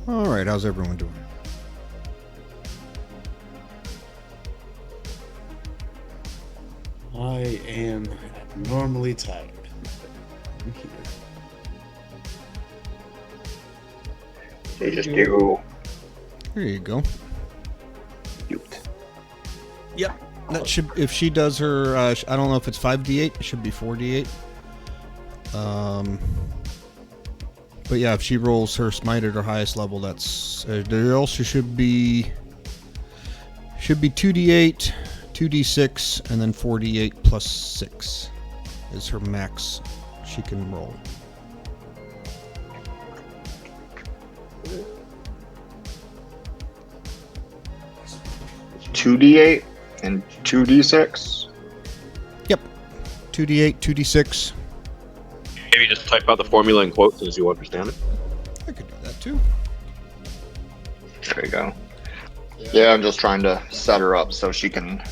All right, how's everyone doing? I am normally tired. They just do. There you go. Cute. Yep. That should, if she does her, I don't know if it's 5d8. It should be 4d8. But yeah, if she rolls her smite at her highest level, that's there. Also should be 2d8, 2d6, and then 4d8 plus 6 is her max she can roll. It's 2d8 and 2d6. Yep. 2d8, 2d6. Maybe just type out the formula in quotes as you understand it. I could do that too. There you go. Yeah, I'm just trying to set her up so she can.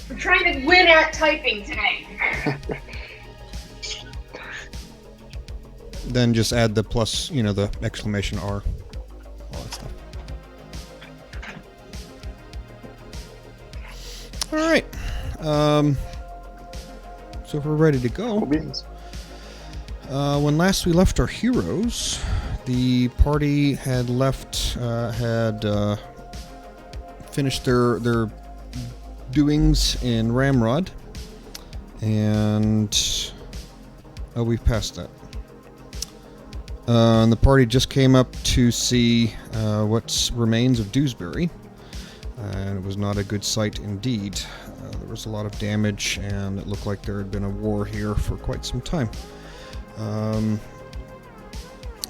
We're trying to win at typing tonight. Then just add the plus, the exclamation R. All that stuff. All right. So if we're ready to go, when last we left our heroes, the party had finished their doings in Ramrod, and we've passed that. And the party just came up to see what remains of Dewsbury, and it was not a good sight indeed. There was a lot of damage, and it looked like there had been a war here for quite some time.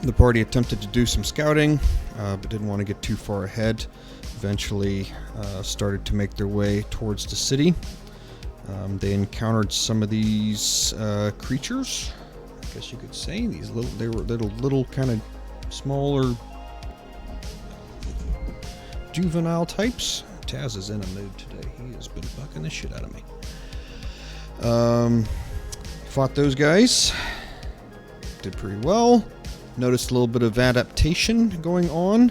The party attempted to do some scouting, but didn't want to get too far ahead. Eventually started to make their way towards the city. They encountered some of these creatures, I guess you could say. They were little kind of smaller juvenile types. Taz is in a mood today. He has been bucking the shit out of me. Fought those guys. Did pretty well. Noticed a little bit of adaptation going on.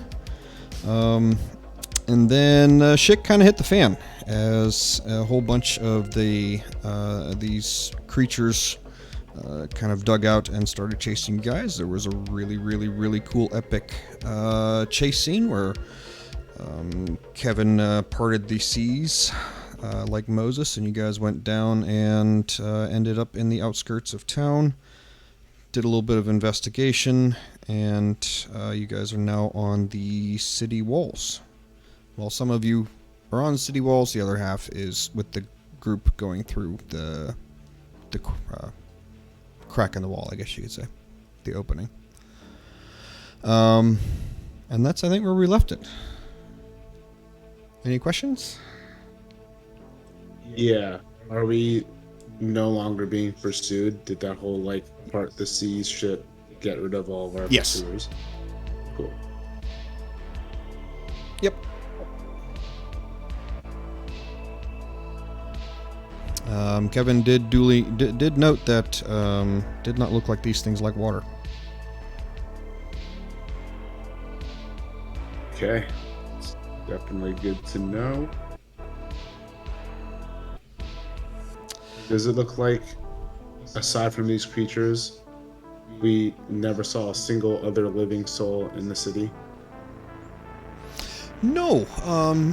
And then shit kind of hit the fan as a whole bunch of these creatures kind of dug out and started chasing you guys. There was a really, really, really cool epic chase scene where Kevin parted the seas like Moses, and you guys went down and ended up in the outskirts of town. Did a little bit of investigation, and you guys are now on the city walls. While some of you are on the city walls, the other half is with the group going through the crack in the wall, I guess you could say, the opening. And that's, I think, where we left it. Any questions? Yeah. Are we no longer being pursued? Did that whole part the seas shit get rid of all of our pursuers? Cool. Yep. Kevin did note that did not look like these things like water. Okay. It's definitely good to know. Does it look like, aside from these creatures, we never saw a single other living soul in the city? No,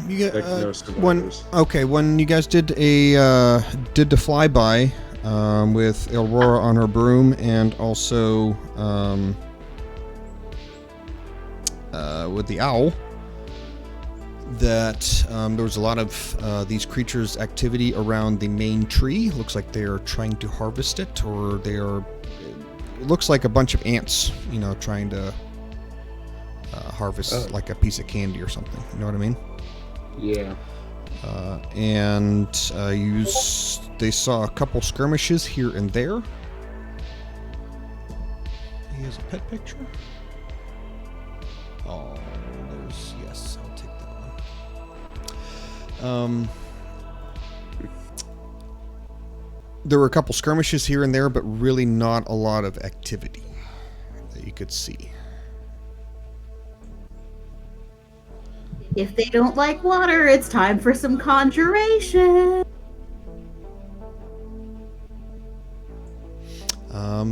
you get No survivors. when you guys did the flyby with Aurora on her broom, and also with the owl, that there was a lot of these creatures' activity around the main tree. Looks like they are trying to harvest it, or they are. It looks like a bunch of ants, trying to harvest like a piece of candy or something. You know what I mean? Yeah. And they saw a couple skirmishes here and there. He has a pet picture. Oh, yes, I'll take that one. There were a couple skirmishes here and there, but really not a lot of activity that you could see. If they don't like water, it's time for some conjuration.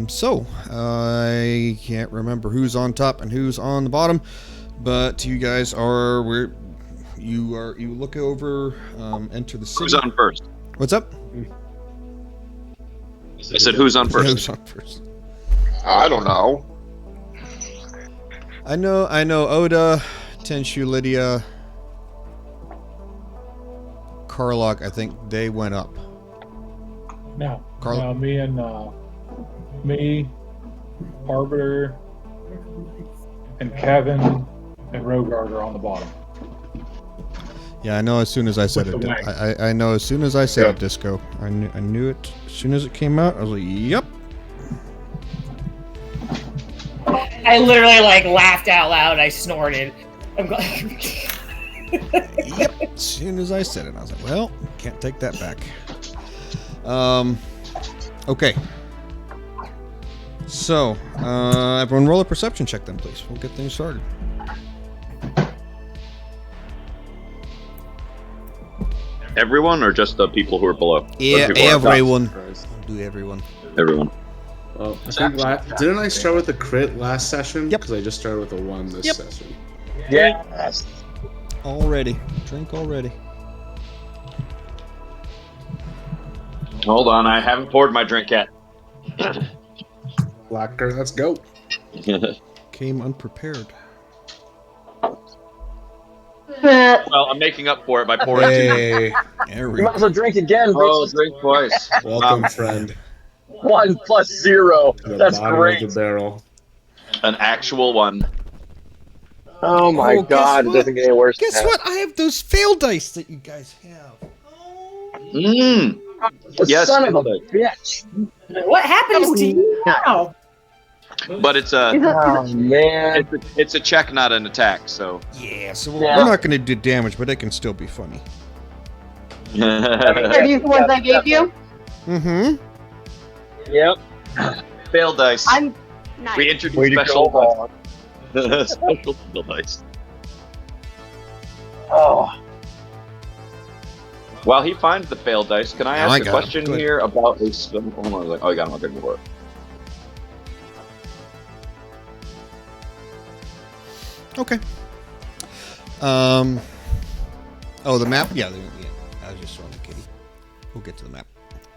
So I can't remember who's on top and who's on the bottom, but you guys are you look over, enter the city. Who's on first? What's up? I said, who's on first? Who's on first? I don't know. I know Oda, Tenshu, Lydia, Karlok, I think they went up. No. Carl? No, me, Arbiter, and Kevin and Rogard are on the bottom. Yeah, I know as soon as I said With it. the wang. I know as soon as I said Yeah. it, Disco. I knew it as soon as it came out. I was like, yep. I literally laughed out loud. I snorted. I'm going. Yep. As soon as I said it, I was like, well, can't take that back. Okay. So, everyone roll a perception check then, please. We'll get things started. Everyone or just the people who are below? Yeah, Or people who are on top? everyone. Christ. I'll do everyone. Everyone. Well, I think didn't I start with a crit last session? Yep. Because I just started with a 1 this Yep. session. Yes. Already. Drink already. Hold on, I haven't poured my drink yet. Blacker, let's go. Came unprepared. Well, I'm making up for it by pouring two. Hey, There we You might go. as well drink again. Oh, drink twice. welcome, friend. 1 plus 0. To the That's bottom great. of the barrel. An actual one. Oh my Oh, guess god, it what? doesn't get any worse. than Guess that. what? I have those fail dice that you guys have. Mmm. The Yes, son of a fail bitch. What happens to you now? But it's a Oh man. it's a check, not an attack. So. Yeah, so Yeah. we're not going to do damage, but it can still be funny. Are these the ones I gave you? Mm-hmm. Yep. Fail dice. I'm nice. We introduced Way to special go. special fail dice. Oh. While he finds the fail dice, can I Oh, I ask a got question it. Good. here about a spell? Hold on, oh, you got him. Okay, before. Okay. Oh, the map? Yeah, I was just throwing the kitty. We'll get to the map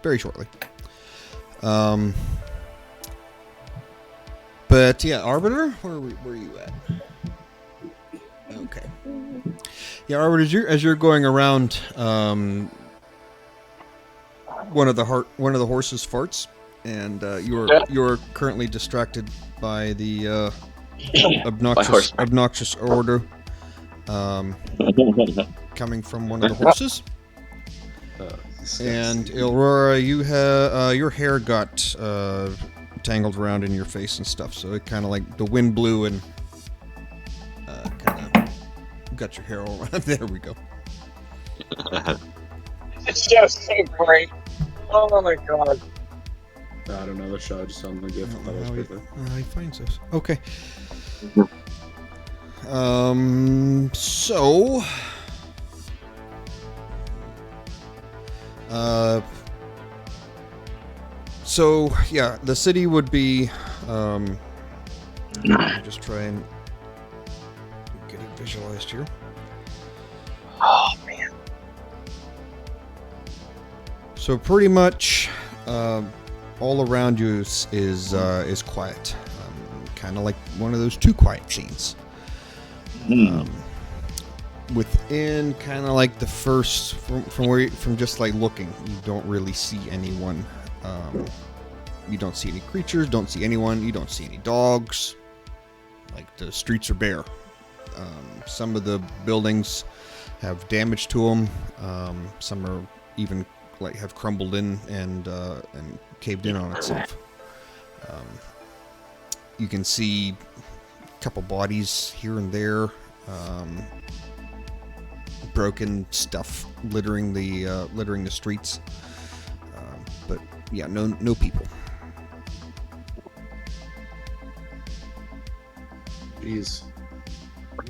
very shortly. But yeah, Arbiter, where are you at? Okay. Yeah, Arbiter, as you're going around, one of the horses farts, and you're currently distracted by the obnoxious order coming from one of the horses. And Aurora, you have your hair got tangled around in your face and stuff, so it kind of like the wind blew and kind of got your hair all around. There we go. It's just so great. Oh my god. I don't know the show. I just saw the gift. I That was don't know perfect. how he finds us. Okay. So. So yeah, the city would be. Let me just try and get it visualized here. Oh man. So pretty much, all around you is quiet, kind of like one of those too quiet scenes. Within kind of like the first from just like looking, you don't really see anyone. You don't see any creatures, don't see anyone, you don't see any dogs. Like the streets are bare. Some of the buildings have damage to them. Some are even like have crumbled in and caved in on itself. You can see a couple bodies here and there. Broken stuff littering the streets, but yeah, no people. Jeez.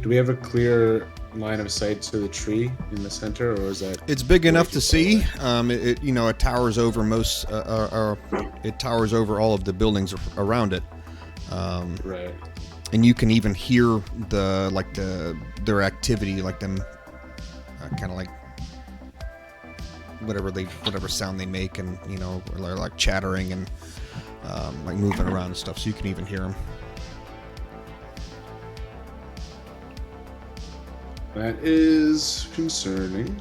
Do we have a clear line of sight to the tree in the center, or is that? It's big enough to see. It towers over it towers over all of the buildings around it. Right. And you can even hear their activity, like them, kind of like whatever sound they make, and they're like chattering and like moving around and stuff. So you can even hear them. That is concerning,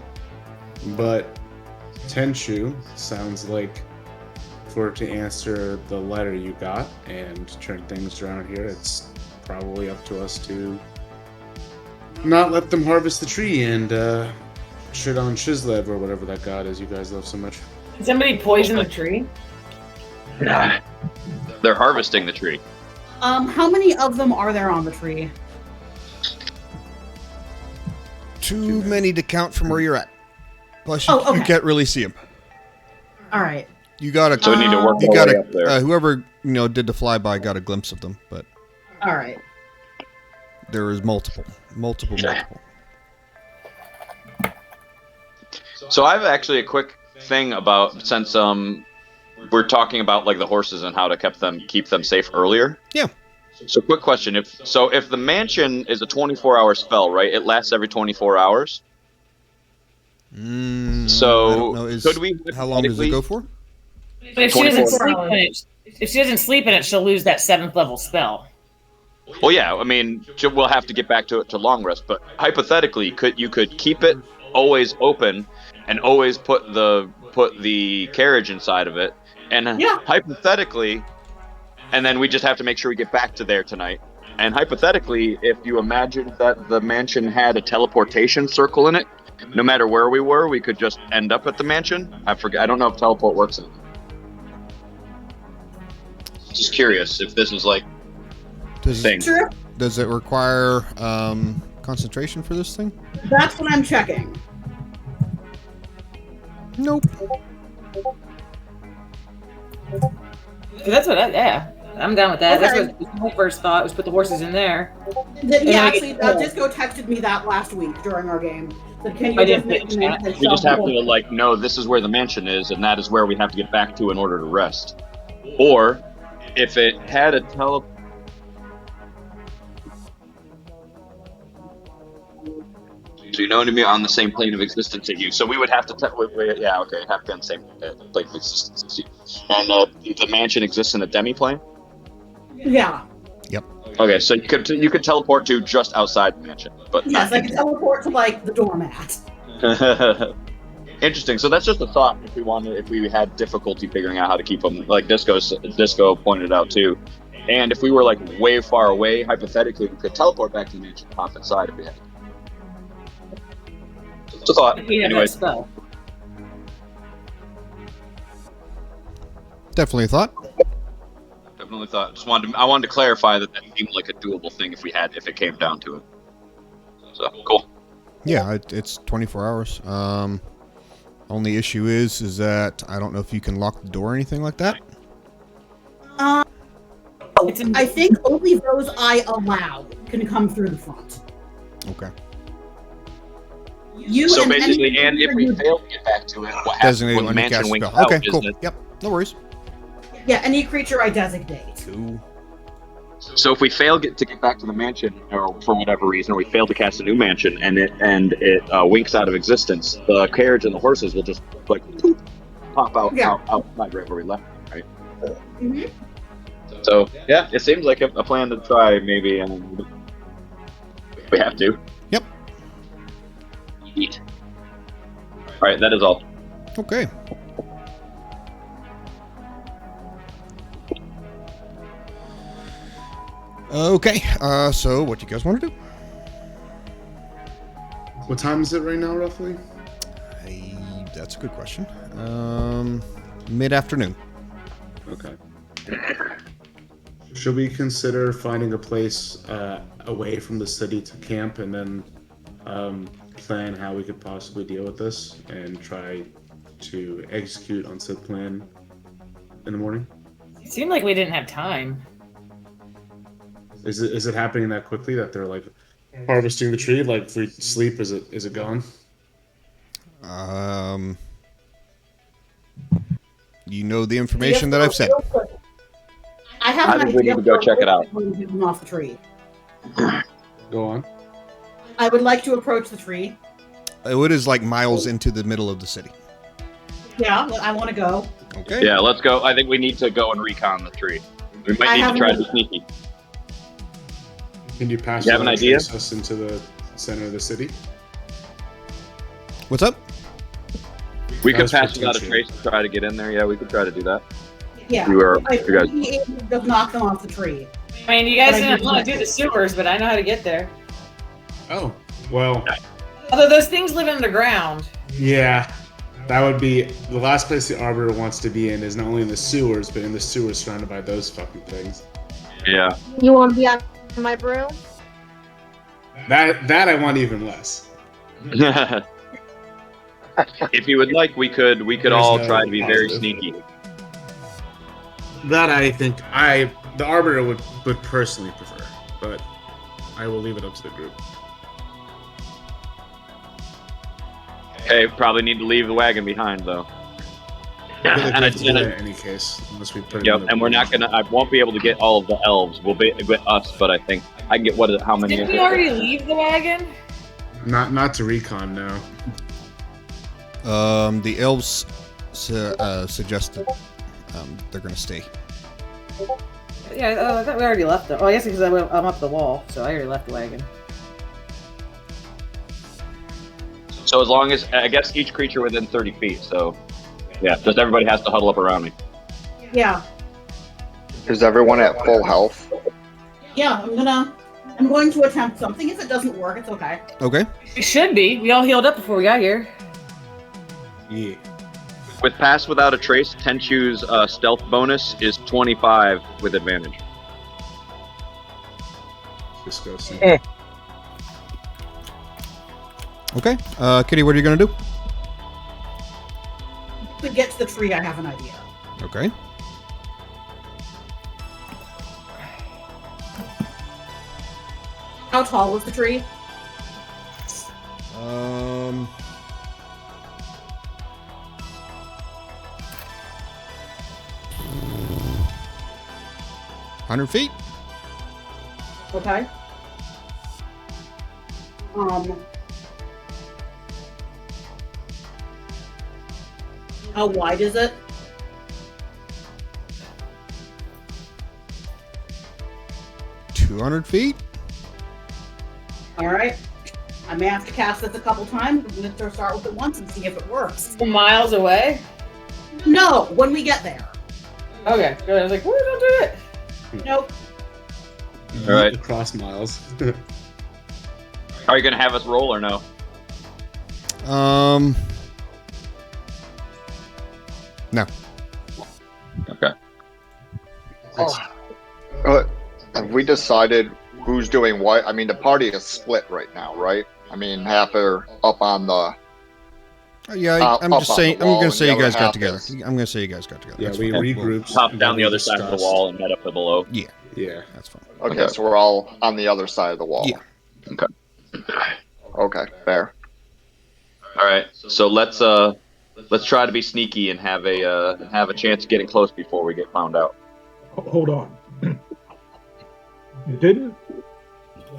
but Tenchu sounds like, for it to answer the letter you got and turn things around here, it's probably up to us to not let them harvest the tree and shit on Chislev or whatever that god is you guys love so much. Did somebody poison the tree? They're harvesting the tree. How many of them are there on the tree? Too many to count from where you're at. Plus, Oh, okay. you can't really see them. All right. You gotta. So we need to work You our way gotta. up there. Whoever did the flyby got a glimpse of them, but All right. there is multiple. So I have actually a quick thing about, since we're talking about like the horses and how to keep them safe earlier. Yeah. So quick question: if the mansion is a 24-hour spell, right? It lasts every 24 hours. I don't So know. could we? How long does it go for? But if she doesn't 24 sleep in it, if she doesn't sleep in it, she'll lose that 7th level spell. Well, yeah. I mean, we'll have to get back to it to long rest. But hypothetically, you could keep it always open and always put the carriage inside of it, and hypothetically. And then we just have to make sure we get back to there tonight. And hypothetically, if you imagine that the mansion had a teleportation circle in it, no matter where we were, we could just end up at the mansion. I don't know if teleport works in it. Just curious if this is like a thing. Sure. Does it require concentration for this thing? That's what I'm checking. Nope. That's I'm down with that. Okay. That's what my first thought was, put the horses in there. Actually, Disco texted me that last week during our game. Said, can you I just didn't make me think a We just have shuffle?" to know this is where the mansion is, and that is where we have to get back to in order to rest. Or if it had a So you know what I mean? On the same plane of existence as you. So we would have to, have to be on the same plane of existence as you. And the mansion exists in a demi-plane? Yeah. Okay, so you could teleport to just outside the mansion. But Yes, not I can teleport to, the doormat. Interesting. So that's just a thought. If we had difficulty figuring out how to keep them, like Disco pointed out too. And if we were way far away, hypothetically, we could teleport back to the mansion, off inside if we had. It's a thought. We have Anyway, that spell. Definitely a thought. definitely thought. I wanted to clarify that seemed like a doable thing if it came down to it. So cool. Yeah, it's 24 hours. Only issue is that I don't know if you can lock the door or anything like that. I think only those I allow can come through the front. Okay. So basically, and if we fail to get back to it, what happens Designate when the when you mansion cast winks spell. out? Okay, cool. Isn't it? Yep, no worries. Yeah, any creature I designate. Cool. So if we fail to get back to the mansion, or for whatever reason, or we fail to cast a new mansion, and it winks out of existence, the carriage and the horses will just poof, pop out outside right where we left, right? Mm-hmm. So yeah, it seems like a plan to try, maybe, and we have to. Yep. Eat. All right, that is all. Okay. Okay, so what do you guys want to do? What time is it right now, roughly? That's a good question. Mid-afternoon. Okay. Should we consider finding a place away from the city to camp and then plan how we could possibly deal with this and try to execute on said plan in the morning? It seemed like we didn't have time. Is it happening that quickly that they're harvesting the tree? Like if we sleep, is it gone? You know the information that I've said. I have I an think we idea need to go for check it out. him off the tree. Go on. I would like to approach the tree. It is like miles into the middle of the city. Yeah, I want to go. Okay. Yeah, let's go. I think we need to go and recon the tree. We might need to try to be sneaky. Can you pass You have an without idea? trace us into the center of the city? What's up? We could That's pass without a potential. trace and try to get in there. Yeah, we could try to do that. Yeah, You are- I you guys- be able to knock them off the tree. I mean, you guys But I didn't do want to want do the sewers, but I know how to get there. Oh, well, Although those things live underground. yeah. That would be the last place the Arbiter wants to be in is not only in the sewers, but in the sewers surrounded by those fucking things. Yeah. You want to be on my broom? That I want even less. If you would like, we could There's all no try to be very positive. sneaky. That I think the Arbiter would personally prefer, but I will leave it up to the group. Okay, probably need to leave the wagon behind though. And I, In any case, unless we put it yep, in the and we're not gonna. I won't be able to get all of the elves. We'll be get us, but I think I can get how many? Didn't is we it? already leave the wagon? Not to recon, no. The elves suggested they're going to stay. Yeah, I thought we already left them. Oh, I guess because I'm up the wall, so I already left the wagon. So as long as I guess each creature within 30 feet. So yeah, just everybody has to huddle up around me. Yeah, Is everyone at full health? yeah. I'm going to attempt something. If it doesn't work, it's okay. Okay. It should be. We all healed up before we got here. Yeah. With pass without a trace, Tenchu's stealth bonus is 25 with advantage. Disgusting. Okay. Kitty, what are you going to do? To get to the tree, I have an idea. Okay. How tall was the tree? Um. $100 Okay. How wide is it? $200. All right. I may have to cast this a couple times. I'm going to start with it once and see if it works. Miles away? No, when we get there. Okay, good. I was like, woo, don't do it. Nope. All right. Across miles. Are you gonna have us roll or no? No. Okay. Have we decided who's doing what? I mean, the party is split right now, right? I mean, half are up on the. Yeah, I'm up just on saying. the I'm wall going to and say the you guys other got half together. is- I'm going to say you guys got together. Yeah, That's we fine. regrouped. Hop and down the then other we side of the discussed. wall and head up to below. Yeah, Yeah. that's fine. Okay, Okay. so we're all on the other side of the wall. Yeah. Okay. Okay, fair. All right. So let's try to be sneaky and have a chance of getting close before we get found out. Hold on. Didn't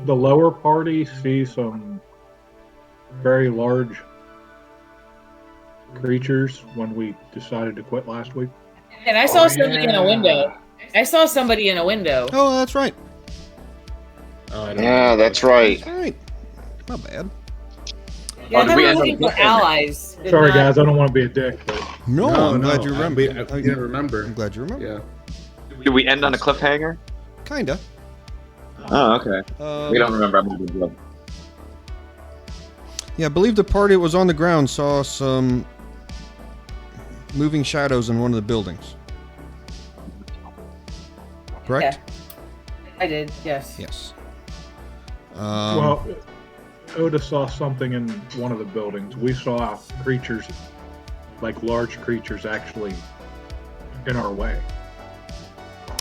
the lower party see some very large creatures when we decided to quit last week? And I saw somebody in a window. I saw somebody in a window. Oh, that's right. Oh, I don't Yeah, that's right. All right. Not bad. Yeah, Oh, I did thought we we were end up looking for looking? allies. Did Sorry, not- guys, I don't want to be a dick. But No, I'm glad you remember. I didn't remember. I'm glad you remember. Yeah. Did we end on a cliffhanger? Kinda. Oh, okay. We don't remember. I'm moving slow. Yeah, I believe the party that was on the ground saw some moving shadows in one of the buildings. Correct? I did, yes. Yes. well, Oda saw something in one of the buildings. We saw creatures, like large creatures, actually in our way.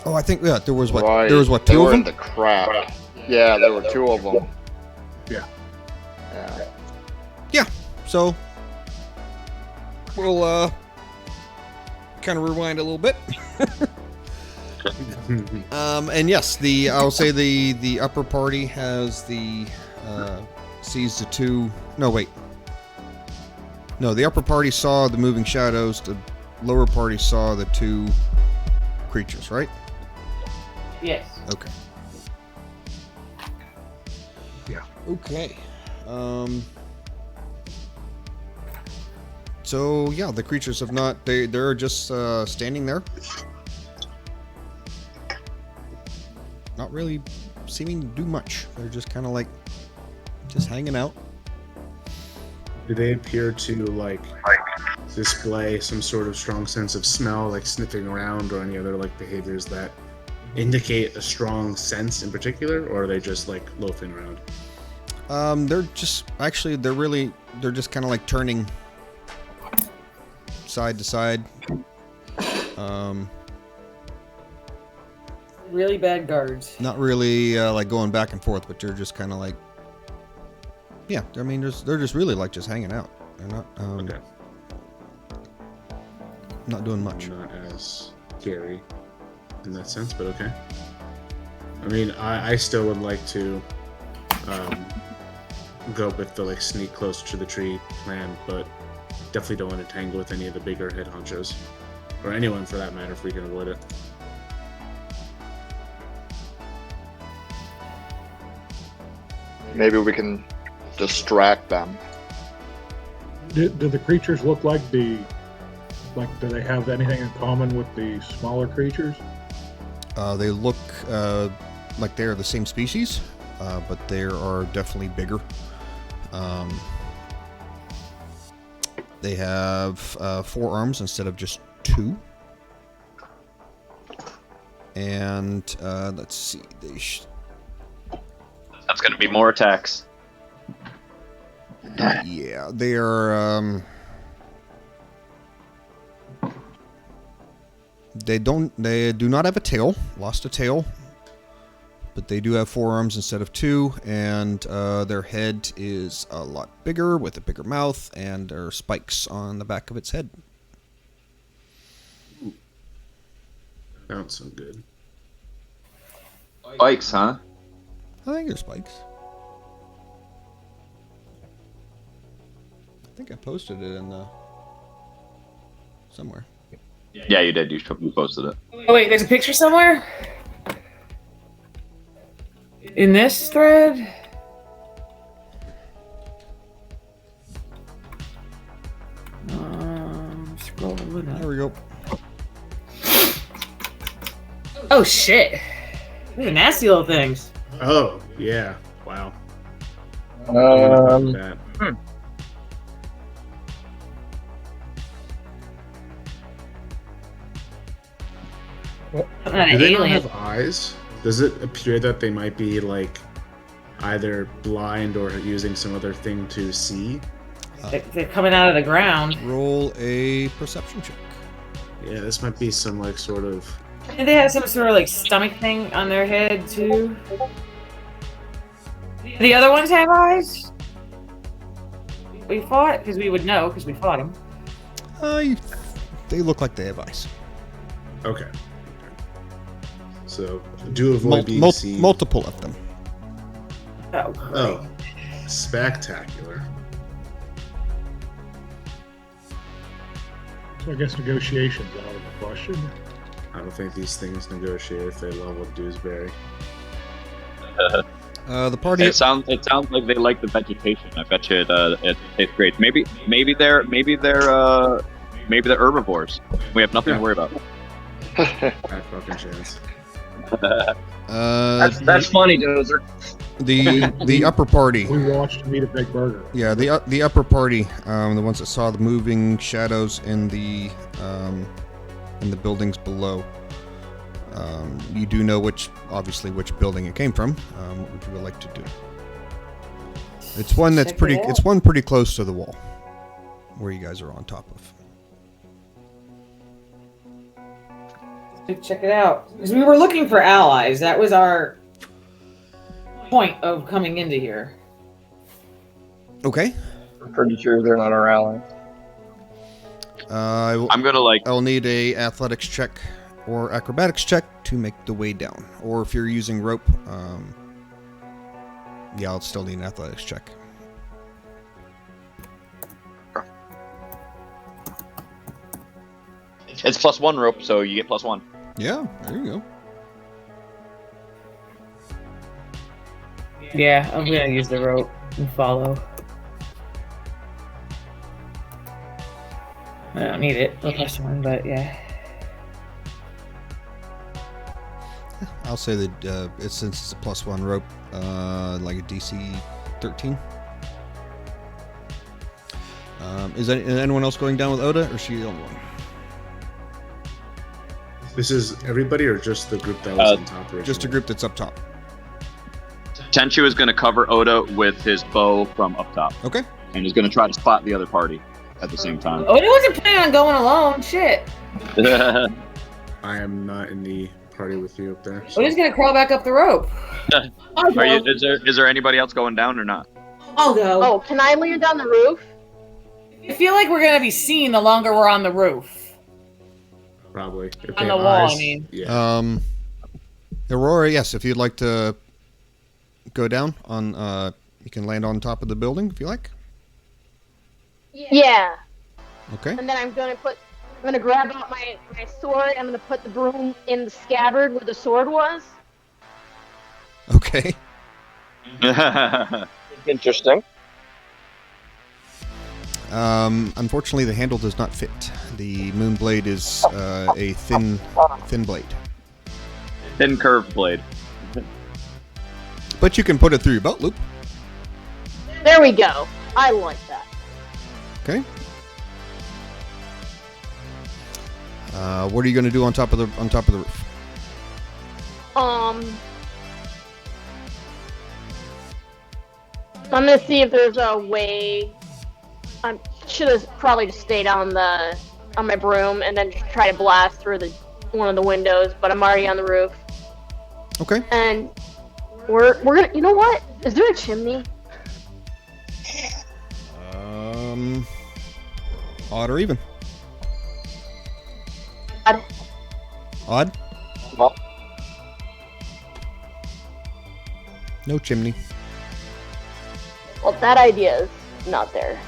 Oh, I think there was what? Right. There was what? They Two were of in them? the crap. Yeah, there were two of them. Yeah. Yeah. So we'll kind of rewind a little bit. And yes, I'll say the upper party has sees the two. No, wait. No, the upper party saw the moving shadows. The lower party saw the two creatures, right? Yes. Okay. Yeah. Okay. So yeah, the creatures have not. They're just standing there, not really seeming to do much. They're just kind of like just hanging out. Do they appear to like display some sort of strong sense of smell, like sniffing around, or any other like behaviors that indicate a strong sense in particular, or are they just like loafing around? They're just actually they're just kind of like turning side to side. Really bad guards. Not really like going back and forth, but they're just kind of like, yeah. I mean, they're just really like just hanging out. They're not Okay. not doing much. Not as scary in that sense, but okay. I mean, I still would like to go with the like sneak closer to the tree plan, but definitely don't want to tangle with any of the bigger head honchos, or anyone for that matter, if we can avoid it. Maybe we can distract them. Do the creatures look like do they have anything in common with the smaller creatures? They look like they are the same species, but they are definitely bigger. They have 4 arms instead of just 2. And let's see, That's going to be more attacks. yeah, they are. They do not have a tail. Lost a tail. But they do have 4 arms instead of 2, and their head is a lot bigger with a bigger mouth, and there are spikes on the back of its head. Sounds so good. Spikes, huh? I think they're spikes. I think I posted it in somewhere. Yeah, you did. You posted it. Oh wait, there's a picture somewhere? In this thread? Scrolling up. There we go. Oh shit! These are nasty little things. Oh yeah! Wow. That. Some kind Do of they not alien. have eyes? Does it appear that they might be like either blind or using some other thing to see? They're coming out of the ground. Roll a perception check. Yeah, this might be some like sort of. And they have some sort of like stomach thing on their head too. The other ones have eyes. We fought because we would know because we fought them. They look like they have eyes. Okay. So do avoid being seen. Multiple of them. Oh, great. Oh, spectacular. So I guess negotiations out of the question. I don't think these things negotiate if they level Dewsbury. The party. It sounds like they like the vegetation. I bet you it tastes great. Maybe they're herbivores. We have nothing to worry about. Not fucking chance. That's funny, Dozer. The upper party. We watched him eat a big burger. Yeah, the upper party, the ones that saw the moving shadows in the buildings below. You do know which building it came from. What would you like to do? It's one that's Check it out. It's one pretty close to the wall, where you guys are on top of. Check it out. Because we were looking for allies. That was our point of coming into here. Okay. I'm pretty sure they're not around. I'm gonna like. I'll need a athletics check or acrobatics check to make the way down. Or if you're using rope, yeah, I'll still need an athletics check. It's +1 rope, so you get +1. Yeah, there you go. Yeah, I'm gonna use the rope and follow. I don't need it for +1, but yeah. I'll say that since it's a +1 rope, like a DC 13. Is anyone else going down with Oda, or is she the only one? This is everybody or just the group that was on top originally? Just a group that's up top. Tenchu is gonna cover Oda with his bow from up top. Okay. And he's gonna try to spot the other party at the same time. Oh, he wasn't planning on going alone. Shit. I am not in the party with you up there. We're just gonna crawl back up the rope. Are you, is there anybody else going down or not? I'll go. Oh, can I lead down the roof? I feel like we're gonna be seen the longer we're on the roof. Probably. If On they the have wall, eyes, I mean. Yeah. Aurora, yes, if you'd like to go down on, you can land on top of the building if you like. Yeah. Okay. And then I'm gonna grab out my sword. I'm gonna put the broom in the scabbard where the sword was. Okay. Interesting. Unfortunately, the handle does not fit. The moon blade is a thin blade. Thin curved blade. But you can put it through your belt loop. There we go. I like that. Okay. What are you going to do on top of the roof? I'm gonna see if there's a way. I should have probably just stayed on my broom and then just try to blast through one of the windows, but I'm already on the roof. Okay. And we're gonna. You know what? Is there a chimney? Odd or even? Odd. Odd? Well, No chimney. Well, that idea is not there.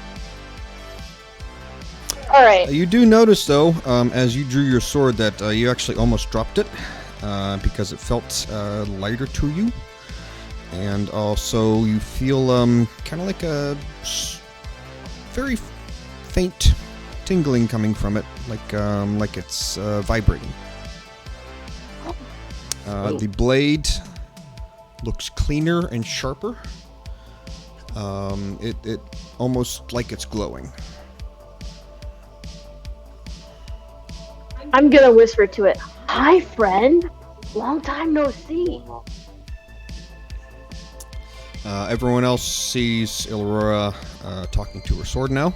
All right. You do notice, though, as you drew your sword, that you actually almost dropped it because it felt lighter to you, and also you feel kind of like a very faint tingling coming from it, like it's vibrating. The blade looks cleaner and sharper. It almost like it's glowing. I'm gonna whisper to it. Hi, friend. Long time no see. Everyone else sees Ilrora talking to her sword now,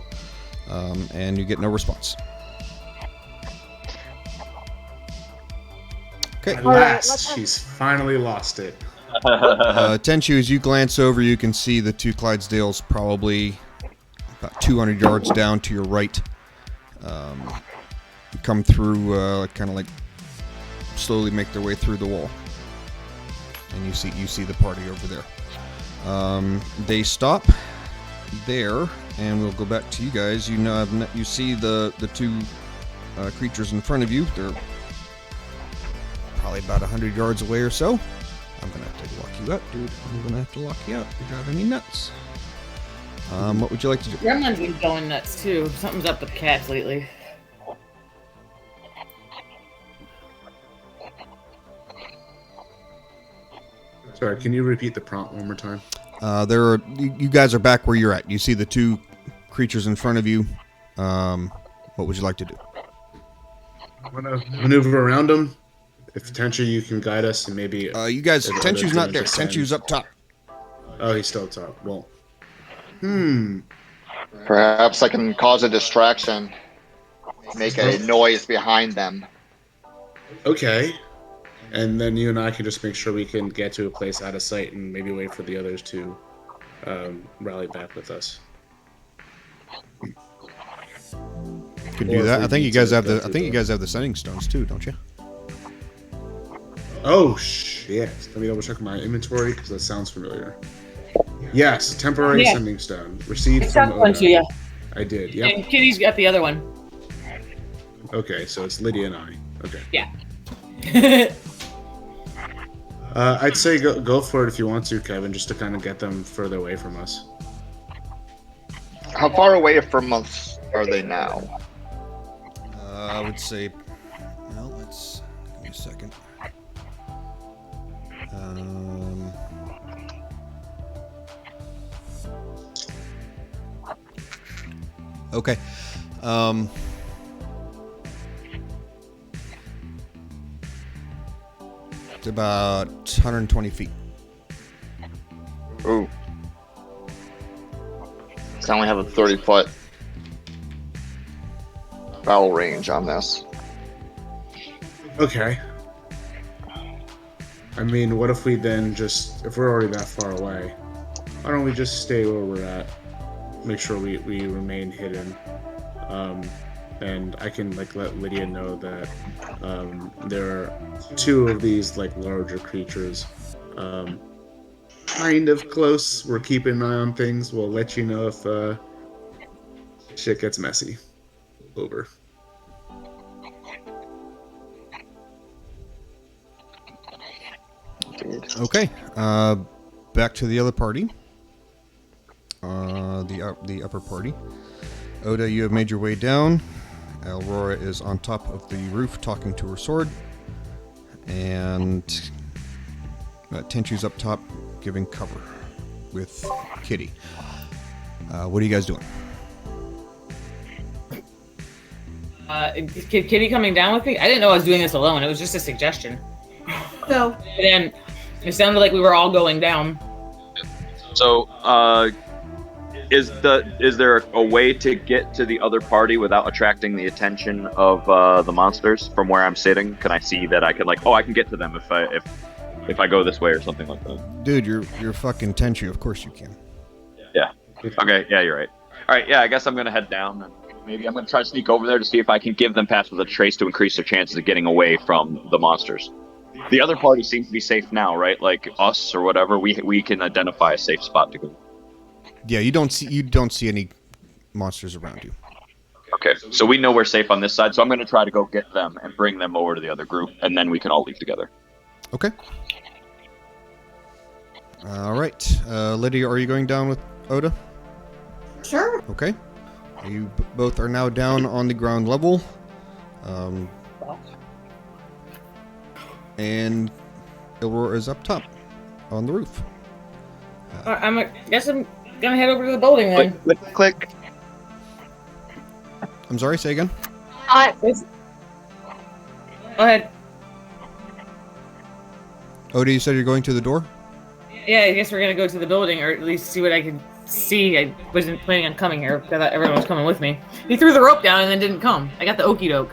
and you get no response. Okay. At All right, last, let's have- she's finally lost it. Tenchu, as you glance over, you can see the two Clydesdales probably about 200 yards down to your right. Come through, kind of like slowly make their way through the wall, and you see the party over there. They stop there, and we'll go back to you guys. You see the two creatures in front of you. They're probably about 100 yards away or so. I'm gonna have to lock you up, dude. I'm gonna have to lock you up. You're driving me nuts. What would you like to do? Gremlin's been going nuts too. Something's up with cats lately. Sorry, can you repeat the prompt one more time? You guys are back where you're at. You see the two creatures in front of you. What would you like to do? I'm gonna maneuver around them. If Tenchu, you can guide us, and maybe. You guys, if Tenchu's others not can there. descend. Tenchu's up top. Oh, he's still up top. Well. Perhaps I can cause a distraction. Make a noise behind them. Okay. And then you and I can just make sure we can get to a place out of sight and maybe wait for the others to rally back with us. Can Or do if that. we I think need you guys to have go the. I through think you the- guys have the sending stones too, don't you? Oh shit! Let me double check my inventory because that sounds familiar. Yes, temporary Yeah. sending stone received I from got one Oda. to you. I did. Yep. And Kitty's got the other one. Okay, so it's Lydia and I. Okay. Yeah. I'd say go for it if you want to, Kevin, just to kind of get them further away from us. How far away from us are they now? I would say. Well, let's give me a second. Okay. It's about 120 feet. Ooh. So I only have a 30-foot battle range on this. Okay. I mean, what if we then just, if we're already that far away, why don't we just stay where we're at? Make sure we remain hidden. And I can like let Lydia know that there are two of these like larger creatures kind of close. We're keeping an eye on things. We'll let you know if shit gets messy. Over. Okay. Back to the other party. The upper party. Oda, you have made your way down. Aurora is on top of the roof talking to her sword. And Tenchu's up top giving cover with Kitty. What are you guys doing? Is Kitty coming down with me? I didn't know I was doing this alone. It was just a suggestion. So, And then it sounded like we were all going down. So, is there a way to get to the other party without attracting the attention of the monsters from where I'm sitting? Can I see that I can I can get to them if I go this way or something like that? Dude, you're fucking Tenchu. Of course you can. Yeah. Okay. Yeah, you're right. All right. Yeah, I guess I'm gonna head down and maybe I'm gonna try to sneak over there to see if I can give them pass with a trace to increase their chances of getting away from the monsters. The other party seems to be safe now, right? Like us or whatever, we can identify a safe spot to go. Yeah, you don't see any monsters around you. Okay, so we know we're safe on this side, so I'm going to try to go get them and bring them over to the other group, and then we can all leave together. Okay. All right. Lydia, are you going down with Oda? sure. Okay. You both are now down on the ground level. And Aurora is up top on the roof. I guess I'm gonna head over to the building then. Click, click, click. I'm sorry, say again? Go ahead. Oda, you said you're going to the door? Yeah, I guess we're gonna go to the building, or at least see what I can see. I wasn't planning on coming here because I thought everyone was coming with me. He threw the rope down and then didn't come. I got the okey doke.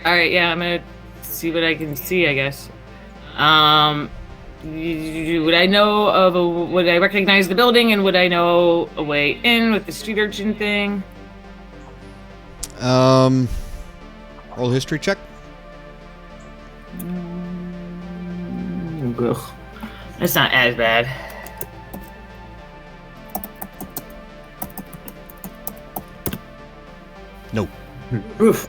All right, yeah, I'm gonna see what I can see, I guess. Would I know of would I recognize the building, and would I know a way in with the street urchin thing? Roll history check. Ugh. That's not as bad. No. Oof.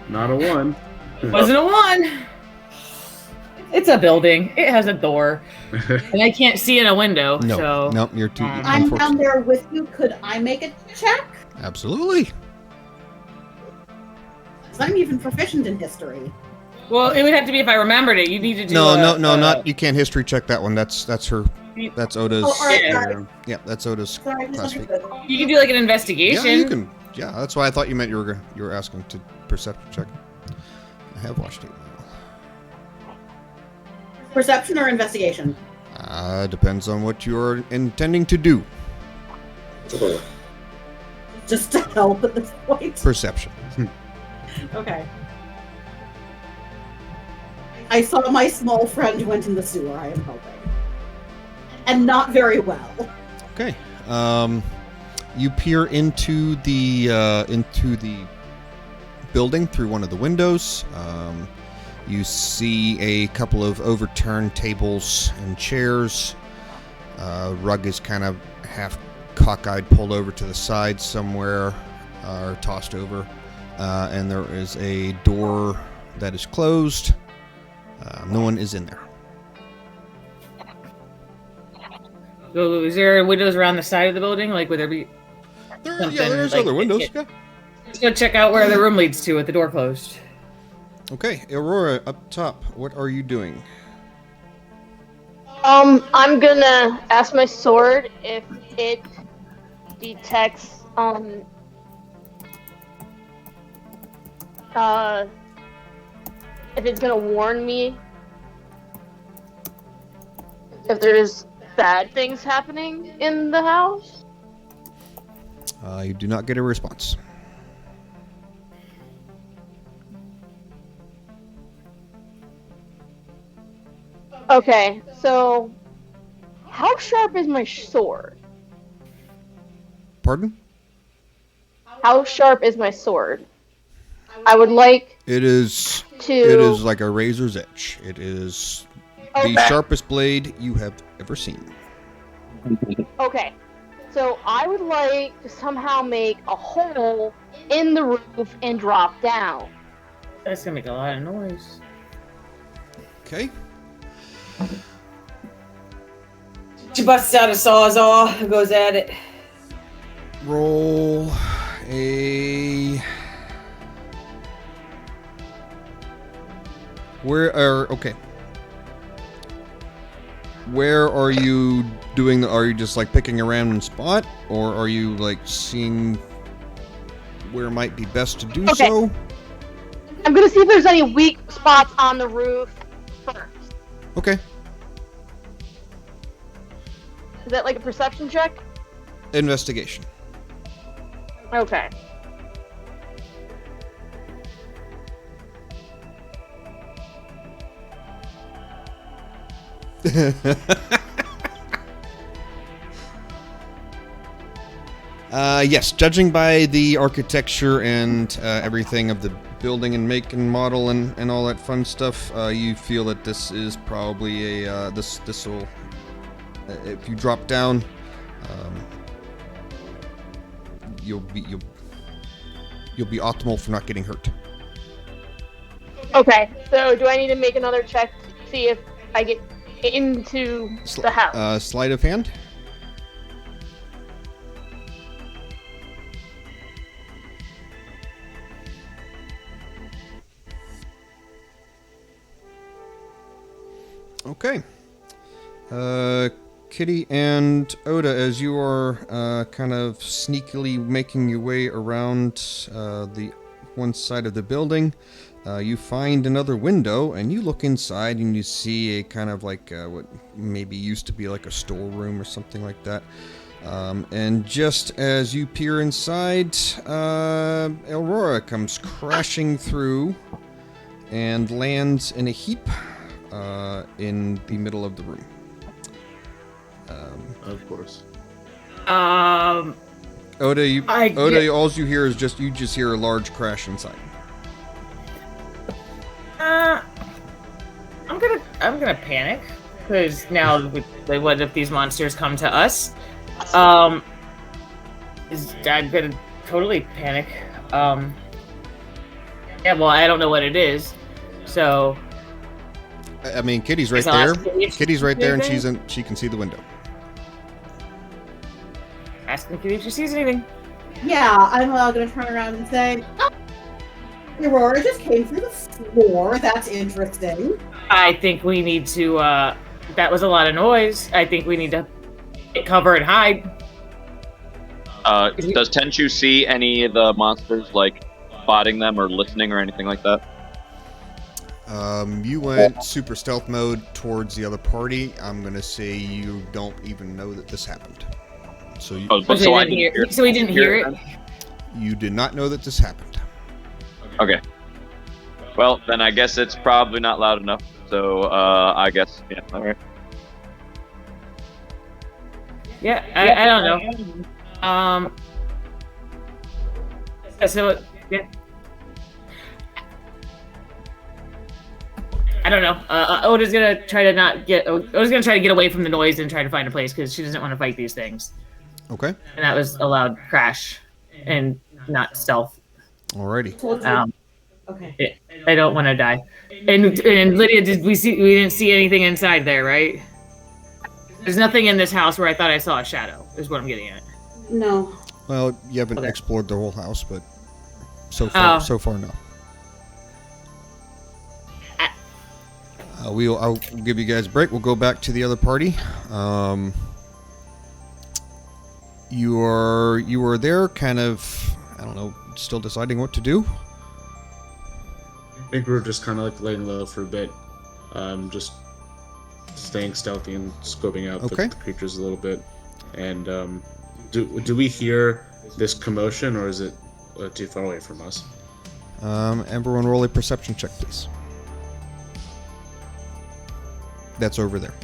Not a one. Wasn't a one. It's a building. It has a door, and I can't see in a window. No. So No, you're too. I'm down there with you. Could I make a check? Absolutely. 'Cause I'm even proficient in history. well, it would have to be if I remembered it. You need to do. No, not. You can't history check that one. That's her. That's Oda's. Oh, all right, Yeah. sorry. Yeah, that's Oda's Sorry, I class feat. misunderstood. You can do like an investigation. Yeah, you can. Yeah, that's why I thought you meant you were asking to perception check. I have watched it. Perception or investigation? Depends on what you're intending to do. Just to help at this point. Perception. Okay. I saw my small friend went in the sewer. I am helping. and not very well. Okay. You peer into the building through one of the windows. You see a couple of overturned tables and chairs. Rug is kind of half cockeyed, pulled over to the side somewhere, or tossed over. And there is a door that is closed. No one is in there. So is there windows around the side of the building? Like, would there be There's like, other windows. Yeah. Let's go check out where the room leads to with the door closed. Okay, Aurora, up top, what are you doing? I'm gonna ask my sword if it detects, if it's gonna warn me if there's bad things happening in the house. You do not get a response. Okay, so how sharp is my sword? Pardon? How sharp is my sword? I would like It is like a razor's edge. It is the sharpest blade you have ever seen. Okay, so I would like to somehow make a hole in the roof and drop down. That's gonna make a lot of noise. Okay. She busts out a sawzall and goes at it. Roll a... Okay. Where are you doing the... Are you just like picking a random spot? Or are you like seeing where it might be best to do so? I'm gonna see if there's any weak spots on the roof first. Okay. Is that like a perception check? Investigation. Okay. Yes, judging by the architecture and everything of the building and make and model and all that fun stuff, you feel that this is probably a this will if you drop down, you'll be optimal for not getting hurt. Okay, so do I need to make another check to see if I get into the house? Sleight of hand. Okay. Kitty and Oda, as you are kind of sneakily making your way around the one side of the building, you find another window, and you look inside, and you see a kind of like what maybe used to be like a storeroom or something like that. And just as you peer inside, Aurora comes crashing through and lands in a heap in the middle of the room. Of course. Oda, all you hear is you just hear a large crash inside. I'm gonna panic because now what if these monsters come to us? I'm gonna totally panic. Yeah, well, I don't know what it is, so. I mean, Kitty's right there. Kitty's right there, and she can see the window. Asking Kitty if she sees anything. Yeah, I'm gonna turn around and say, "Oh, Aurora just came through the floor. That's interesting." I think we need to. That was a lot of noise. I think we need to cover and hide. Does Tenchu see any of the monsters, like spotting them or listening or anything like that? You went super stealth mode towards the other party. I'm gonna say you don't even know that this happened. So you, so I didn't hear. So we didn't hear it. You did not know that this happened. Okay. Well, then I guess it's probably not loud enough. So I guess all right. Yeah, I don't know. So yeah. I don't know. Oda's gonna try to not get. Oda's gonna try to get away from the noise and try to find a place because she doesn't want to fight these things. Okay. And that was a loud crash, and not stealth. Alrighty. Okay. I don't want to die. And Lydia, we didn't see anything inside there, right? There's nothing in this house where I thought I saw a shadow. Is what I'm getting at. No. Well, you haven't explored the whole house, but so far, no. I'll give you guys a break. We'll go back to the other party. You are there, kind of, I don't know, still deciding what to do. I think we're just kind of like laying low for a bit, just staying stealthy and scoping out the creatures a little bit. And do we hear this commotion, or is it too far away from us? Everyone roll a perception check, please. That's over there.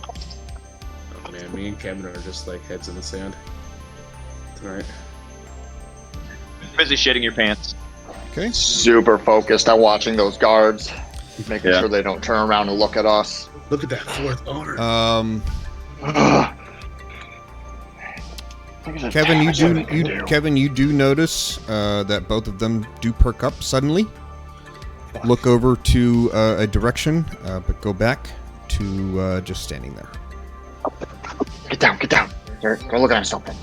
Oh man, me and Kevin are just like heads in the sand tonight. Busy shitting your pants. Okay. Super focused on watching those guards, making sure they don't turn around and look at us. Look at that fourth arm. Kevin, you do notice that both of them do perk up suddenly. Look over to a direction, but go back to just standing there. Get down. They're looking at something.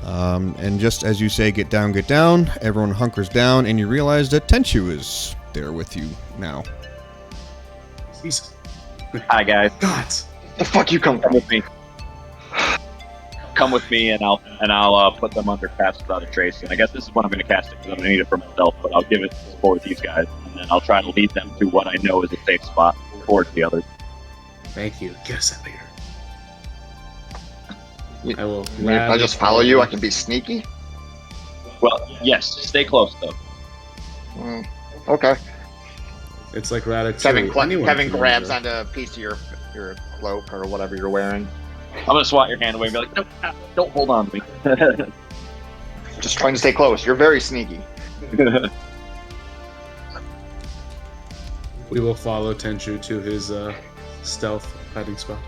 And just as you say, get down, everyone hunkers down, and you realize that Tenchu is there with you now. Jesus. Hi, guys. God. The fuck you come with me? Come with me, and I'll put them under cast without a trace. And I guess this is what I'm going to cast it because I'm going to need it for myself. But I'll give it for these guys, and then I'll try to lead them to what I know is a safe spot towards the others. Thank you. Get us out of here. I will. If I just follow you, I can be sneaky. Well, yes. Stay close, though. Okay. It's like Ratatouille. Kevin grabs onto a piece of your cloak or whatever you're wearing. I'm gonna swat your hand away and be like, no, don't hold on to me. Just trying to stay close. You're very sneaky. We will follow Tenchu to his stealth hiding spot.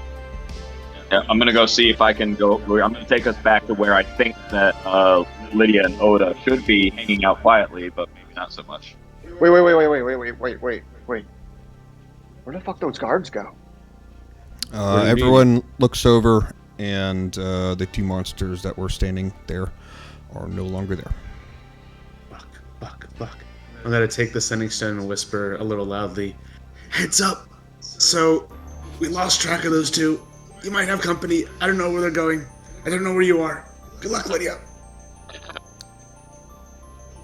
Yeah, I'm gonna go see if I can go. I'm gonna take us back to where I think that Lydia and Oda should be hanging out quietly, but maybe not so much. Wait. Where the fuck those guards go? Everyone looks over, and the two monsters that were standing there are no longer there. Fuck. I'm gonna take the sending stone and whisper a little loudly, "Heads up! So, we lost track of those two. You might have company. I don't know where they're going. I don't know where you are. Good luck, Lydia."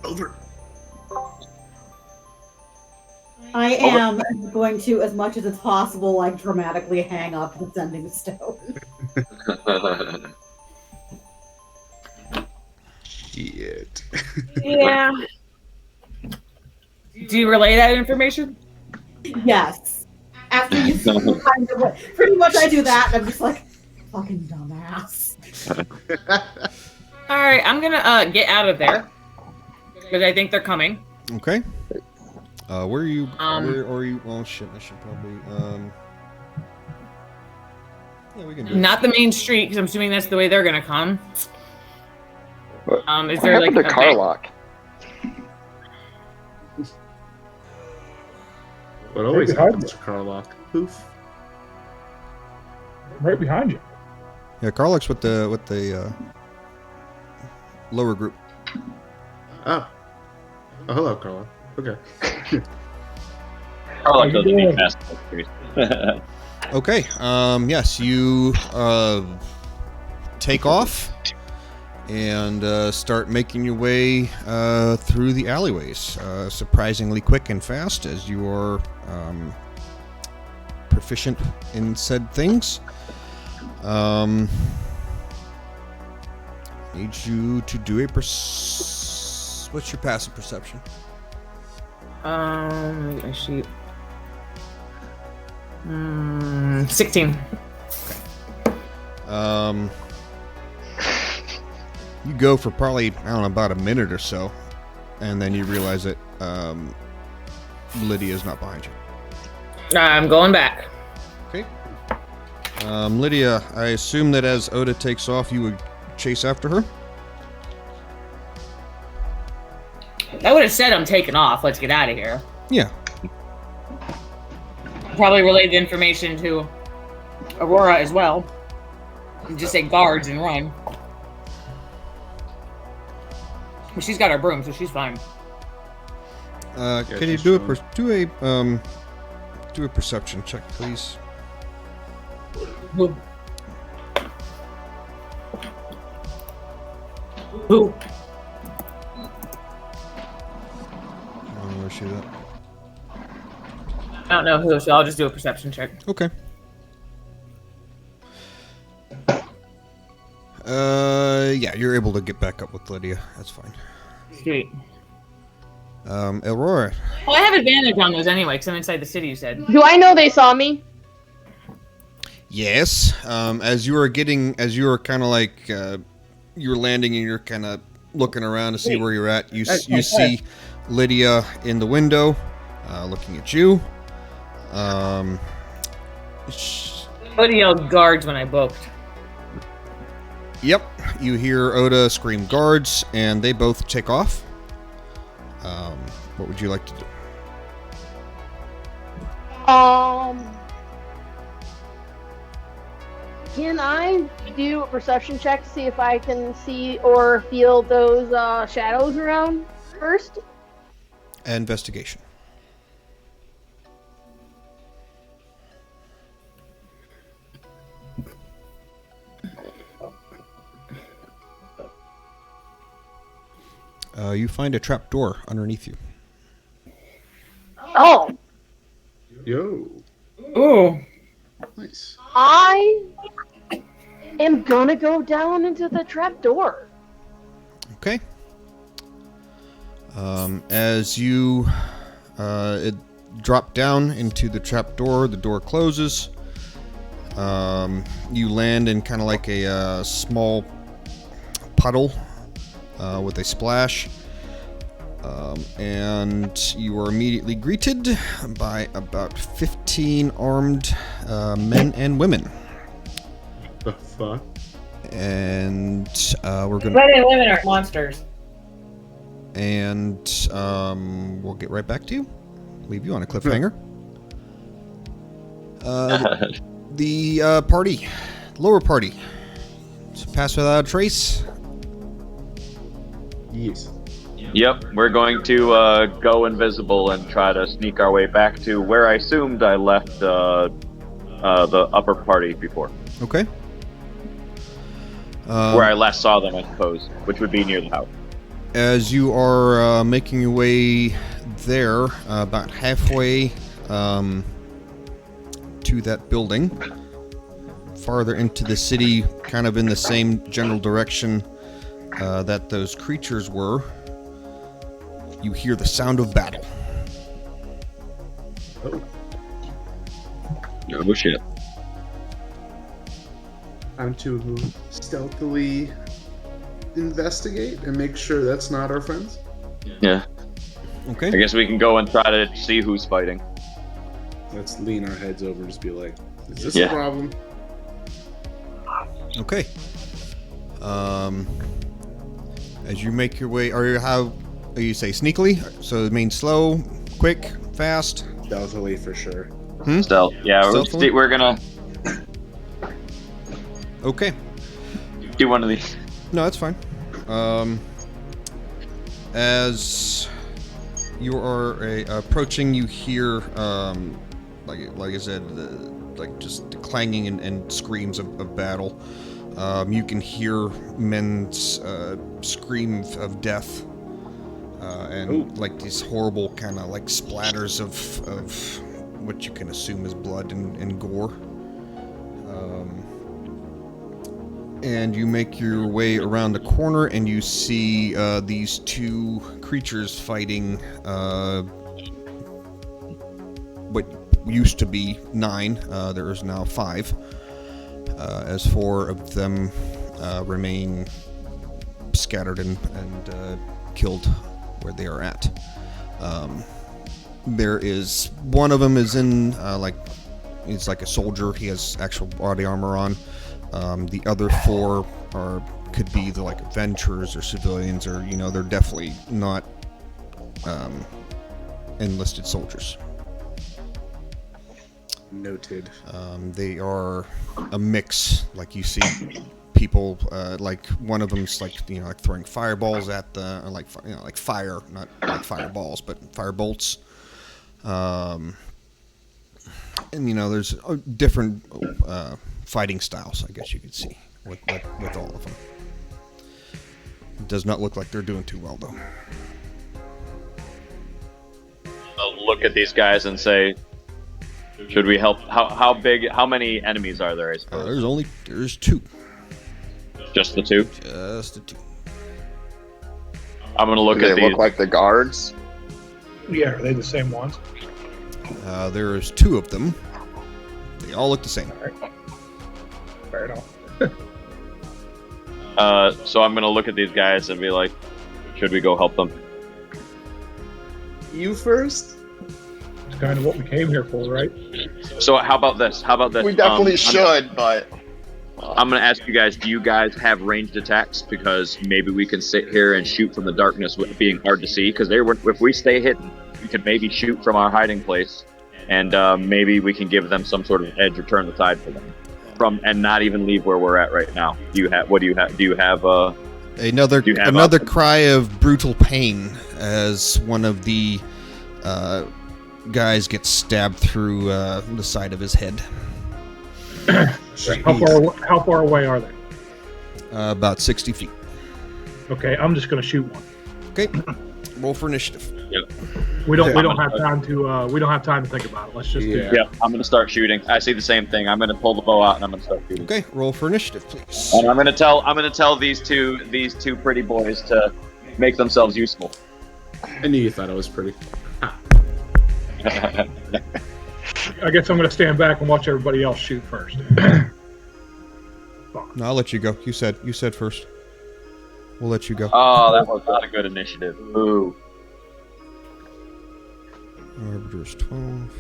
Over. I am going to, as much as it's possible, like dramatically hang up the sending stone. Shit. Yeah. Do you relay that information? Yes. After you kind of, pretty much I do that, and I'm just like, fucking dumbass. All right, I'm gonna get out of there because I think they're coming. Okay. Where are you? Where are you? Oh shit! I should probably. Yeah, we can do it. Not the main street because I'm assuming that's the way they're gonna come. Is What there like happened to Carlock? What always happens to Carlock? Poof. Right behind you. Yeah, Carlock's with the lower group. Oh, hello, Carlock. Okay. Carlock doesn't need fast. Okay. Yes, you take off and start making your way through the alleyways, surprisingly quick and fast as you are proficient in said things. Need you to do a what's your passive perception? Let me get my sheet. 16. You go for probably, I don't know, about a minute or so, and then you realize that Lydia's not behind you. I'm going back. Okay. Lydia, I assume that as Oda takes off, you would chase after her? I would have said I'm taking off. Let's get out of here. Yeah. Probably relay the information to Aurora as well. And just say guards and run. But she's got her broom, so she's fine. Can you do a perception check, please? Who? Who? I don't know where she's at. I don't know who, so I'll just do a perception check. Okay. Yeah, you're able to get back up with Lydia. That's fine. Sweet. Aurora. Well, I have advantage on those anyway, because I'm inside the city, you said. Do I know they saw me? Yes. As you were kind of like, you were landing and you're kind of looking around to see where you're at. You see Lydia in the window, looking at you. Oda yelled guards when I booked. Yep. You hear Oda scream guards, and they both take off. What would you like to do? Can I do a perception check to see if I can see or feel those shadows around first? Investigation. You find a trap door underneath you. Oh, Yo. Ooh. Nice. I am gonna go down into the trap door. Okay. As you drop down into the trap door, the door closes. You land in kind of like a small puddle with a splash. And you are immediately greeted by about 15 armed men and women. The fuck? And we're gonna. Men and women are monsters. And we'll get right back to you. Leave you on a cliffhanger. The party, lower party, pass without a trace. Yes. Yep, we're going to go invisible and try to sneak our way back to where I assumed I left the upper party before. Okay. Where I last saw them, I suppose, which would be near the house. As you are making your way there, about halfway to that building, farther into the city, kind of in the same general direction that those creatures were, you hear the sound of battle. Oh shit. Time to stealthily investigate and make sure that's not our friends. Yeah. Okay. I guess we can go and try to see who's fighting. Let's lean our heads over and just be like, is this Yeah. a problem? Okay. As you make your way, you say sneakily? So it means slow, quick, fast? Stealthily for sure. Stealth. Yeah, Stealthily? we're gonna Okay. do one of these. No, that's fine. As you are approaching, you hear, like I said, like just the clanging and screams of battle. You can hear men's scream of death, and like these horrible kind of like splatters of what you can assume is blood and gore. And you make your way around the corner, and you see these two creatures fighting what used to be 9. There is now 5, as 4 of them remain scattered and killed where they are at. There is one of them is in he's like a soldier. He has actual body armor on. The other 4 could be the like adventurers or civilians, or they're definitely not enlisted soldiers. Noted. They are a mix. Like you see people, like one of them's like like throwing fireballs at the like fire, not like fireballs, but fire bolts. And there's different fighting styles, I guess you could see with all of them. It does not look like they're doing too well though. I'll look at these guys and say, should we help? How many enemies are there? I suppose There's 2. Just the 2. Just the 2. I'm gonna look Do at they these. look like the guards? Yeah, are they the same ones? There's 2 of them. They all look the same. Fair enough. So I'm gonna look at these guys and be like, should we go help them? You first? It's kind of what we came here for, right? So how about this? We definitely should, but I'm gonna ask you guys, do you guys have ranged attacks? Because maybe we can sit here and shoot from the darkness with it being hard to see. Because if we stay hidden, we could maybe shoot from our hiding place, and maybe we can give them some sort of edge or turn the tide for them, and not even leave where we're at right now. Do you have another cry of brutal pain as one of the guys gets stabbed through the side of his head. How far away are they? About 60 feet. Okay, I'm just gonna shoot one. Okay, roll for initiative. Yep. We don't have time to think about it. Let's just do it. Yeah, I'm gonna start shooting. I see the same thing. I'm gonna pull the bow out and I'm gonna start shooting. Okay, roll for initiative, please. And I'm gonna tell these two pretty boys to make themselves useful. I knew you thought I was pretty. I guess I'm gonna stand back and watch everybody else shoot first. No, I'll let you go. You said first. We'll let you go. Oh, that was not a good initiative. Ooh. Arbiter's 12.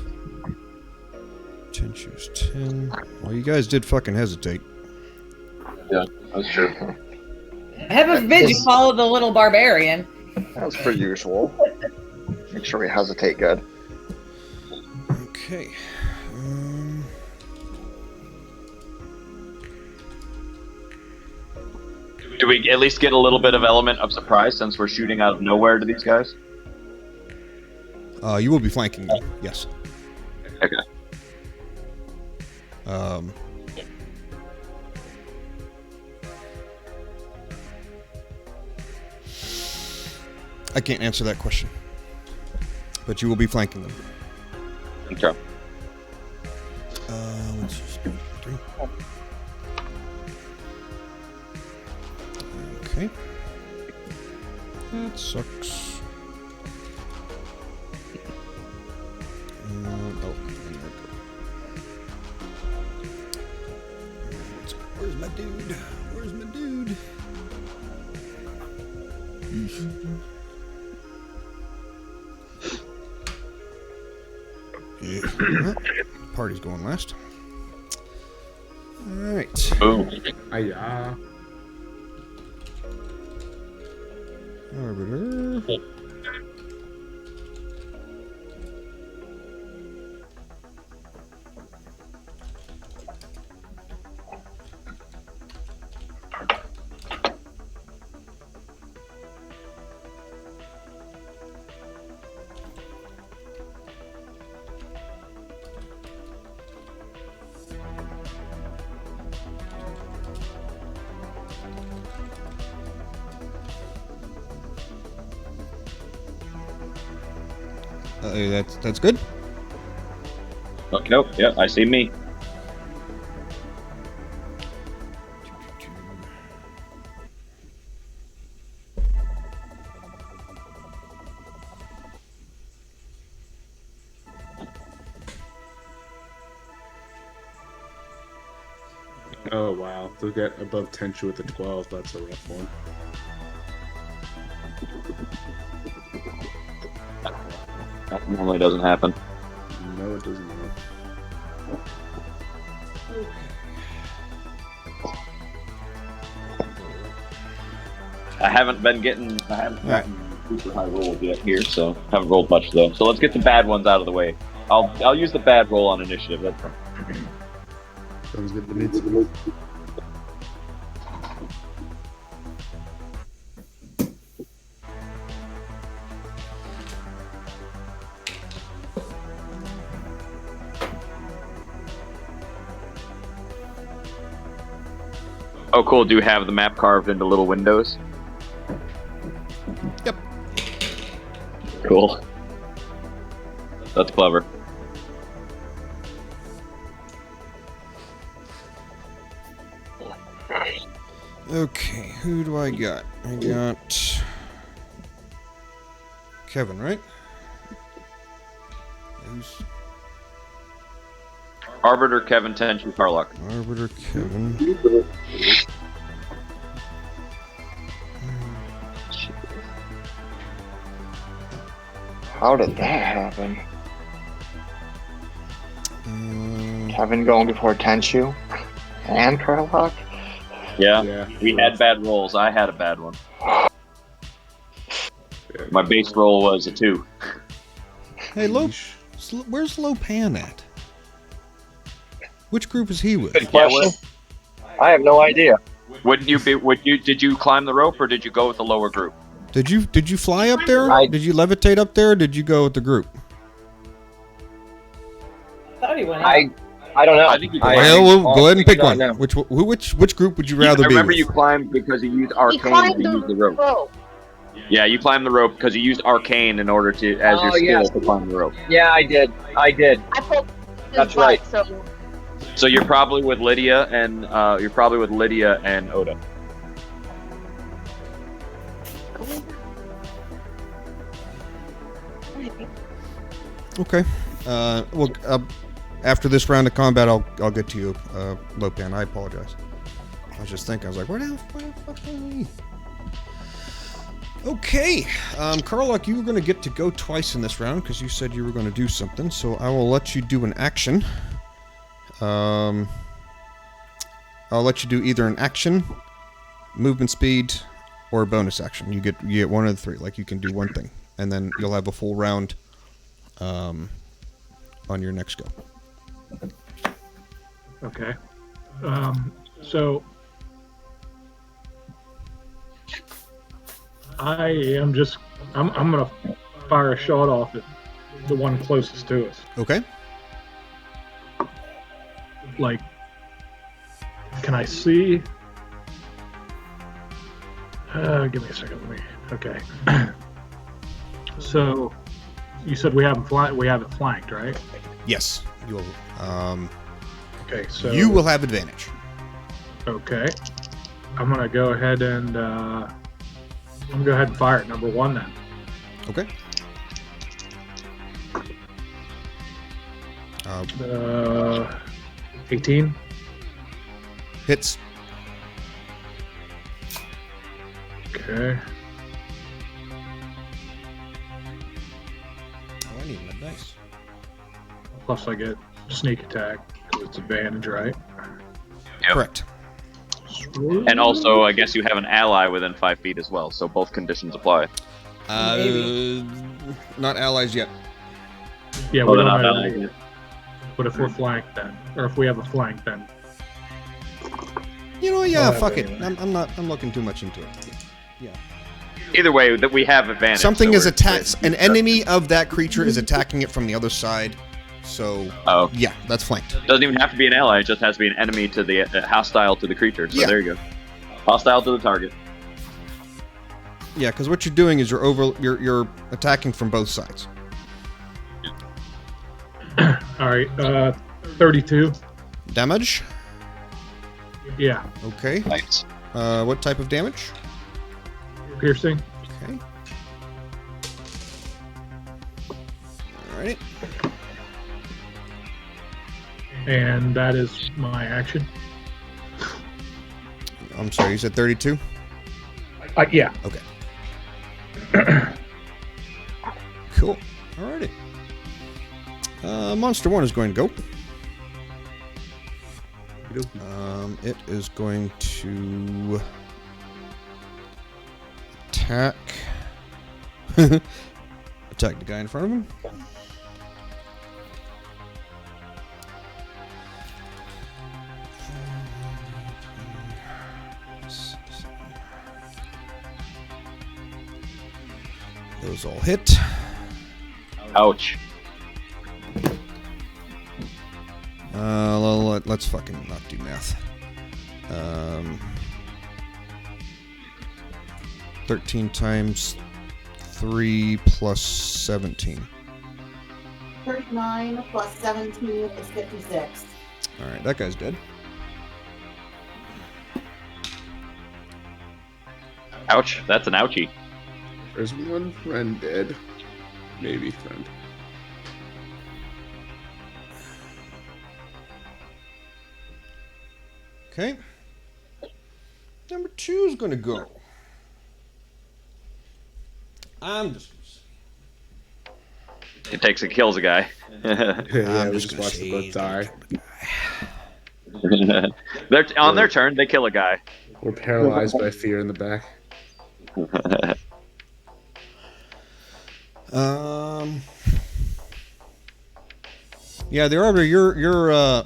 Tenchu's 10. Well, you guys did fucking hesitate. Yeah, that's true. Heaven forbid you follow the little barbarian. That's per usual. Make sure we hesitate good. Okay. Do we at least get a little bit of element of surprise since we're shooting out of nowhere to these guys? You will be flanking them, yes. Okay. I can't answer that question. But you will be flanking them. Okay. Let's just do 3. Okay. That sucks. Where's my dude? Where's my dude? Yeah. Party's going last. Alright. Boom. Hiya. Arbiter. That's good. Okay, nope. Yeah, I see me. Oh wow, to get above Tenchu with a 12, that's a rough one. That normally doesn't happen. No, it does not. I haven't gotten super high rolls yet here, so haven't rolled much though. So let's get the bad ones out of the way. I'll use the bad roll on initiative. That's fine. Sounds good to me. Oh, cool. Do you have the map carved into little windows? Yep. Cool. That's clever. Okay, who do I got? I got Kevin, right? Who's Arbiter, Kevin, Tenchu, Karluk. Arbiter Kevin? How did that happen? Kevin going before Tenchu and Karluk? Yeah, we had bad rolls. I had a bad one. My base roll was a 2. Hey, where's Lopan at? Which group is he with? Good question. I have no idea. Did you climb the rope or did you go with the lower group? Did you fly up there? Did you levitate up there? Or did you go with the group? I thought he went. I don't know. I think you Well, go ahead and pick one. know. Which group would you rather I be remember with? you climbed because you used He arcane climbed to use the rope. Yeah, you climbed the rope because you used arcane in order to, as your skill, yes. to climb the rope. Yeah, I did. I pulled his That's butt, right. So you're probably with Lydia and Oda. Okay. Well, after this round of combat, I'll get to you, Lopan. I apologize. I was just thinking. I was like, where the fuck are we? Okay. Karluk, you were going to get to go twice in this round because you said you were going to do something. So I will let you do an action. I'll let you do either an action, movement speed, or a bonus action. You get one of the three. Like, you can do one thing, and then you'll have a full round on your next go. Okay. So I'm gonna fire a shot off at the one closest to us. Okay. Like, can I see? Give me a second. Okay. So, you said we have it flanked, right? Yes. You will. Okay. So you will have advantage. Okay. I'm gonna go ahead and fire at number 1 then. Okay. 18 hits. Okay. Oh, I need my dice. Plus I get sneak attack because it's advantage, right? Yep. Correct. And also, I guess you have an ally within 5 feet as well, so both conditions apply. Not allies yet. Yeah, Oh, we they're don't not have allies that. yet. But if we're flanked then, or if we have a flank then. You know, yeah, Oh, fuck okay. it. I'm looking too much into it. Yeah. Either way, that we have advantage. Something so is we're- attacked. An enemy of that creature is attacking it from the other side. So, Oh. yeah, that's flanked. Doesn't even have to be an ally; it just has to be an enemy to the hostile to the creature. So Yeah. there you go. Hostile to the target. Yeah, because what you're doing is you're attacking from both sides. All right, 32. Damage. Yeah, Okay. Nice. What type of damage? piercing. Okay. Alright. And that is my action. I'm sorry, you said 32? Yeah. Okay. Cool. Alrighty. Monster 1 is going to go. It is going to attack attack the guy in front of him. Those all hit. Ouch. Let's fucking not do math. 13 times 3 plus 17. 39 plus 17 is 56. Alright, that guy's dead. Ouch. That's an ouchie. There's one friend dead. Maybe friend. Okay. Number 2 is going to go. I'm just going to say. It takes and kills a guy. Yeah, I'm we just just gonna watched say them both die. On their turn, they kill a guy. We're paralyzed by fear in the back. Yeah, the Arbiter, you're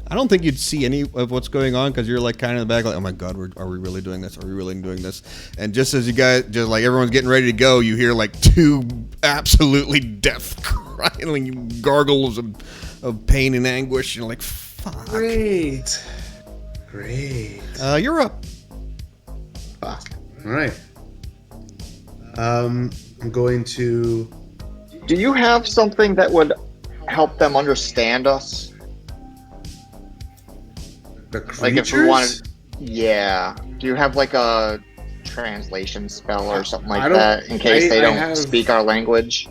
I don't think you'd see any of what's going on because you're like kind of in the back, like, oh my god, are we really doing this? Are we really doing this? And just as you guys, just like everyone's getting ready to go, you hear like 2 absolutely death crying gargles of pain and anguish. And you're like, fuck. Great. You're up. Fuck. All right. I'm going to. Do you have something that would help them understand us? The creatures? Like if we wanted, yeah. Do you have like a translation spell or something like that in case they don't speak our language?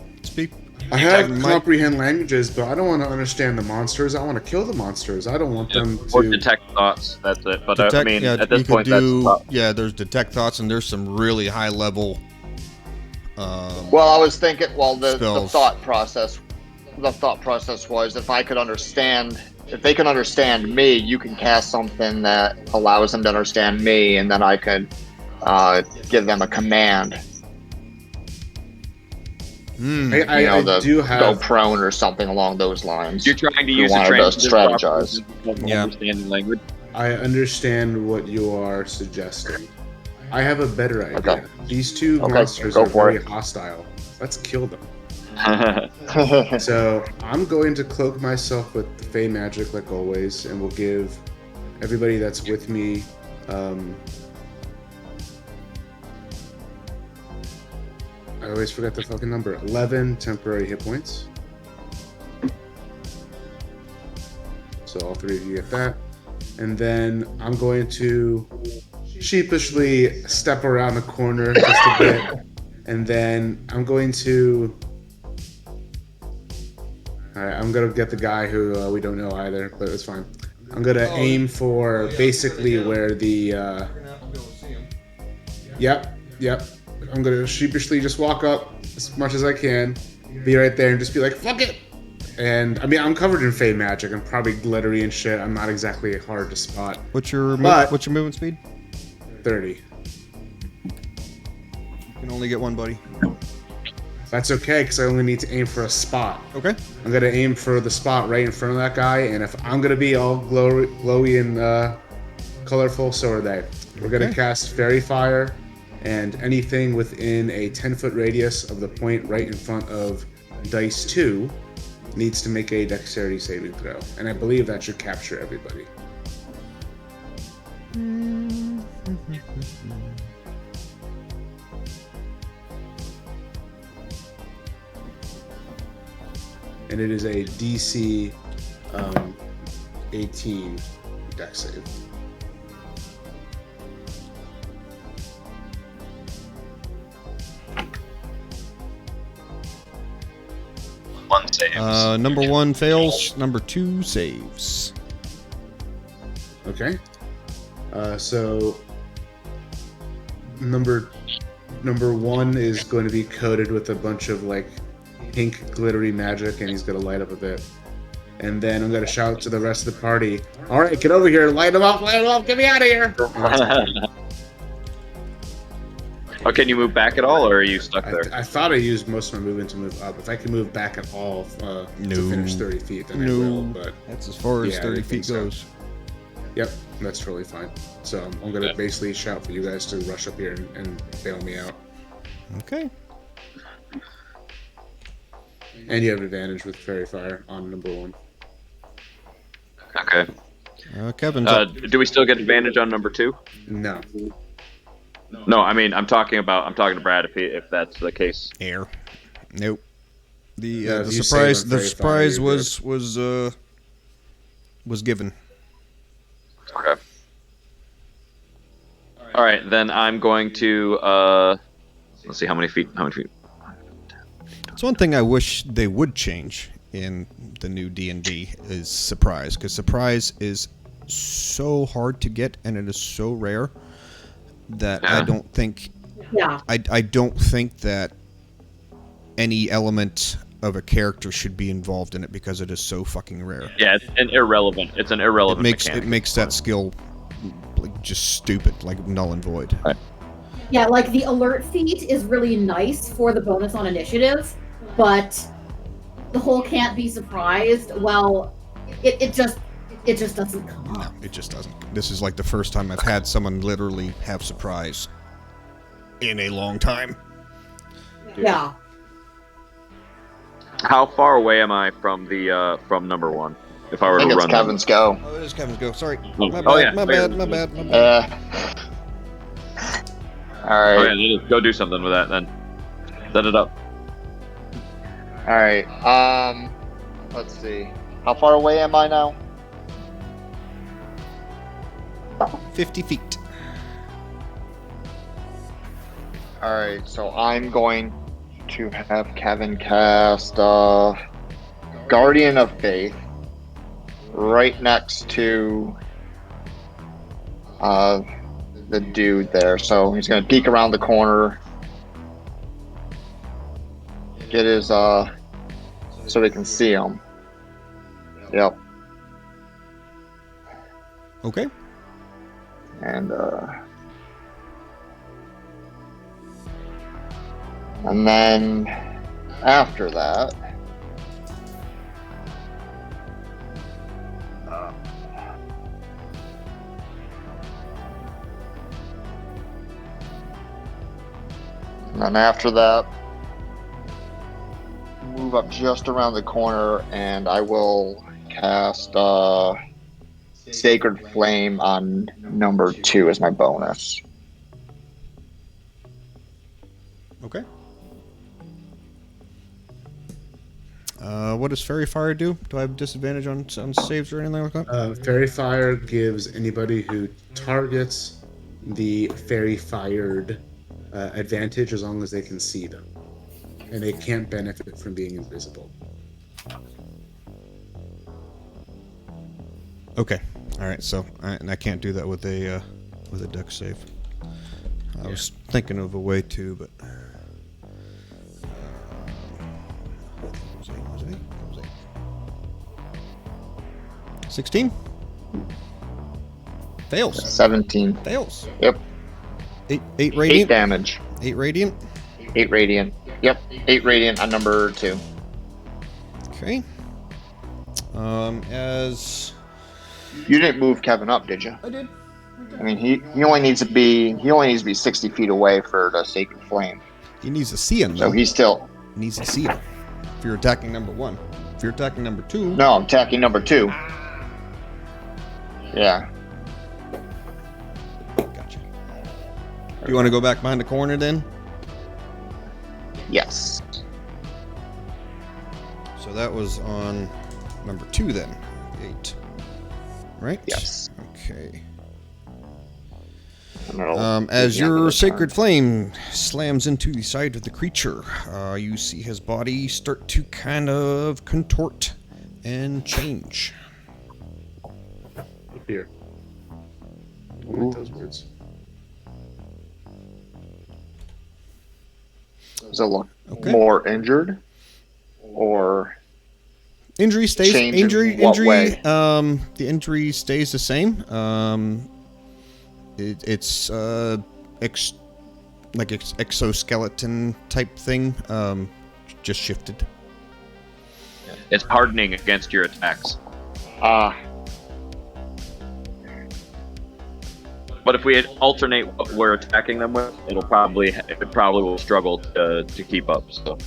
I have comprehend languages, but I don't want to understand the monsters. I want to kill the monsters. I don't want them to. Or detect thoughts. That's it. But I mean, yeah, at this you could point, that's yeah. There's detect thoughts, and there's some really high level. Well, I was thinking. Well, the spells. thought process was if I could understand. If they can understand me, you can cast something that allows them to understand me, and then I could give them a command. I do have go prone or something along those lines. You're trying to use a strategize. Yeah. Understanding language. I understand what you are suggesting. I have a better idea. Okay. These 2 Okay, monsters go are for very it. hostile. Let's kill them. So I'm going to cloak myself with Fey magic like always, and we'll give everybody that's with me I always forget the fucking number. 11 temporary hit points. So all 3 of you get that. And then I'm going to sheepishly step around the corner just a bit. And then I'm going to... Alright, I'm going to get the guy who we don't know either, but it's fine. I'm going to aim for basically where the... Yep. I'm going to sheepishly just walk up as much as I can, be right there and just be like, fuck it! And, I mean, I'm covered in Fey magic and probably glittery and shit. I'm not exactly hard to spot. What's your movement speed? 30. You can only get one, buddy. That's okay, because I only need to aim for a spot. Okay. I'm going to aim for the spot right in front of that guy, and if I'm going to be all glowy and colorful, so are they. We're going to cast Fairy Fire, and anything within a 10-foot radius of the point right in front of Dice 2 needs to make a dexterity saving throw. And I believe that should capture everybody. And it is a DC 18 dex save. One saves. Number 1 fails. Number 2 saves. Okay. So number 1 is going to be coated with a bunch of like pink glittery magic, and he's gonna light up a bit. And then I'm gonna shout to the rest of the party, "All right, get over here! Light him up! Get me out of here!" Oh, can you move back at all, or are you stuck there? I thought I used most of my movement to move up. If I can move back at all to finish 30 feet, then I will. But that's as far as 30 feet goes. Yep, that's totally fine. So I'm gonna basically shout for you guys to rush up here and bail me out. Okay. And you have advantage with Fairy Fire on number 1. Okay. Kevin's up. Do we still get advantage on number 2? No. No, I mean I'm talking to Brad if that's the case. Air. Nope. The if you surprise save on Fairy surprise Fire, was given. Okay. All right, then I'm going to let's see how many feet. It's one thing I wish they would change in the new D&D is surprise, because surprise is so hard to get and it is so rare that I don't think I don't think that any element of a character should be involved in it because it is so fucking rare. Yeah, it's an irrelevant mechanic. It makes that skill like just stupid, like null and void. Right. Yeah, like the alert feat is really nice for the bonus on initiative, but the whole can't be surprised. Well, it just doesn't come up. No, it just doesn't. This is like the first time I've had someone literally have surprise in a long time. Yeah. How far away am I from the from number 1? If I were I think to it's run Kevin's go. Oh, it is Kevin's go. Sorry. Oh. My bad, Oh, yeah. my bad. All right. Oh, yeah, go do something with that then. Set it up. All right. Let's see. How far away am I now? 50 feet. All right. So I'm going to have Kevin cast Guardian of Faith right next to the dude there. So he's going to peek around the corner, get his so we can see him. Yep. Okay. And then after that, move up just around the corner, and I will cast Sacred Flame on number 2 as my bonus. Okay. What does Fairy Fire do? Do I have disadvantage on saves or anything like that? Fairy Fire gives anybody who targets the Fairy Fired advantage as long as they can see them. And they can't benefit from being invisible. Okay. All right. So, and I can't do that with a dex save. I was thinking of a way to, but 16 fails. 17 fails. Yep. 8 8 radiant. damage. 8 radiant. 8 radiant. Yep. 8 radiant on number 2. Okay. As you didn't move Kevin up, did you? I did. I mean, he only needs to be 60 feet away for the Sacred Flame. He needs to see him. So he's still needs to see him. If you're attacking number 1, if you're attacking number 2. No, I'm attacking number 2. Yeah. Gotcha. Do you want to go back behind the corner then? Yes. So that was on number 2 then. 8. Right? Yes. Okay. As your sacred flame slams into the side of the creature, you see his body start to kind of contort and change. Here. Don't write those words. Does it look Okay. more injured, or Injury stays. Change in what way? The injury stays the same. It's exoskeleton type thing. Just shifted. It's hardening against your attacks. But if we alternate what we're attacking them with, it probably will struggle to keep up. So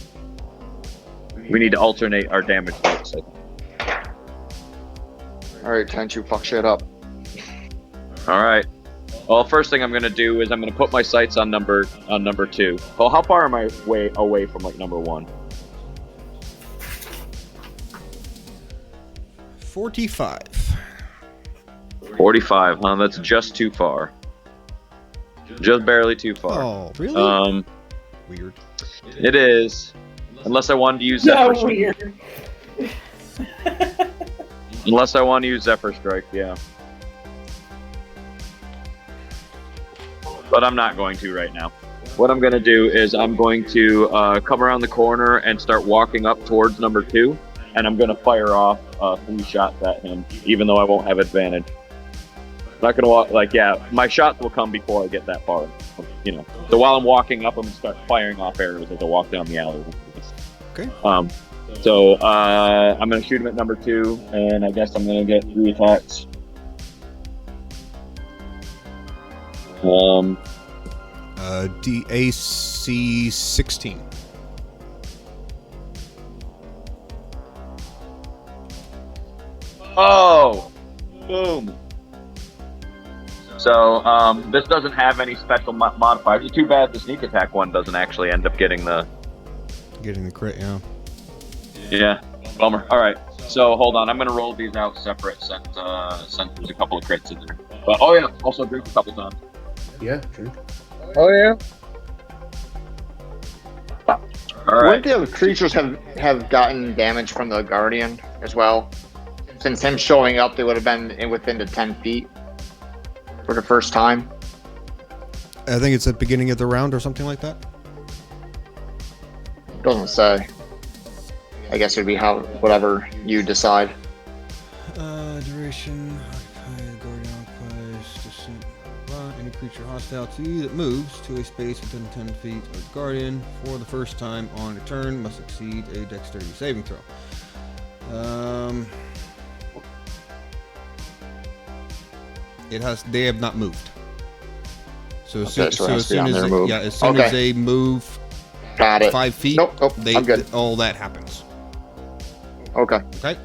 we need to alternate our damage dice. All right, Tenchu, fuck shit up. All right. Well, first thing I'm gonna do is I'm gonna put my sights on number 2. Well, how far am I away from like number 1? 45. 45, huh? That's just too far. Just barely too far. Oh, really? Weird. It is. Unless I wanted to use Zephyr Strike. weird. Unless I want to use Zephyr Strike, yeah. But I'm not going to right now. What I'm going to do is I'm going to come around the corner and start walking up towards number 2, and I'm going to fire off 3 shots at him, even though I won't have advantage. I'm not going to walk, my shots will come before I get that far, you know. So while I'm walking up, I'm going to start firing off arrows as I walk down the alley. Okay. So I'm going to shoot him at number 2, and I guess I'm going to get 3 attacks. DAC 16. Oh! Boom! So, this doesn't have any special modifiers. It's too bad the sneak attack one doesn't actually end up getting the crit, yeah. Yeah, bummer. Alright, so hold on. I'm going to roll these out separate since there's a couple of crits in there. But, oh yeah, also drink a couple times. Yeah, drink. Oh yeah. Wouldn't the other creatures have gotten damage from the Guardian as well? Since him showing up, they would have been within the 10 feet for the first time. I think it's at the beginning of the round or something like that. Doesn't say. I guess it'd be whatever you decide. Duration. Guardian occupies distant. Any creature hostile to you that moves to a space within 10 feet of the Guardian for the first time on a turn must succeed a dexterity saving throw. They have not moved. So as soon as they move Got it. 5 feet, Nope, I'm good. all that happens. Okay. Okay.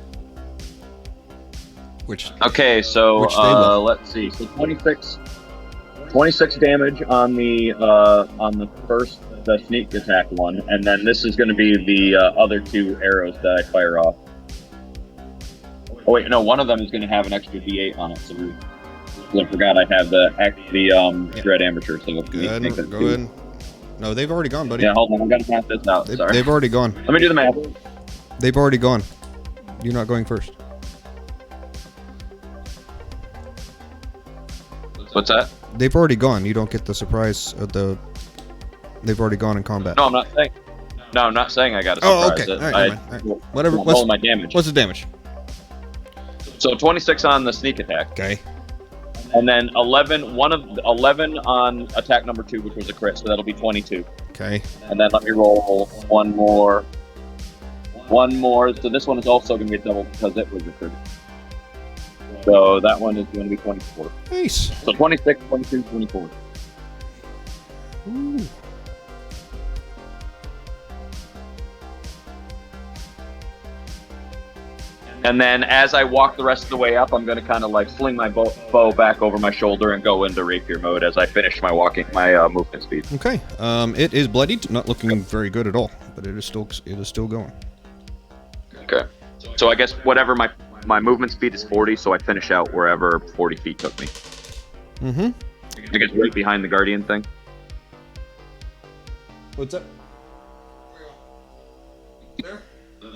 Okay, so Which they will. let's see. So 26 damage on the sneak attack one, and then this is going to be the other 2 arrows that I fire off. Oh wait, no, one of them is going to have an extra D8 on it. So I forgot I have the Dread Amateur. So Go ahead. No, they've already gone, buddy. Yeah, hold on. I'm going to math this out. Sorry. They've already gone. Let me do the math. They've already gone. You're not going first. What's that? They've already gone. You don't get the surprise of the. They've already gone in combat. No, I'm not saying. No, I'm not saying I got a surprise. Oh, okay. All right, never mind. Whatever. What's my damage? What's the damage? So 26 on the sneak attack. Okay. And then 11 on attack number 2, which was a crit, so that'll be 22. Okay. And then let me roll one more. So this one is also going to be a double because it was a crit. So that one is going to be 24. Nice. So 26, 22, 24. Ooh. And then as I walk the rest of the way up, I'm going to kind of like fling my bow back over my shoulder and go into rapier mode as I finish my movement speed. Okay. It is bloodied, not looking very good at all, but it is still going. Okay. So I guess whatever my movement speed is 40, so I finish out wherever 40 feet took me. Mm-hmm. I guess right behind the Guardian thing. What's that?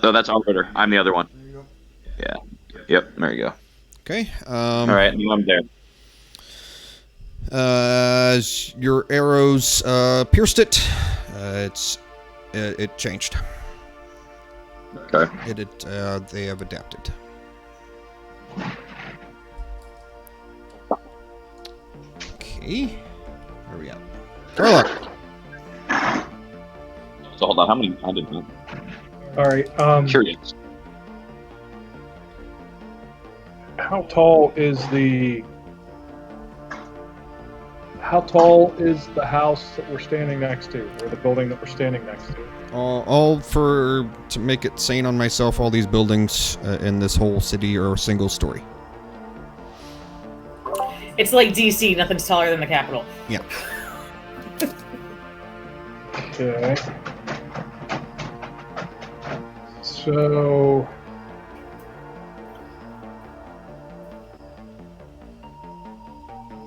No, that's Arbiter. I'm the other one. Yeah. Yep. There you go. Okay. All right. Now I'm there. Your arrows pierced it. Its it changed. Okay. They have adapted. Okay. Where are we at? Carla. So hold on, how many? I didn't know. All right. Curious. How tall is the house that we're standing next to, or the building that we're standing next to? All to make it sane on myself, all these buildings in this whole city are a single story. It's like DC, nothing's taller than the Capitol. Yeah. Okay. So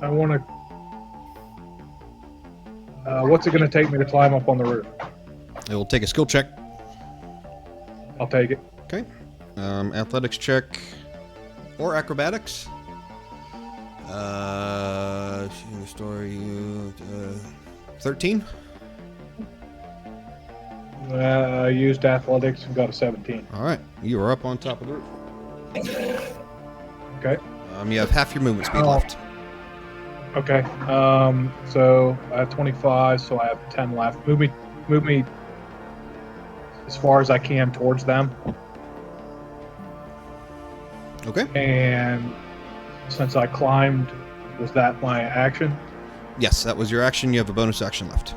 I want to. What's it going to take me to climb up on the roof? It will take a skill check. I'll take it. Okay. Athletics check or acrobatics. Story 13. I used athletics and got a 17. All right, you are up on top of the roof. Okay. You have half your movement speed left. Okay. So I have 25, so I have 10 left. Move me as far as I can towards them. Okay. And since I climbed, was that my action? Yes, that was your action. You have a bonus action left.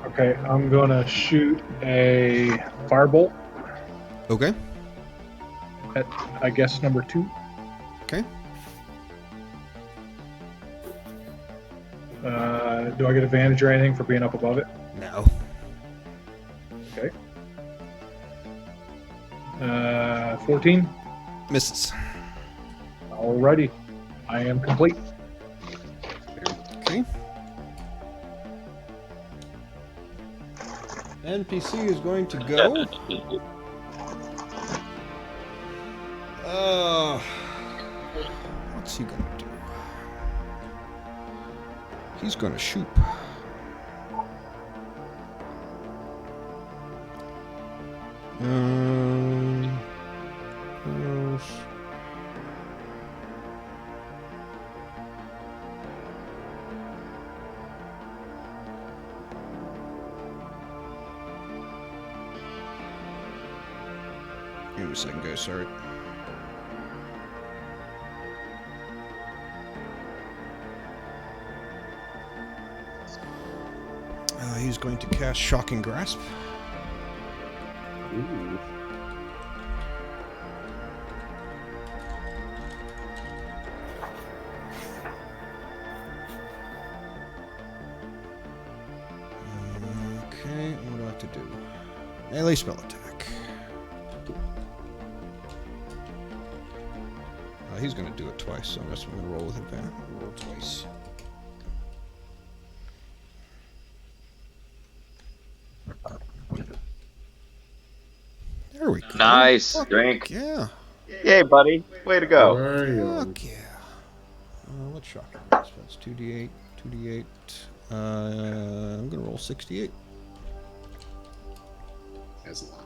Okay, I'm gonna shoot a firebolt Okay. at, I guess, number 2. Okay. Do I get advantage or anything for being up above it? No. Okay. 14. Misses. Alrighty. I am complete. Okay. NPC is going to go. What's he gonna do? He's gonna shoot. Where else? Give me a second, guys. Sorry. He's going to cast Shocking Grasp. Ooh. Okay, what do I have to do? Melee spell attack. He's going to do it twice, so I'm just going to roll with advantage. Roll twice. There we go. Nice. Fuck Drink. yeah. Yay, buddy. Way to go. Where are you? Fuck yeah. Let's shock him. That's 2d8. 2d8. I'm going to roll 68. That's a lot.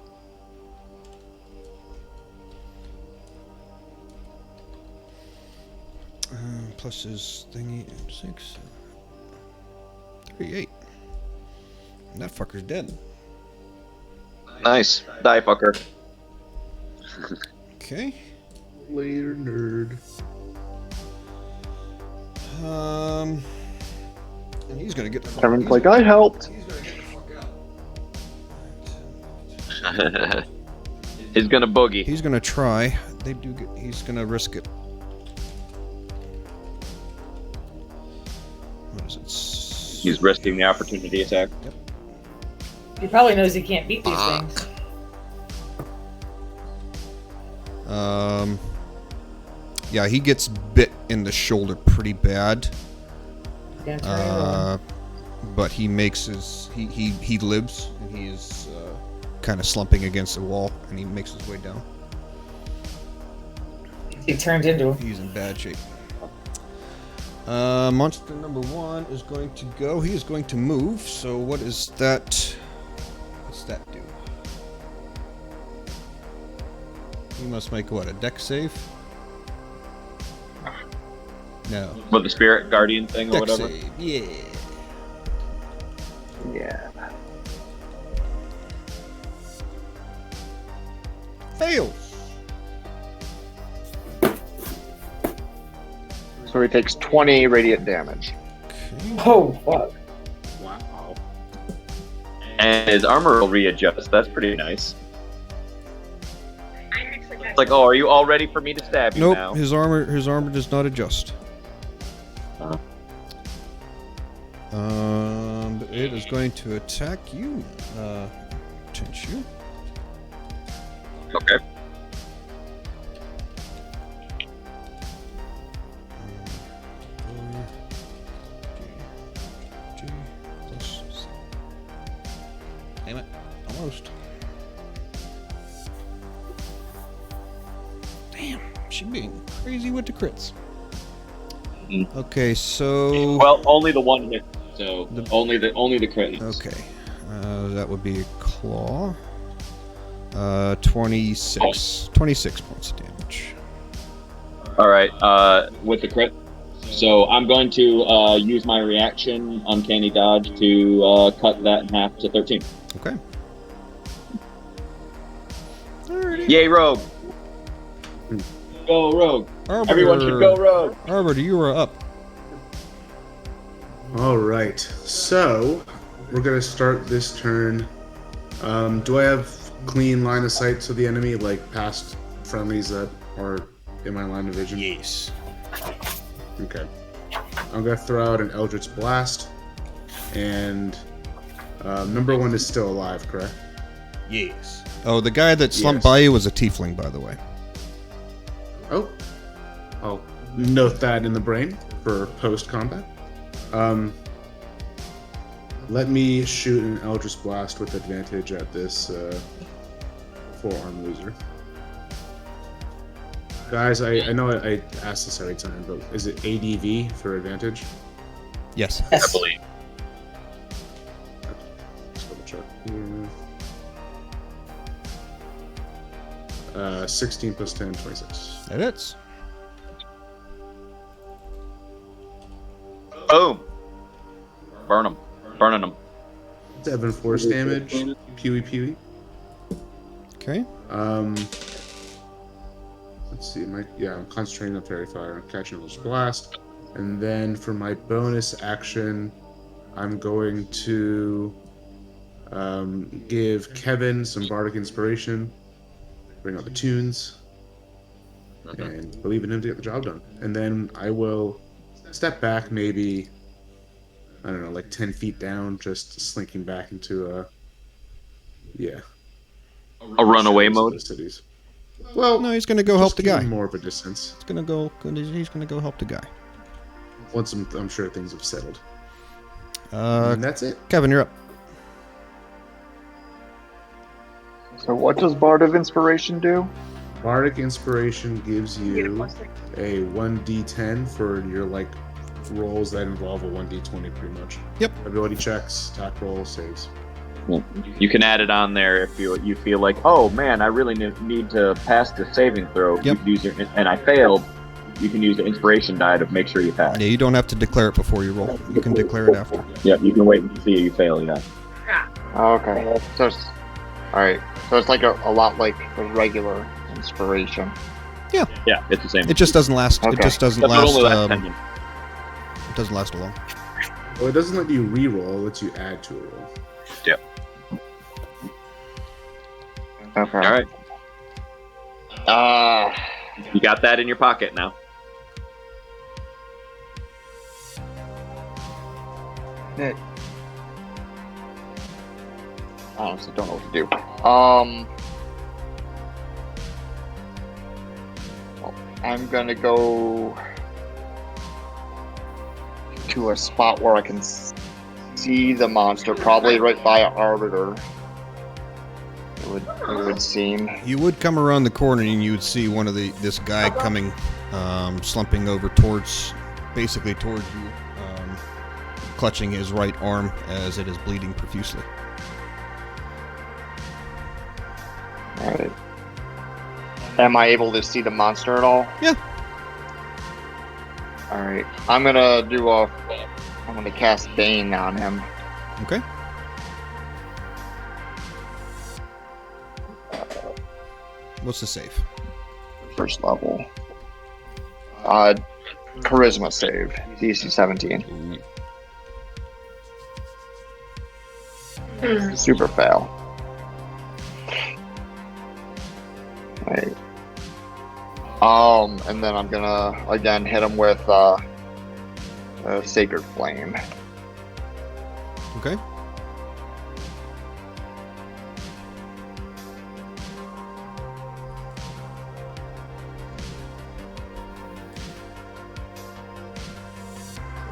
Plus his thingy, 6. 38. And that fucker's dead. Nice. Die, fucker. Okay. Later, nerd. And he's gonna get the Kevin's like, I helped. He's gonna get the fuck out. He's gonna boogie. He's gonna try. He's gonna risk it. What is it? He's risking the opportunity attack. Yep. He probably knows he can't beat these things. Yeah, he gets bit in the shoulder pretty bad. But he makes his he lives, and he is kind of slumping against the wall, and he makes his way down. He turned into him. He's in bad shape. Monster number 1 is going to go. He is going to move. So what is that? What's that He must make what, a dex save? No. With the spirit guardian thing or Dex whatever. save, yeah. Yeah. Fails. So he takes 20 radiant damage. Okay. Oh, fuck. Wow. And his armor will readjust. That's pretty nice. It's like, oh, are you all ready for me to stab you Nope, now? his armor does not adjust. Uh-huh. But it is going to attack you, Tenchu. Okay. Damn it, almost. Damn, she being crazy with the crits. Mhm. Okay, so Well, only the one hit. So The- only the crit. okay, that would be a claw. 26 points of damage. All right. With the crit. So I'm going to use my reaction, uncanny dodge, to cut that in half to 13. Okay. Alrighty. Yay, rogue! Go rogue! Arbiter, Everyone should go rogue. Arbiter, you are up. All right. So we're gonna start this turn. Do I have clean line of sight to the enemy, like past friendlies that are in my line of vision? Yes. Okay. I'm gonna throw out an Eldritch Blast, and number one is still alive, correct? Yes. Oh, the guy that slumped Yes. by you was a tiefling, by the way. Oh, I'll note that in the brain for post combat. Let me shoot an Eldritch Blast with advantage at this forearm loser. Guys, I know I asked this every time, but is it ADV for advantage? Yes. I believe. Let's double check here. 16 plus 10, 26. That hits. Boom! Burn them. Burning them. 7 force damage. Pewy pewy. Okay. Let's see. I'm concentrating on Fairy Fire. I'm catching Eldritch Blast. And then for my bonus action, I'm going to give Kevin some Bardic Inspiration. Bring out the tunes. And believe in him to get the job done. And then I will step back maybe, I don't know, like 10 feet down, just slinking back into A runaway mode. the cities. Well, No, he's gonna go help just the keep guy. him more of a distance. He's gonna go help the guy. Once I'm sure things have settled. Uh, And that's it. Kevin, you're up. So what does Bard of Inspiration do? Bardic Inspiration gives you a 1d10 for your rolls that involve a 1d20 pretty much. Yep. Ability checks, attack rolls, saves. You can add it on there if you feel like, oh man, I really need to pass the saving throw. Yep. You can use your, and I failed. You can use the inspiration die to make sure you pass. Yeah, you don't have to declare it before you roll. You can declare it after. Yeah, you can wait and see you fail. Yeah. Okay. So it's, all right. So it's like a lot like a regular inspiration. Yeah, it's the same. It just doesn't last. It Okay. just doesn't That's last. only last 10 minutes. It doesn't last long. Well, it doesn't let you re-roll, it lets you add to a roll. Yep. Okay. All right. You got that in your pocket now. I honestly don't know what to do. Well, I'm gonna go to a spot where I can see the monster, probably right by an arbiter. It would seem. You would come around the corner and you would see this guy coming, slumping over towards you, clutching his right arm as it is bleeding profusely. Alright. Am I able to see the monster at all? Yeah. All right. I'm gonna cast Bane on him. Okay. What's the save? First level. Charisma save. DC 17. Super fail. Right. And then I'm gonna again hit him with Sacred Flame. Okay.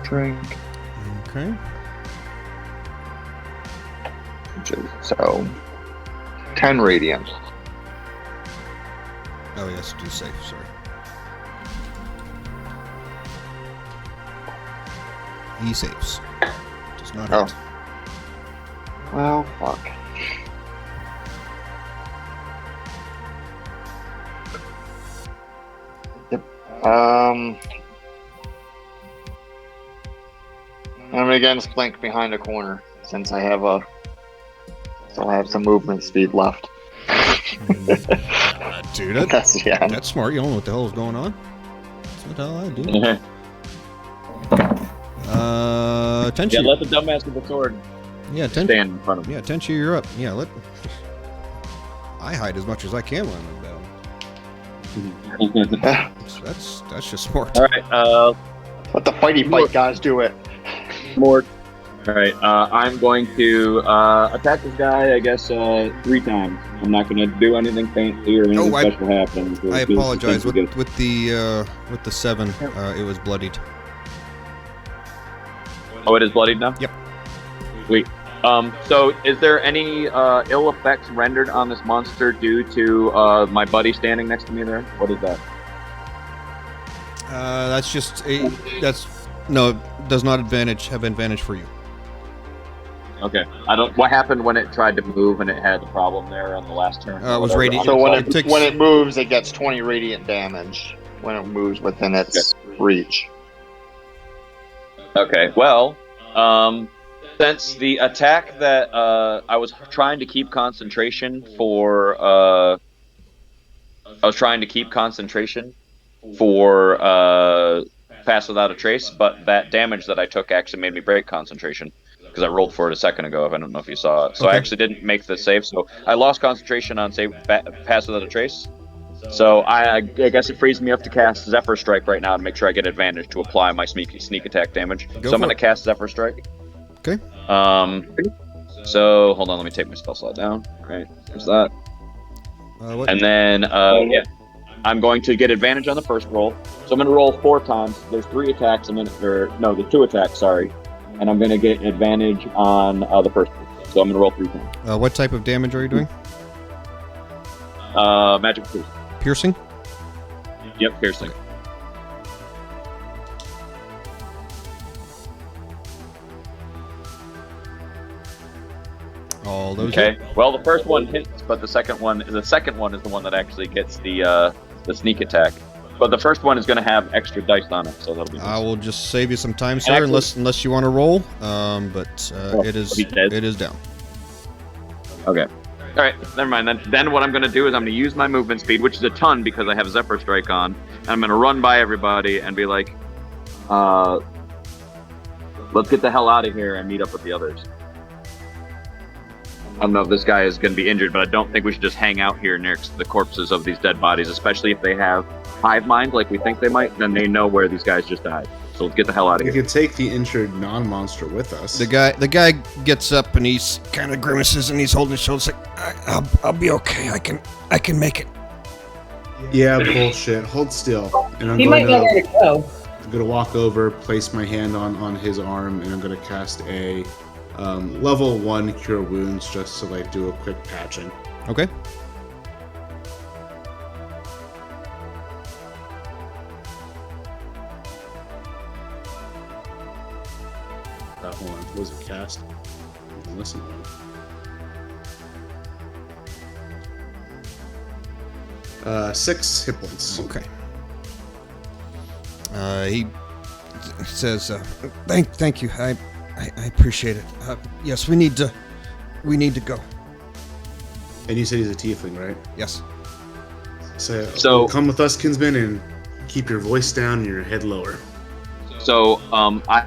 Drink. Okay. So 10 radiant. Oh yes, do safe. Sorry. He saves. Does not hit. Well, fuck. Yep. I'm gonna again splink behind a corner since I still have some movement speed left. Dude, That's smart. You don't know what the hell is going on. That's what the hell I do. Tenchi. Yeah, let the dumbass with the sword Tenchi. stand in front of me. Yeah, Tenchi, you're up. Yeah, I hide as much as I can when I'm in battle. That's just smart. All right. Let the fighty fight guys do it. More. All right. I'm going to attack this guy. I guess 3 times. I'm not going to do anything fancy or anything special happen. I apologize. With the 7, it was bloodied. Oh, it is bloodied now? Yep. Sweet. So is there any ill effects rendered on this monster due to my buddy standing next to me there? What is that? That's just does not have advantage for you. Okay. What happened when it tried to move and it had the problem there on the last turn? It was radiant. So when it moves, it gets 20 radiant damage when it moves within its reach. Okay. Well, since the attack that I was trying to keep concentration for, Pass Without a Trace, but that damage that I took actually made me break concentration because I rolled for it a second ago. I don't know if you saw it. So I actually didn't make the save. So I lost concentration on Pass Without a Trace. So I guess it frees me up to cast Zephyr Strike right now to make sure I get advantage to apply my sneak attack damage. So I'm going to cast Zephyr Strike. Okay. So hold on, let me take my spell slot down. Right, there's that. And then I'm going to get advantage on the first roll. So I'm going to roll 4 times. There's 3 attacks. There's 2 attacks. Sorry, and I'm going to get advantage on the first one. So I'm going to roll 3 times. What type of damage are you doing? Magic piercing. Piercing? Yep, piercing. All those. Okay. Well, the first one hits, but the second one is the one that actually gets the sneak attack. But the first one is going to have extra dice on it, so that'll be nice. I will just save you some time, sir, unless you want to roll. It is down. Okay. All right, never mind. Then what I'm going to do is I'm going to use my movement speed, which is a ton because I have Zephyr Strike on, and I'm going to run by everybody and be like, let's get the hell out of here and meet up with the others. I don't know if this guy is going to be injured, but I don't think we should just hang out here next to the corpses of these dead bodies, especially if they have hive mind like we think they might, then they know where these guys just died. So let's get the hell out of here. We could take the injured non-monster with us. The guy gets up and he's kind of grimaces and he's holding his shoulders like, I'll be okay. I can make it. Yeah, bullshit. Hold still. And He might know where to go. I'm going to walk over, place my hand on his arm, and I'm going to cast a level 1 Cure Wounds just to like do a quick patching. Okay. Hold on. What was it cast? Listen. 6 hit points. Okay. He says, "Thank you. I appreciate it. Yes, we need to go." And you said he's a tiefling, right? Yes. So come with us, kinsman, and keep your voice down and your head lower. So I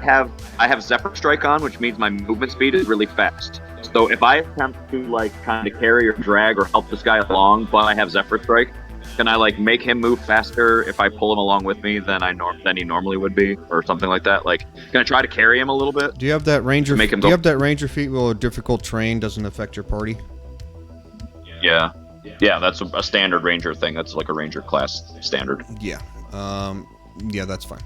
have Zephyr Strike on, which means my movement speed is really fast. So if I attempt to like kind of carry or drag or help this guy along, but I have Zephyr Strike, can I like make him move faster if I pull him along with me than he normally would be, or something like that? Like, can I try to carry him a little bit? Do you have that ranger? Make him do you have that ranger feat where a difficult terrain doesn't affect your party? Yeah, that's a standard ranger thing. That's like a ranger class standard. Yeah. Yeah, that's fine.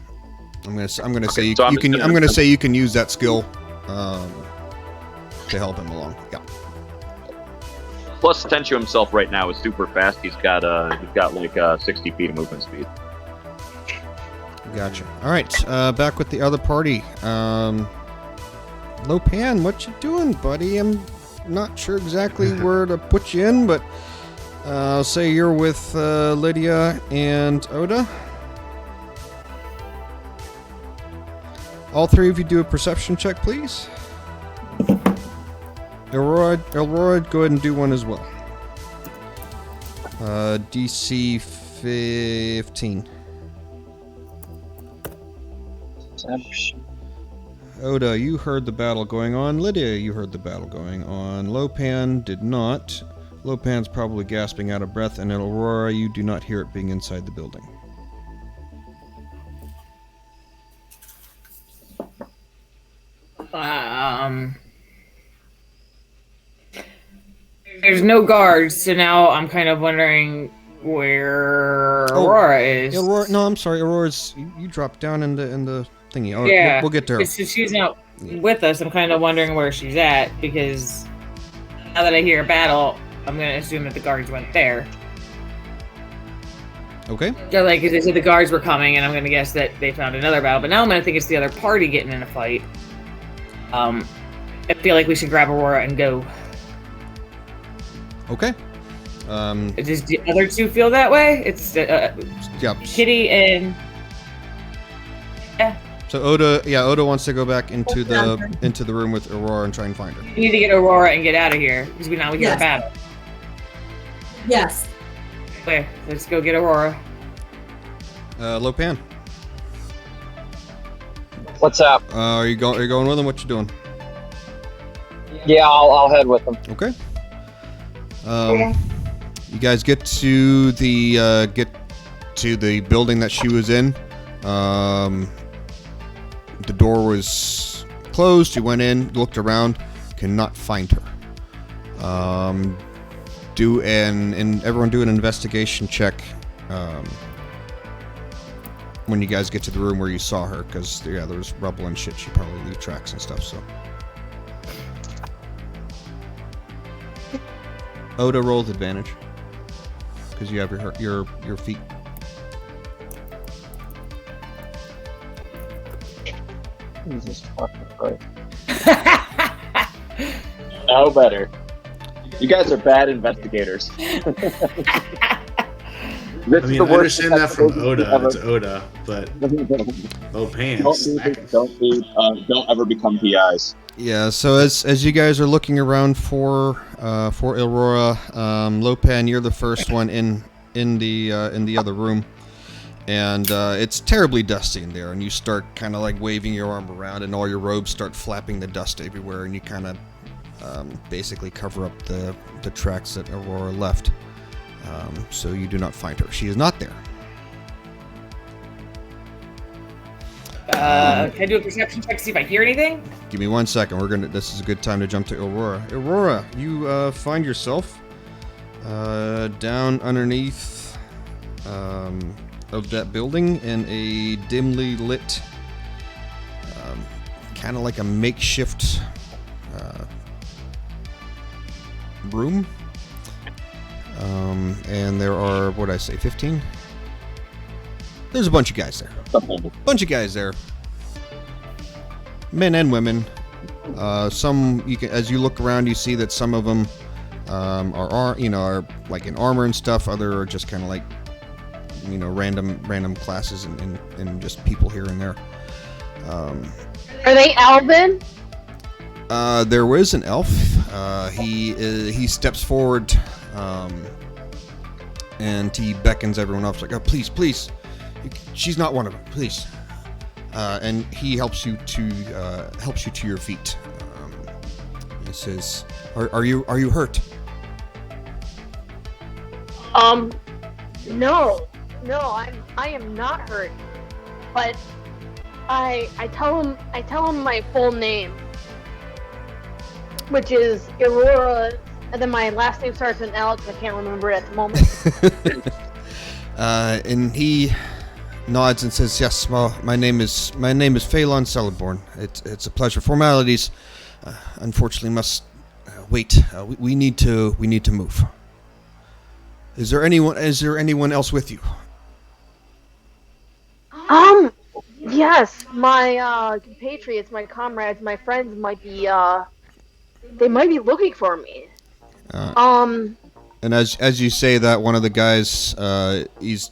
I'm gonna say Okay, so you can. I'm gonna say you can use that skill to help him along. Yeah. Plus, Tenchu himself right now is super fast. He's got like 60 feet of movement speed. Gotcha. All right, back with the other party. Lopan, what you doing, buddy? I'm not sure exactly where to put you in, but I'll say you're with Lydia and Oda. All three of you do a perception check, please. Elroy, go ahead and do one as well. DC 15. Oda, you heard the battle going on. Lydia, you heard the battle going on. Lopan did not. Lopan's probably gasping out of breath, and Aurora, you do not hear it being inside the building. There's no guards, so now I'm kind of wondering where Aurora is. Aurora, no, I'm sorry. Aurora's you dropped down in the thingy. Oh, yeah, we'll get to her. She's not with us. I'm kind of wondering where she's at because now that I hear a battle, I'm gonna assume that the guards went there. Okay. So, like, they said the guards were coming, and I'm gonna guess that they found another battle. But now I'm gonna think it's the other party getting in a fight. I feel like we should grab Aurora and go. Okay. Does the other two feel that way? It's yeah. Kitty and So Oda wants to go back into the room with Aurora and try and find her. We need to get Aurora and get out of here because we hear a battle. Yes. Okay, let's go get Aurora. Lopan. What's up? Are you going with him? What you doing? Yeah, I'll head with them. Okay. You guys get to the building that she was in. The door was closed. You went in, looked around, cannot find her. Everyone do an investigation check. When you guys get to the room where you saw her, because there's rubble and shit. She probably leave tracks and stuff. So. Oda rolls advantage because you have your feet. Jesus fucking Christ. No better. You guys are bad investigators. I understand that from Oda. It's Oda, but Lopan. Don't ever become PIs. Yeah. So as you guys are looking around for Aurora, Lopan, you're the first one in the other room, and it's terribly dusty in there. And you start kind of like waving your arm around, and all your robes start flapping the dust everywhere, and you kind of basically cover up the tracks that Aurora left. So you do not find her. She is not there. Can I do a perception check to see if I hear anything? Give me 1 second. This is a good time to jump to Aurora. Aurora, you find yourself down underneath of that building in a dimly lit, kind of like a makeshift room. And there are, 15? There's a bunch of guys there. Men and women. Some, as you look around, you see that some of them are like in armor and stuff. Other are just kind of like random classes and just people here and there. Are they elven? There was an elf. He steps forward, and he beckons everyone off. Like, oh, please, she's not one of them. Please, and he helps you to your feet. He says, "Are you hurt?" No, I am not hurt. But I tell him my full name, which is Aurora, and then my last name starts with an Alex. I can't remember it at the moment. And he nods and says, "Yes, well, my name is Phelan Celeborn. It's a pleasure. Formalities, unfortunately, must wait. We need to move. Is there anyone else with you?" Yes, my compatriots, my comrades, my friends might be they might be looking for me. And as you say that, one of the guys, he's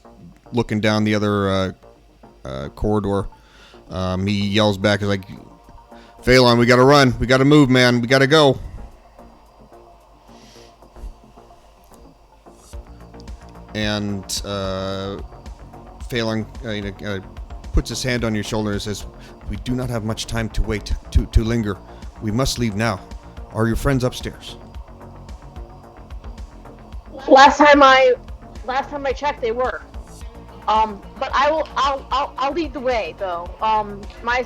looking down the other corridor. He yells back, he's like, "Phelan, we gotta run. We gotta move, man. We gotta go." And Phelan puts his hand on your shoulder and says, "We do not have much time to wait, to linger. We must leave now. Are your friends upstairs?" Last time I checked, they were. But I'll lead the way though. My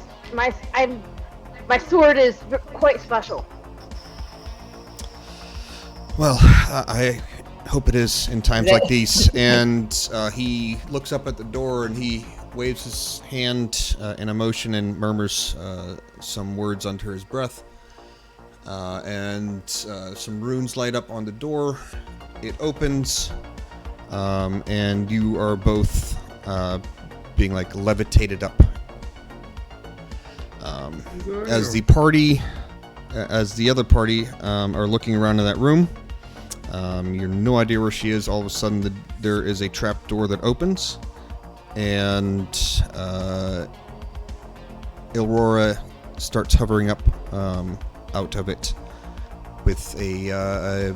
sword is quite special. Well, I hope it is in times like these. And he looks up at the door and he waves his hand in a motion and murmurs some words under his breath. And some runes light up on the door. It opens, and you are both being like levitated up. As the other party are looking around in that room, you have no idea where she is. All of a sudden, there is a trap door that opens, and Aurora starts hovering up out of it with a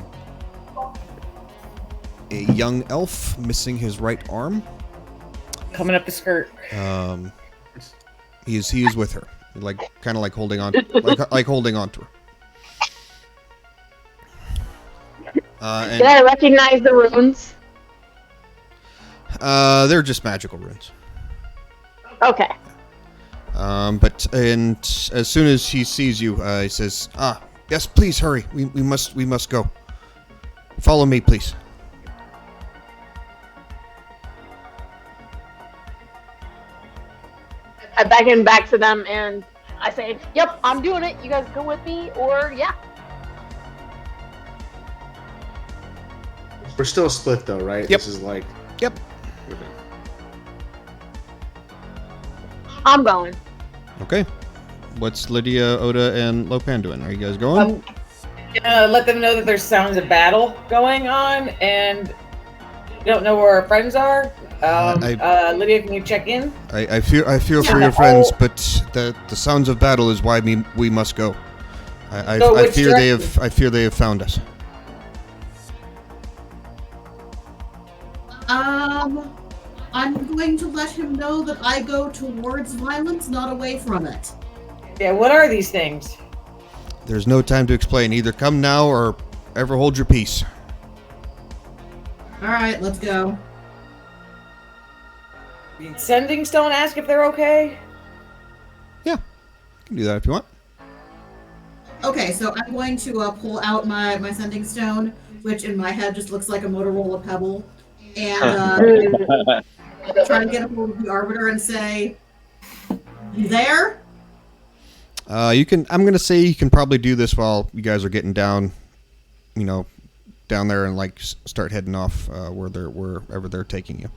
young elf missing his right arm. Coming up the skirt. He is with her, kind of like holding on, like holding on to her. Did I recognize the runes? They're just magical runes. Okay. But as soon as he sees you, he says, yes, please hurry. We must go. Follow me, please." I beckon back to them and I say, "Yep, I'm doing it. You guys go with me, or yeah." We're still split though, right? Yep. This is like. Yep. I'm going. Okay. What's Lydia, Oda, and Lopan doing? Are you guys going? Let them know that there's sounds of battle going on, and we don't know where our friends are. Lydia, can you check in? I feel for your friends, but the sounds of battle is why we must go. I fear they have found us. I'm going to let him know that I go towards violence, not away from it. Yeah, what are these things? There's no time to explain. Either come now or ever hold your peace. Alright, let's go. Sending Stone ask if they're okay? Yeah, you can do that if you want. Okay, so I'm going to pull out my sending stone, which in my head just looks like a Motorola Pebble, and try to get a hold of the Arbiter and say, "You there?" You can. I'm gonna say you can probably do this while you guys are getting down, down there and start heading off wherever they're taking you.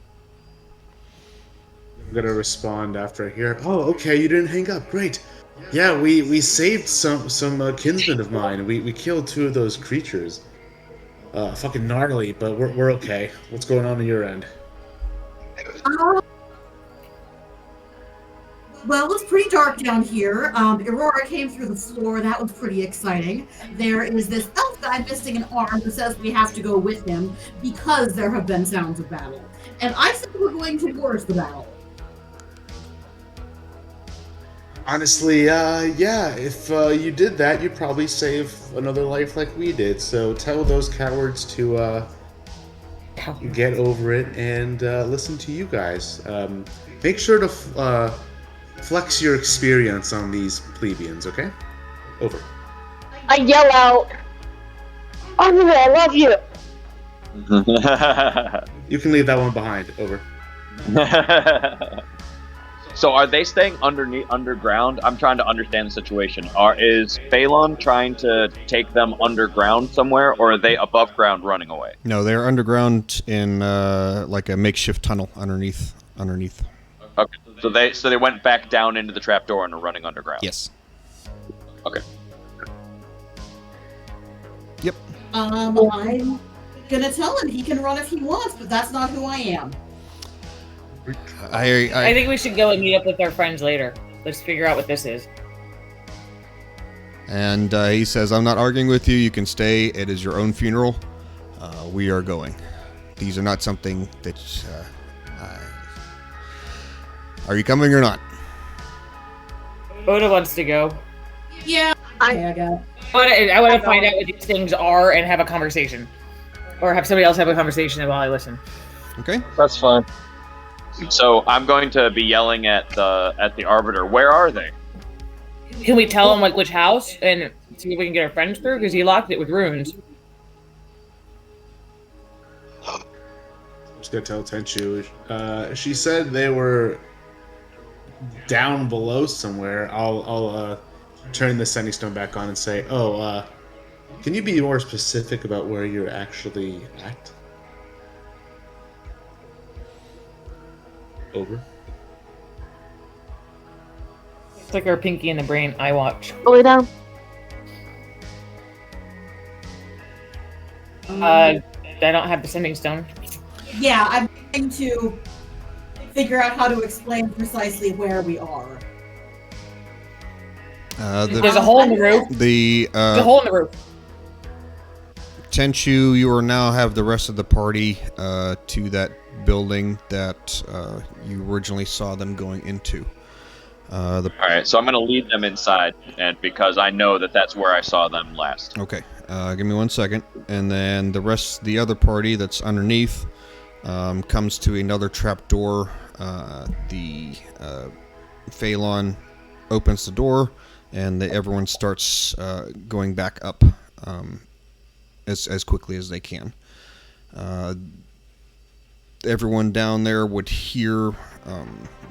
I'm gonna respond after I hear. "Oh, okay, you didn't hang up. Great. Yeah, we saved some kinsmen of mine. We killed 2 of those creatures. fucking gnarly, but we're okay. What's going on your end? Well, it's pretty dark down here. Aurora came through the floor. That was pretty exciting. There is this elf guy missing an arm who says we have to go with him because there have been sounds of battle. And I said we're going towards the battle. Honestly, yeah, if you did that, you'd probably save another life like we did. So tell those cowards to get over it and listen to you guys. Make sure to flex your experience on these plebeians, okay? Over. I yell out, Andre, I love you! You can leave that one behind. Over. So are they staying underground? I'm trying to understand the situation. Is Phelan trying to take them underground somewhere, or are they above ground running away? No, they're underground in like a makeshift tunnel underneath. Okay, so they went back down into the trapdoor and are running underground. Yes. Okay. Yep. I'm gonna tell him he can run if he wants, but that's not who I am. I think we should go and meet up with our friends later. Let's figure out what this is. And he says, I'm not arguing with you. You can stay. It is your own funeral. We are going. These are not something that... are you coming or not? Oda wants to go. Yeah. I go. I want to find out what these things are and have a conversation. Or have somebody else have a conversation while I listen. Okay. That's fine. So I'm going to be yelling at the Arbiter. Where are they? Can we tell him like which house and see if we can get our friends through? Because he locked it with runes. I'm just gonna tell Tenchu. She said they were down below somewhere. I'll turn the sending stone back on and say, can you be more specific about where you're actually at? Over. It's like our Pinky in the Brain eye watch. All the way down. I don't have the sending stone. Yeah, I'm trying to figure out how to explain precisely where we are. There's a hole in the roof. There's a hole in the roof. Tenchu, you are now have the rest of the party to that building that you originally saw them going into. All right, so I'm going to lead them inside, and because I know that that's where I saw them last. Okay, give me 1 second, and then the other party that's underneath comes to another trapdoor. The Phelan opens the door, and everyone starts going back up as quickly as they can. Everyone down there would hear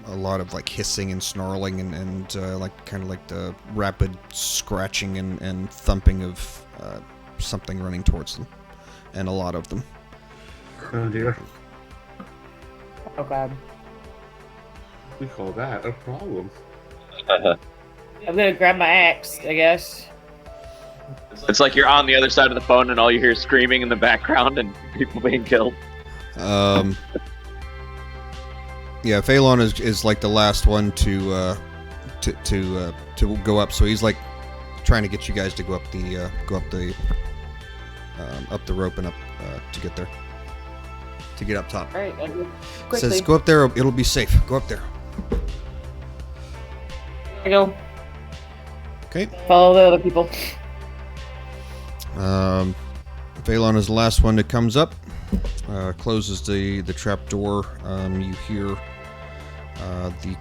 a lot of like hissing and snarling and like kind of like the rapid scratching and thumping of something running towards them, and a lot of them. Oh dear. Oh god. We call that a problem. I'm gonna grab my axe, I guess. It's like you're on the other side of the phone and all you hear is screaming in the background and people being killed. Yeah, Phelan is like the last one to go up, so he's like trying to get you guys to go up the rope and up to get there, to get up top. All right, quickly. Says go up there, it'll be safe. Go up there. I go. Okay. Follow the other people. Phelan is the last one that comes up. Closes the trap door. You hear the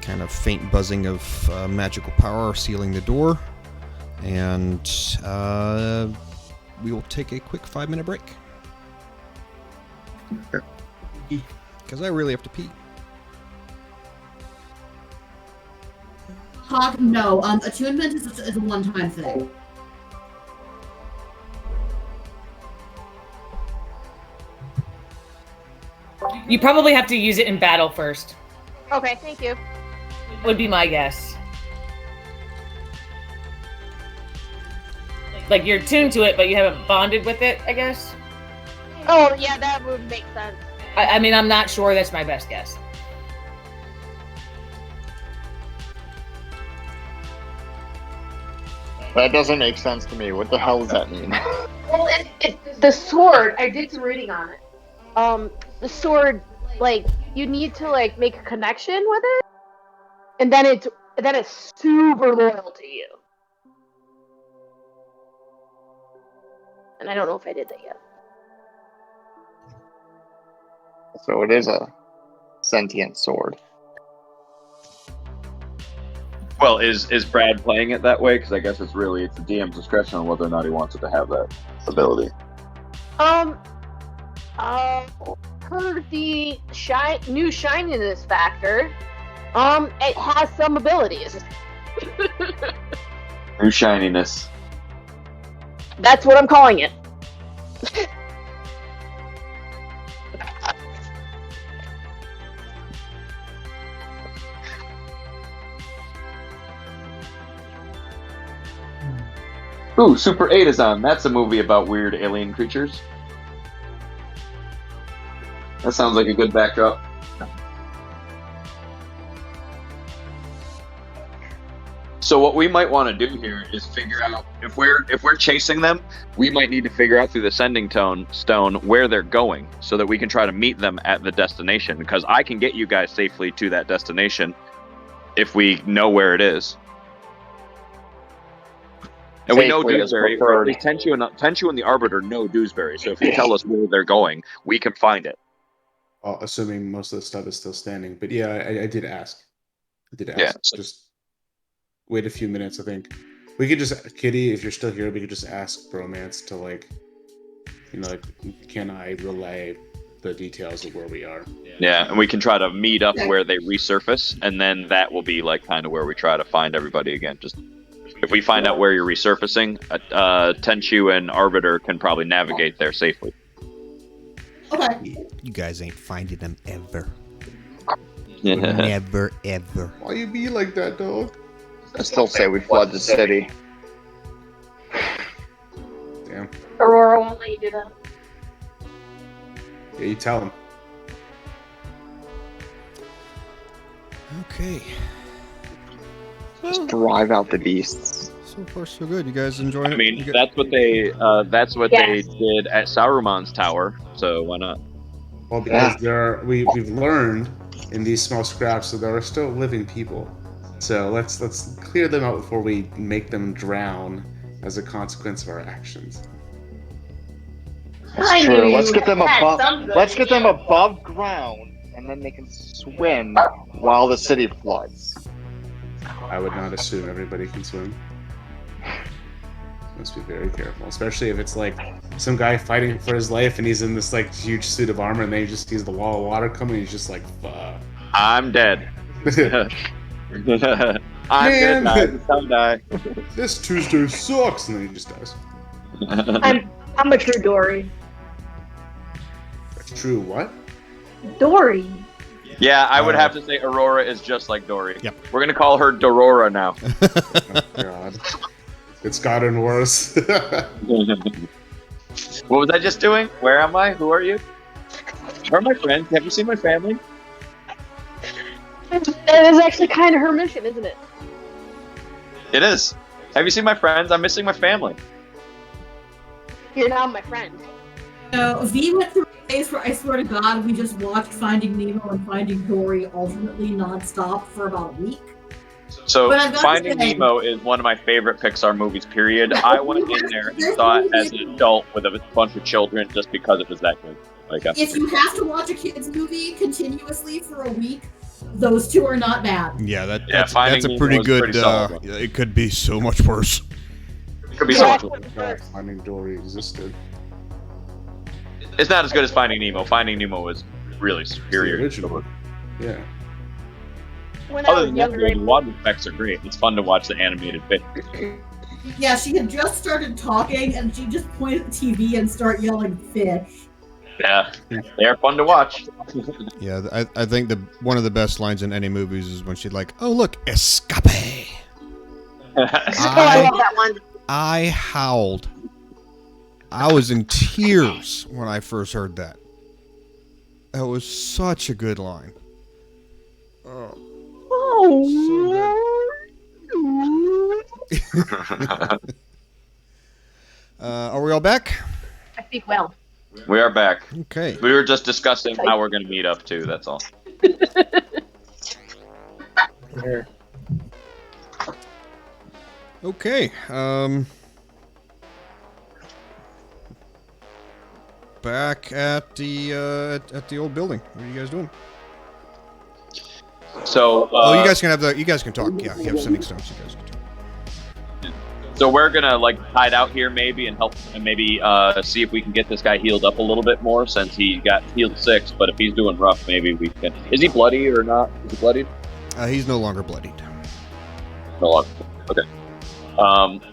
kind of faint buzzing of magical power sealing the door, and we will take a quick 5-minute break because I really have to pee. Hawk, no. Attunement is a one-time thing. You probably have to use it in battle first. Okay, thank you. Would be my guess. like you're tuned to it, but you haven't bonded with it, I guess. Oh yeah, that would make sense. I mean, I'm not sure. That's my best guess. That doesn't make sense to me. What the hell does that mean? Well, the sword. I did some reading on it. The sword, like you need to like make a connection with it, and then it's super loyal to you. And I don't know if I did that yet. So it is a sentient sword. Well, is Brad playing it that way? Because I guess it's the DM's discretion on whether or not he wants it to have that ability. Per the new shininess factor, it has some abilities. New shininess. That's what I'm calling it. Ooh, Super 8 is on. That's a movie about weird alien creatures. That sounds like a good backdrop. So what we might want to do here is figure out if we're chasing them, we might need to figure out through the sending stone where they're going, so that we can try to meet them at the destination. Because I can get you guys safely to that destination if we know where it is. And we know Dewsbury, or at least Tenchu and the Arbiter know Dewsbury, so if you tell us where they're going, we can find it. Well, assuming most of the stuff is still standing. But yeah, I did ask. Yeah. Just wait a few minutes, I think. We could just, Kitty, if you're still here, we could just ask Bromance to, like, can I relay the details of where we are? Yeah, and we can try to meet up where they resurface, and then that will be, like, kind of where we try to find everybody again. Just if we find out where you're resurfacing, Tenchu and Arbiter can probably navigate there safely. Okay. You guys ain't finding them ever. Yeah. Never, ever. Why you be like that, dog? I still say we flood the city. Damn. Aurora won't let you do that. Yeah, you tell him. Okay. Just drive out the beasts. So far, so good. You guys enjoying it? I mean, You got- that's what they did at Sauron's tower. So why not? Well, because we've learned in these small scraps that there are still living people. So let's clear them out before we make them drown as a consequence of our actions. That's true. Let's get them above ground, and then they can swim while the city floods. I would not assume everybody can swim. Must be very careful, especially if it's like some guy fighting for his life and he's in this like huge suit of armor and then he just sees the wall of water coming and he's just like, fuck. I'm dead. I'm Man. gonna die. I'll die. This Tuesday sucks, and then he just dies. I'm a true Dory. That's true. What? Dory. Yeah, I would have to say Aurora is just like Dory. Yep. We're gonna call her Dorora now. Oh, God. It's gotten worse. What was I just doing? Where am I? Who are you? Where are my friends? Have you seen my family? That is actually kind of her mission, isn't it? It is. Have you seen my friends? I'm missing my family. You're now my friend. No, V went through a phase where I swear to God, we just watched Finding Nemo and Finding Dory alternately nonstop for about a week. So But I've got to Finding say- Nemo is one of my favorite Pixar movies, period. I went in there and saw it as an adult with a bunch of children just because it was that good. Like, If you have to watch a kids movie continuously for a week, those two are not bad. Yeah, Yeah, that's Finding a Nemo pretty is good. pretty solid one. It could be so much worse. it could be so much worse. God, Finding Dory existed. It's not as good as Finding Nemo. Finding Nemo is really It's the superior. original. Yeah. When I Other was than that, younger, the water effects are great. It's fun to watch the animated bit. Yeah, she had just started talking and she just pointed at the TV and start yelling fish. Yeah, they are fun to watch. Yeah, I think one of the best lines in any movies is when she's like, "Oh look, escape." I love that one. I howled. I was in tears when I first heard that. That was such a good line. Oh, so good. Are we all back? I speak well. We are back. Okay. We were just discussing how we're going to meet up too. That's all. Okay. Back at the old building. What are you guys doing? So. You guys can have you guys can talk. Yeah, you have sending stones. You guys can talk. So we're gonna hide out here maybe and help and maybe see if we can get this guy healed up a little bit more since he got healed 6. But if he's doing rough, maybe we can. Is he bloody or not? Is he bloodied? He's no longer bloodied. No longer. Okay.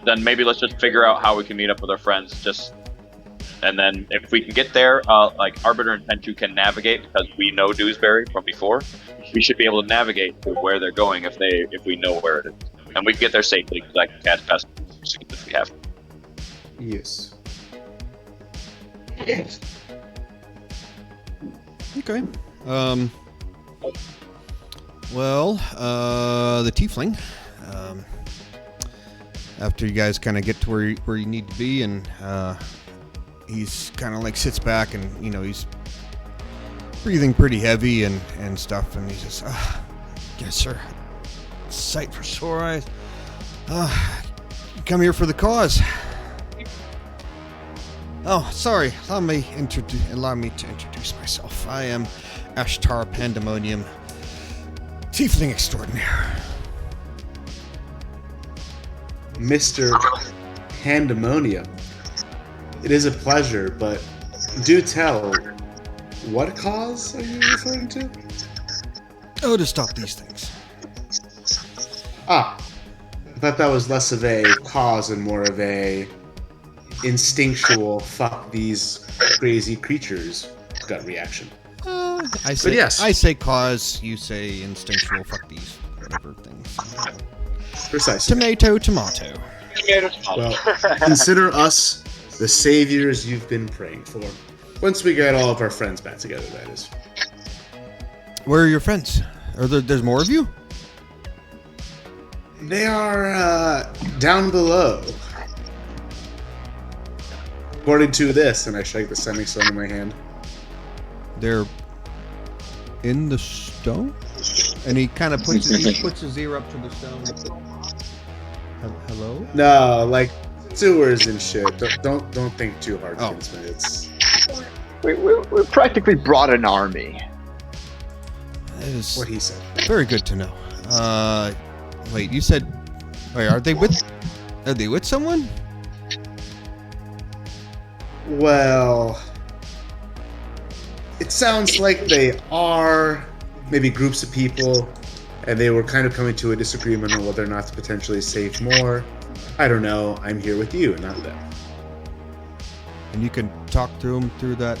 Then maybe let's just figure out how we can meet up with our friends. And then if we can get there, Arbiter and Tenchu can navigate because we know Dewsbury from before. We should be able to navigate to where they're going if we know where it is, and we can get there safely because I can cast past if we have. Yes. Okay. Well, the tiefling. After you guys kind of get to where you need to be, and he's kind of sits back, and he's breathing pretty heavy and stuff, and he says, "Yes, sir. Sight for sore eyes. Come here for the cause." Oh, sorry. Allow me to introduce myself. I am Ashtar Pandemonium, tiefling extraordinaire. Mr. Pandemonium. It is a pleasure, but do tell, what cause are you referring to? Oh, to stop these things. I thought that was less of a cause and more of a instinctual fuck these crazy creatures gut reaction. I say, yes. I say cause, you say instinctual, fuck these, whatever things. Precisely. Tomato. Well, consider us the saviors you've been praying for. Once we get all of our friends back together, that is. Where are your friends? There's more of you? They are down below. According to this, and I shake the sending stone in my hand. They're in the stone? And he kind of puts his ear up to the stone. Hello? No, sewers and shit. Don't think too hard, Oh. Kinsman. It's We practically brought an army. That is what he said. very good to know. Wait, you said... Wait, are they with someone? Well, it sounds like they are maybe groups of people, and they were kind of coming to a disagreement on whether or not to potentially save more. I don't know. I'm here with you, not them. And you can talk to them through that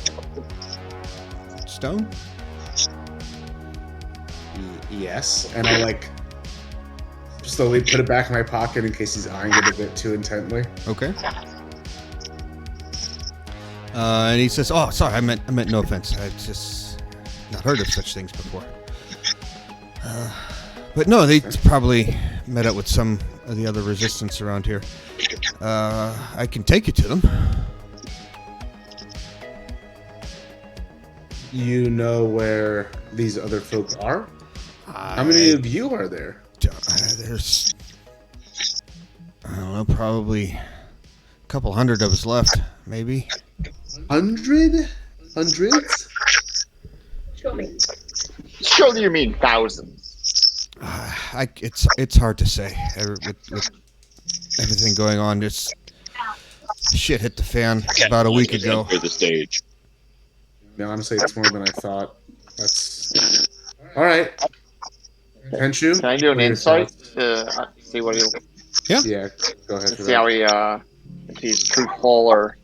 stone? Yes, and I slowly put it back in my pocket in case he's eyeing it a bit too intently. Okay. And he says, "Oh, sorry, I meant no offense. I've just not heard of such things before." But no, they probably met up with some of the other resistance around here. I can take you to them. You know where these other folk are? How many of you are there? There's, I don't know, probably a couple hundred of us left, maybe. 100? Hundreds? Show me. Surely you mean thousands. It's hard to say. With everything going on, just shit hit the fan about a week ago. For the stage. No, honestly, it's more than I thought. That's all right. Tenchu, Can I do an what are your insight thoughts? to see what he? Yeah, go ahead. For See how that. he, if he's truthful or.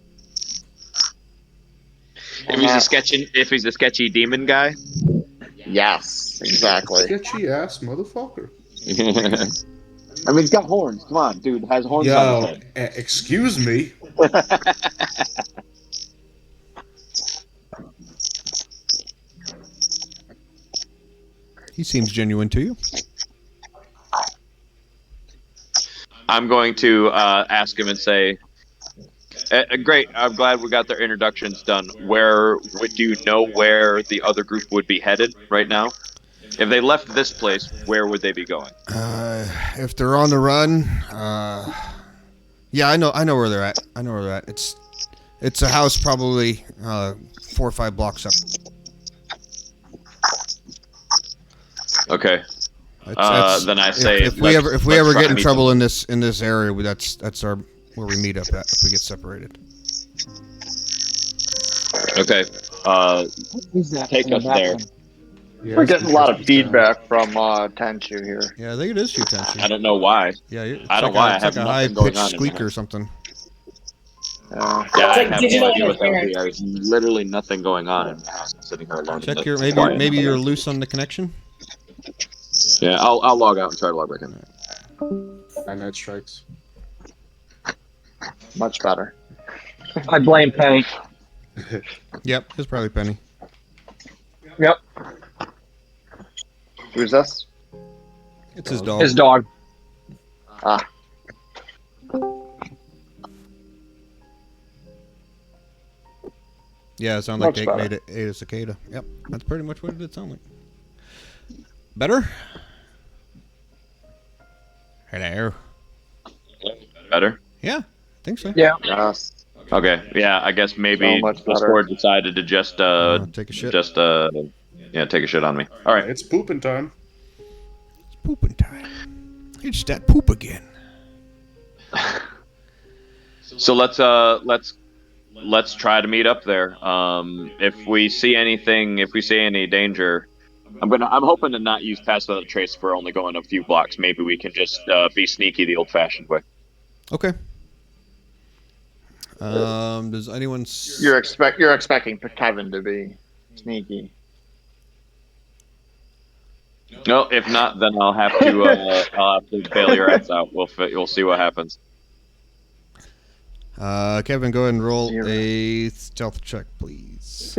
If he's a sketchy demon guy. Yes, exactly. Sketchy ass motherfucker. I mean, he's got horns. Come on, dude. Has horns on his head. Excuse me. He seems genuine to you. I'm going to ask him and say, great, I'm glad we got their introductions done. Do you know where the other group would be headed right now? If they left this place, where would they be going? If they're on the run, yeah, I know where they're at. It's a house probably 4 or 5 blocks up. Okay. Then I say if we ever get in trouble in this area, that's where we meet up at if we get separated. Okay. Take us there. Yeah, We're getting a lot of feedback from Tenchu here. Yeah, I think it is your tension. I don't know why. Yeah, I don't know why. I It's have like a nothing going high-pitched on. squeak or something. Yeah, I like have digital no idea what that would be. interference. There's literally nothing going on in the house. I'm sitting here alone. Check It's your quiet. maybe you're loose on the connection. Yeah, I'll log out and try to log back in. Night strikes. Much better. I blame Penny. Yep, it's probably Penny. Yep, Who's this? It's his dog. his dog. Ah, Yeah, it sounded like Much they better. ate a cicada. Yep, that's pretty much what it did sound like. Better? Hello. Better? Yeah, I think so. Yeah. yes. Okay. Yeah, I guess maybe So much the better. Sword decided to just Take a shit. take a shit on me. All right. It's pooping time. It's pooping time. It's that poop again. So let's try to meet up there. If we see any danger, I'm hoping to not use pass without a trace if we're only going a few blocks. Maybe we can just be sneaky the old-fashioned way. Okay. Does anyone? You're expecting Kevin to be sneaky. No, if not, then I'll have to bail your ass out. We'll see what happens. Kevin, go ahead and roll 0. a stealth check, please.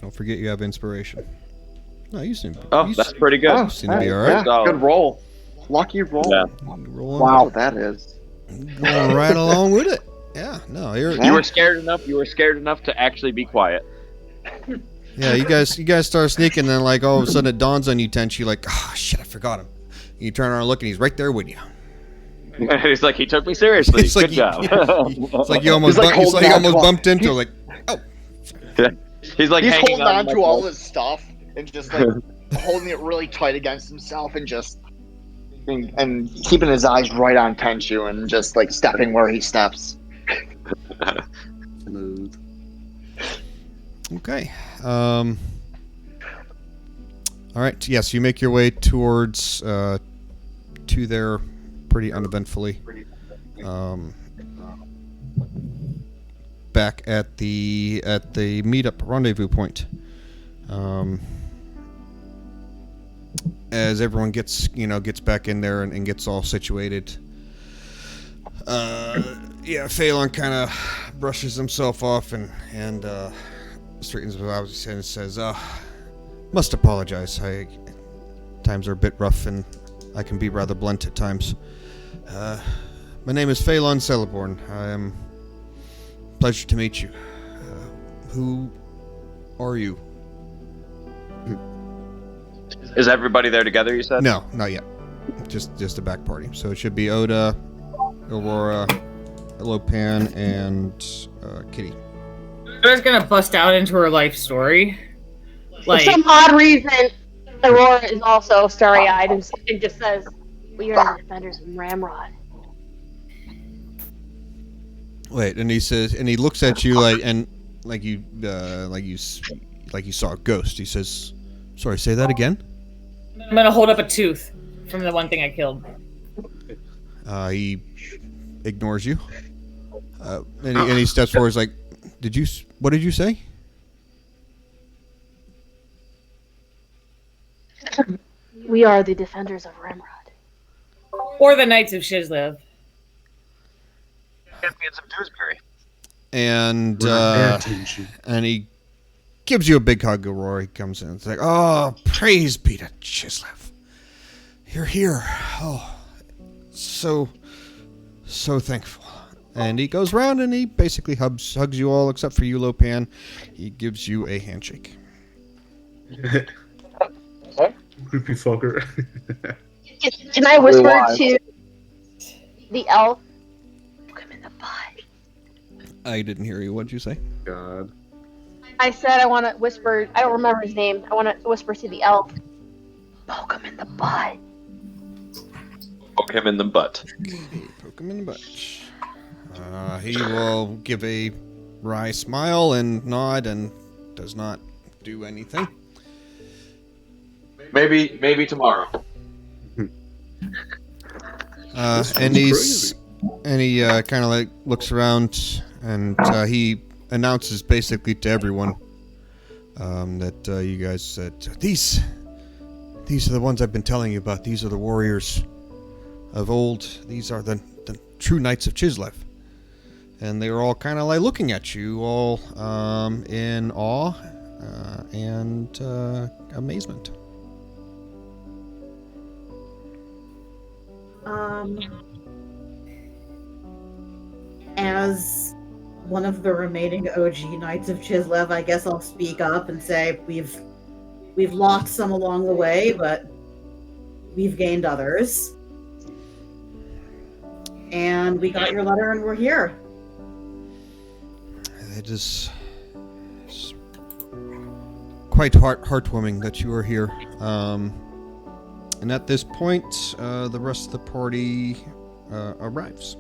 Don't forget you have inspiration. No, you seem. That's pretty good. Oh, seem to be all right. Yeah, good roll. Lucky roll. Yeah. Rolling, Wow, that is. going right along with it. Yeah, no, You were scared enough. You were scared enough to actually be quiet. yeah. You guys start sneaking, and then like all of a sudden it dawns on you, Tench. You're like, oh shit, I forgot him. You turn around and look, and he's right there with you. He's like, he took me seriously. It's Good like job. It's like you almost, He's like it's like you holding on almost to bumped into. Like, oh, He's like He's hanging holding on my to all clothes. his stuff and just like holding it really tight against himself and just and keeping his eyes right on Tenchu and just like stepping where he steps. Smooth. okay. All right. Yes, you make your way towards to there pretty uneventfully. Back at the meetup rendezvous point. As everyone gets back in there and gets all situated. Phelan kind of brushes himself off and straightens his eyes and says, "Must apologize. Times are a bit rough and I can be rather blunt at times. My name is Phelan Celeborn. I am pleasure to meet you. Who are you?" Is everybody there together? You said. No, not yet. Just a back party. So it should be Oda, Aurora, Lopan, and Kitty. Aurora's gonna bust out into her life story. For some odd reason, Aurora is also starry-eyed and just says, "We are the defenders of Ramrod." Wait, and he says, and he looks at you like you saw a ghost. He says, "Sorry, say that again." I'm gonna hold up a tooth from the one thing I killed. He ignores you. And he steps forward. He's like, what did you say? We are the defenders of Ramrod. Or the Knights of Chislev. Champions of Dewsbury. And We're not paying attention. and he gives you a big hug, Aurora. He comes in. It's like, oh, praise be to Chislev. You're here. Oh, so thankful. And he goes around and he basically hugs you all except for you, Lopan. He gives you a handshake. Creepy fucker. Can I whisper wise. to the elf? Look him in the butt. I didn't hear you. What'd you say? God. I said I want to whisper. I don't remember his name. I want to whisper to the elf. Poke him in the butt. Poke him in the butt. Poke him in the butt. He will give a wry smile and nod and does not do anything. Maybe tomorrow. And he kind of like looks around and he announces basically to everyone that you guys said these are the ones I've been telling you about. These are the warriors of old. These are the true Knights of Chislev. And they were all kind of like looking at you all in awe and amazement. As one of the remaining OG Knights of Chislev, I guess I'll speak up and say we've lost some along the way, but we've gained others. And we got your letter and we're here. It is quite heartwarming that you are here. And at this point, the rest of the party arrives.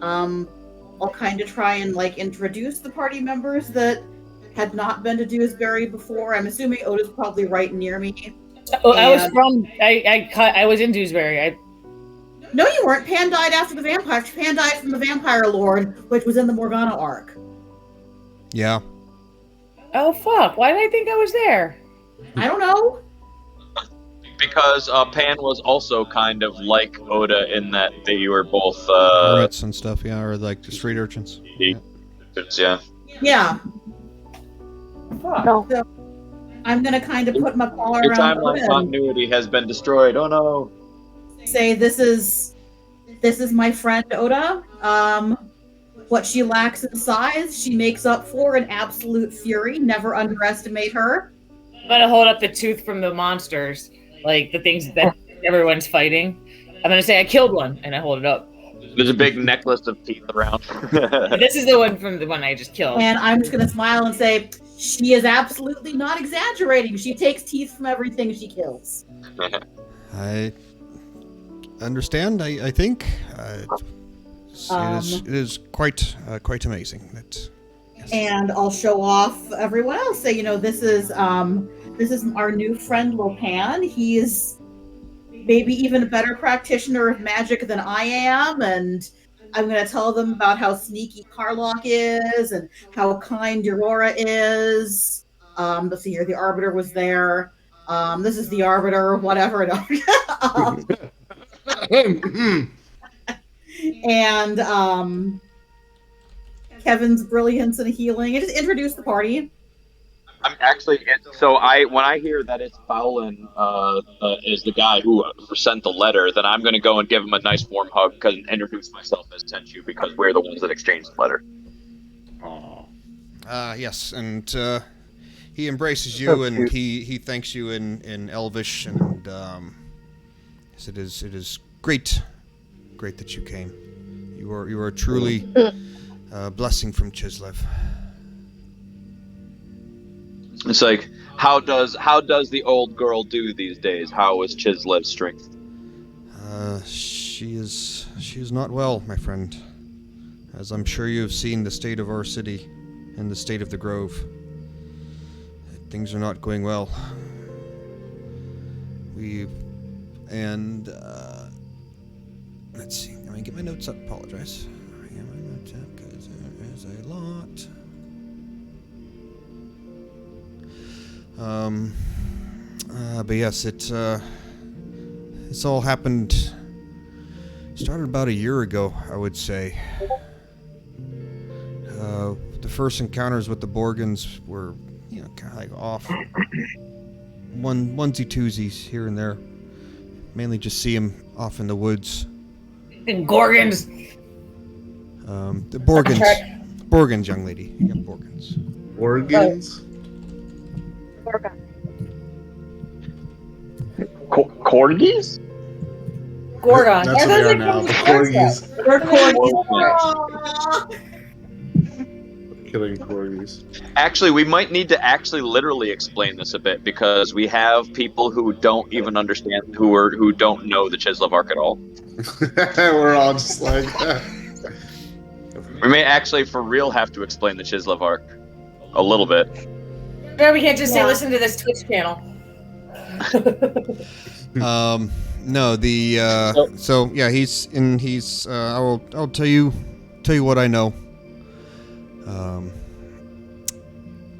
I'll kind of try and introduce the party members that had not been to Dewsbury before. I'm assuming Oda's probably right near me. Oh, I was in Dewsbury. No, you weren't. Pan died after the vampire. Pan died from the Vampire Lord, which was in the Morgana arc. Yeah. Oh fuck! Why did I think I was there? I don't know. Because Pan was also kind of like Oda in that they were both hermits and stuff, yeah, or like the street urchins. Yeah. Yeah. Fuck. No. So I'm gonna kind of put my paw Your around timeline Oda and continuity has been destroyed. Oh no. say this is my friend Oda. What she lacks in size, she makes up for in absolute fury. Never underestimate her. I'm gonna hold up the tooth from the monsters, like the things that everyone's fighting. I'm gonna say I killed one, and I hold it up. There's a big necklace of teeth around. This is the one from the one I just killed. And I'm just gonna smile and say, she is absolutely not exaggerating. She takes teeth from everything she kills. I understand. I think it is quite amazing. That. Yes. And I'll show off everyone else. Say, this is our new friend Lopan. He is maybe even a better practitioner of magic than I am, and I'm going to tell them about how sneaky Karlach is and how kind Aurora is. Let's see here. The Arbiter was there. This is the Arbiter, whatever. And Kevin's brilliance and healing. And just introduce the party. I'm actually when I hear that it's Fowlin is the guy who sent the letter, then I'm going to go and give him a nice warm hug and introduce myself as Tenchu because we're the ones that exchanged the letter. Yes, and he embraces you and he thanks you in Elvish, and yes, it is great that you came. You are truly a blessing from Chislev. It's like, how does the old girl do these days? How is Chislev's strength? She is not well, my friend. As I'm sure you have seen the state of our city and the state of the Grove. Things are not going well. Let's see. Let me get my notes up. Apologize. because there is a lot. But yes, it's all happened. Started about a year ago, I would say. The first encounters with the Borgans were, kind of like off. Onesie twosies here and there. Mainly just see them off in the woods. And Gorgons. The Borgans. Borgans, young lady. Yeah, Borgans. Organs? Borgans. Corgis? Gorgon. That's what they are now. The corgis. They're corgis. Killing corgis. Actually, we might need to actually literally explain this a bit because we have people who don't even understand, who don't know the Chislev arc at all. We're all just like, We may actually, for real, have to explain the Chislev arc a little bit. No, we can't just say listen to this Twitch channel. No, the so yeah, he's I'll tell you what I know.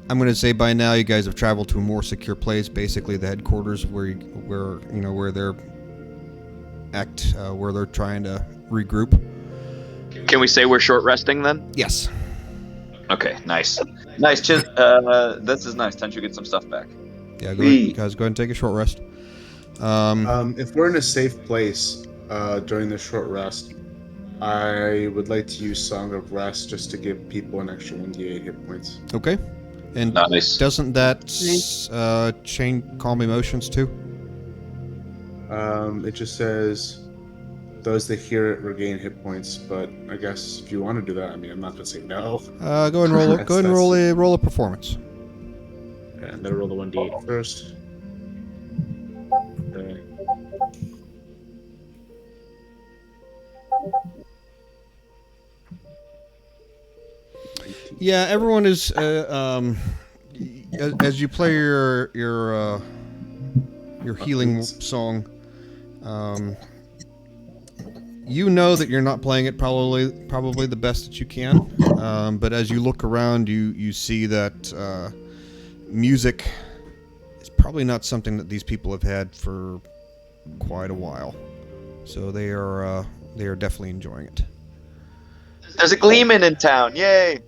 I'm gonna say by now you guys have traveled to a more secure place, basically the headquarters where they're where they're trying to regroup. Can we say we're short resting then? Yes. Okay, nice. Nice, this is nice. Tenchu, get some stuff back. Yeah, guys, go ahead and take a short rest. if we're in a safe place during this short rest, I would like to use Song of Rest just to give people an extra 1d8 hit points. Okay. And Nice. doesn't that change calm emotions too? It just says those that hear it regain hit points, but I guess if you want to do that, I mean, I'm not gonna say no. Go ahead and roll a performance. Yeah, I'm gonna roll the 1d8 first. Okay. Yeah, everyone is as you play your healing song. You know that you're not playing it probably the best that you can, but as you look around, you see that music is probably not something that these people have had for quite a while. So they are definitely enjoying it. There's a Gleeman in town! Yay!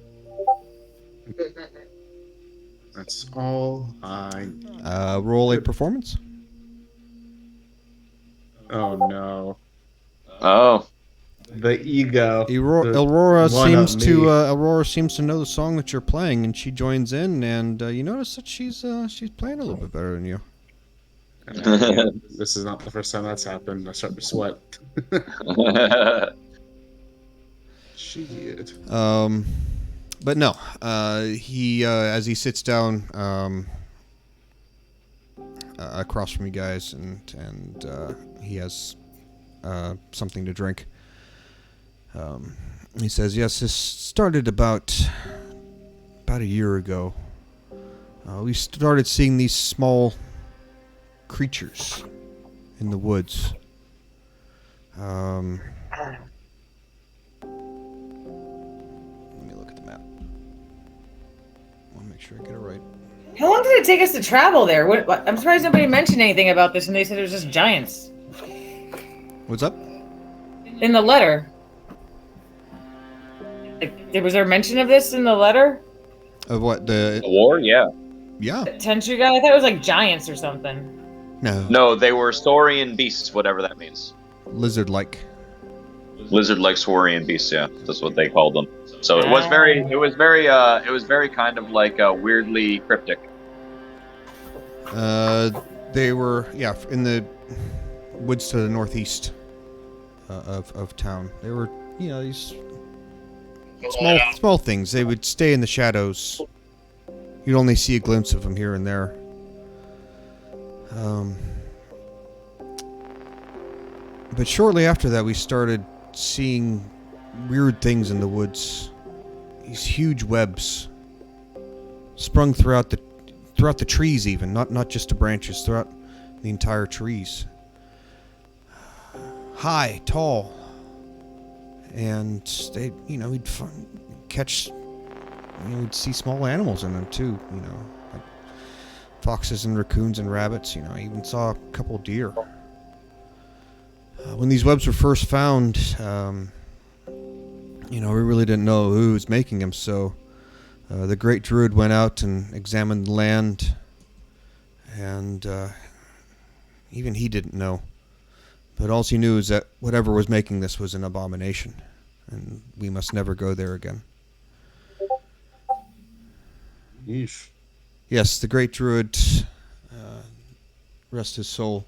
That's all I need. Roll a performance. Oh no. Oh. The ego. Aurora seems to know the song that you're playing, and she joins in, and you notice that she's playing a little bit better than you. This is not the first time that's happened. I start to sweat. Shit. But no, he as he sits down across from you guys, and he has something to drink. He says, "Yes, this started about a year ago. We started seeing these small creatures in the woods. Let me look at the map. I want to make sure I get it right. How long did it take us to travel there? I'm surprised nobody mentioned anything about this, and they said it was just giants. What's up? In the letter. Was there mention of this in the letter? Of what? The war? Yeah. Yeah. Tenchu guy? I thought it was like giants or something. No, they were Saurian beasts, whatever that means. Lizard-like. Lizard-like Saurian beasts, yeah. That's what they called them. So it was very kind of like weirdly cryptic. They were, in the woods to the northeast of town. They were, these small things. They would stay in the shadows. You'd only see a glimpse of them here and there. But shortly after that, we started seeing weird things in the woods. These huge webs sprung throughout the trees, even not just the branches, throughout the entire trees. High, tall, and they, he'd catch, we'd see small animals in them too, like foxes and raccoons and rabbits. I even saw a couple deer. When these webs were first found, we really didn't know who was making them, so the great druid went out and examined the land, and even he didn't know. But all he knew is that whatever was making this was an abomination, and we must never go there again. Yeesh. Yes, the great druid, rest his soul,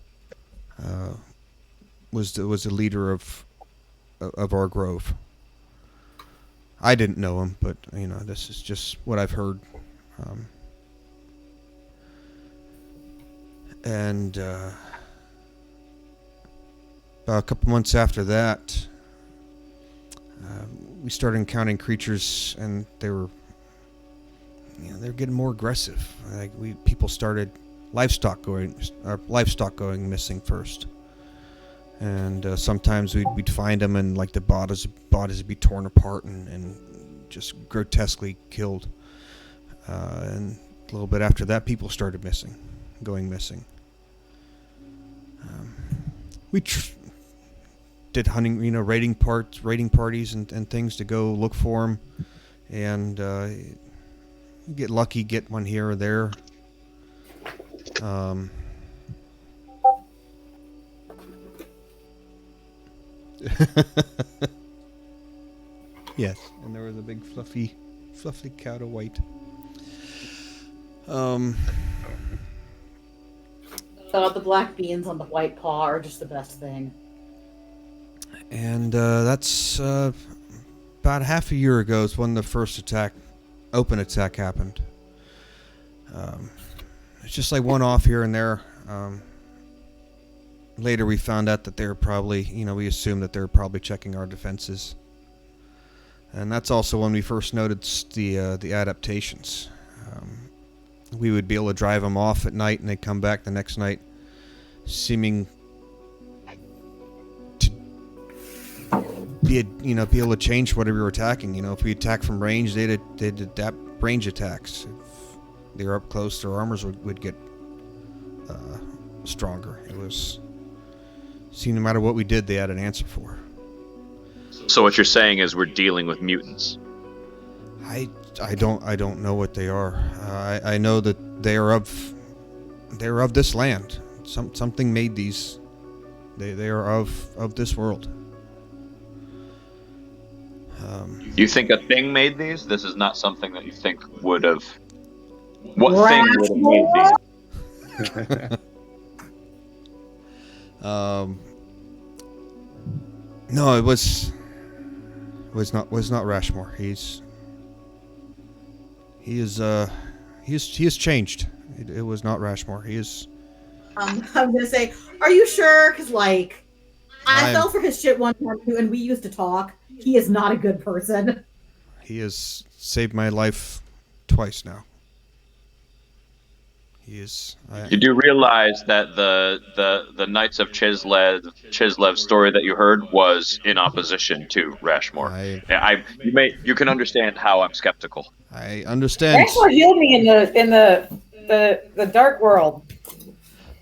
was the leader of our grove. I didn't know him, but this is just what I've heard. And about a couple months after that, we started encountering creatures, and they were getting more aggressive. Like people started livestock going missing first, and sometimes we'd find them, and like the bodies would be torn apart and just grotesquely killed. And a little bit after that, people started going missing. We did hunting, raiding parties and things to go look for them, and get lucky, get one here or there. Yes, and there was a big fluffy cow to white. The black beans on the white paw are just the best thing. And that's about half a year ago is when the first open attack happened. It's just like one off here and there. Later we found out that they were probably, we assumed that they were probably checking our defenses. And that's also when we first noticed the adaptations. We would be able to drive them off at night, and they'd come back the next night, seeming to be able to change whatever we were attacking. If we attack from range, they'd adapt range attacks. If they were up close, their armors would get stronger. It was, see, no matter what we did, they had an answer for. So what you're saying is we're dealing with mutants. I don't know what they are. I know that they are of this land. Something made these. They are of this world. You think a thing made these? This is not something that you think would have. What thing would have made these? No, it was not Rashmore. He is changed. It was not Rashmore. He is. I'm gonna say, are you sure? Because I fell for his shit one time too, and we used to talk. He is not a good person. He has saved my life twice now. He is. You do realize that the Knights of Chislev story that you heard was in opposition to Rashmore. You can understand how I'm skeptical. I understand. Rashmore healed me in the dark world.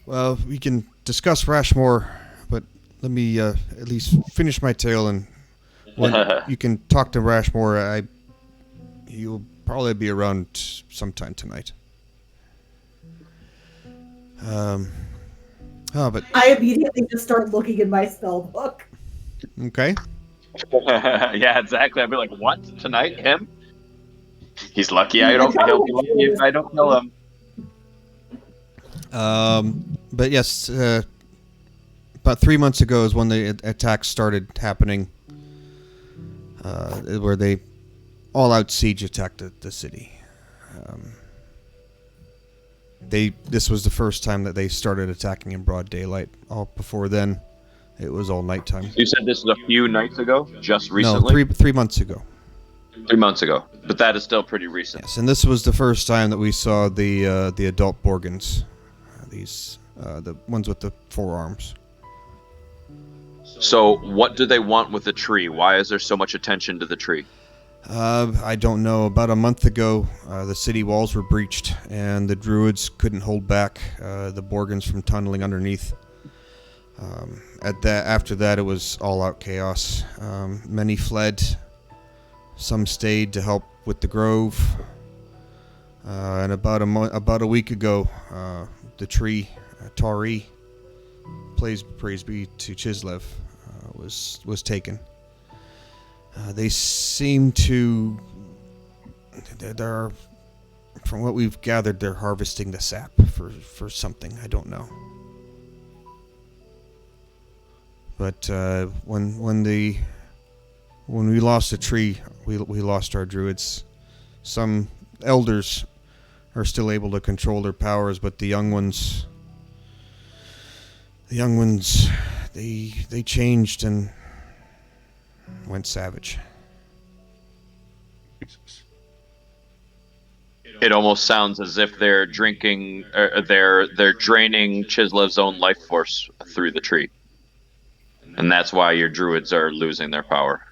Well, we can discuss Rashmore, but let me at least finish my tale, and when you can talk to Rashmore, he'll probably be around sometime tonight. But I immediately just start looking in my spell book. Okay. Yeah, exactly. I'd be like, what? Tonight? Him? He's lucky he'll be lucky if I don't kill him. But yes, about 3 months ago is when the attacks started happening, where they all-out siege attacked the city. This was the first time that they started attacking in broad daylight. All before then, it was all nighttime. You said this was a few nights ago, just recently. No, 3 months ago. 3 months ago, but that is still pretty recent. Yes, and this was the first time that we saw the adult Borgans, the ones with the forearms. So, what do they want with the tree? Why is there so much attention to the tree? I don't know. About a month ago, the city walls were breached, and the druids couldn't hold back the Borgans from tunneling underneath. After that, it was all-out chaos. Many fled. Some stayed to help with the grove. And about a week ago, the tree, Tari, praise be to Chislev, was taken. They seem to. From what we've gathered, they're harvesting the sap for something. I don't know. But when we lost the tree, we lost our druids. Some elders are still able to control their powers, but the young ones, they changed and went savage. It almost sounds as if they're drinking, they're draining Chislev's own life force through the tree, and that's why your druids are losing their power.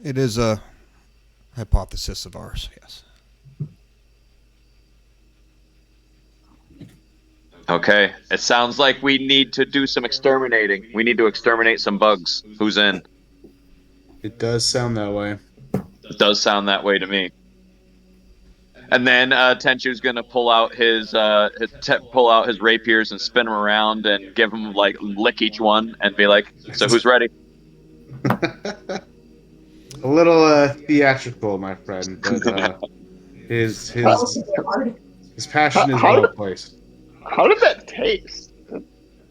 It is a hypothesis of ours, yes. Okay, it sounds like we need to do some exterminating. We need to exterminate some bugs. Who's in? It does sound that way. It does sound that way to me. And then Tenchu's gonna pull out his rapiers and spin them around and give them lick each one and be like, "So who's ready?" A little theatrical, my friend, but his passion is well placed. How did that taste?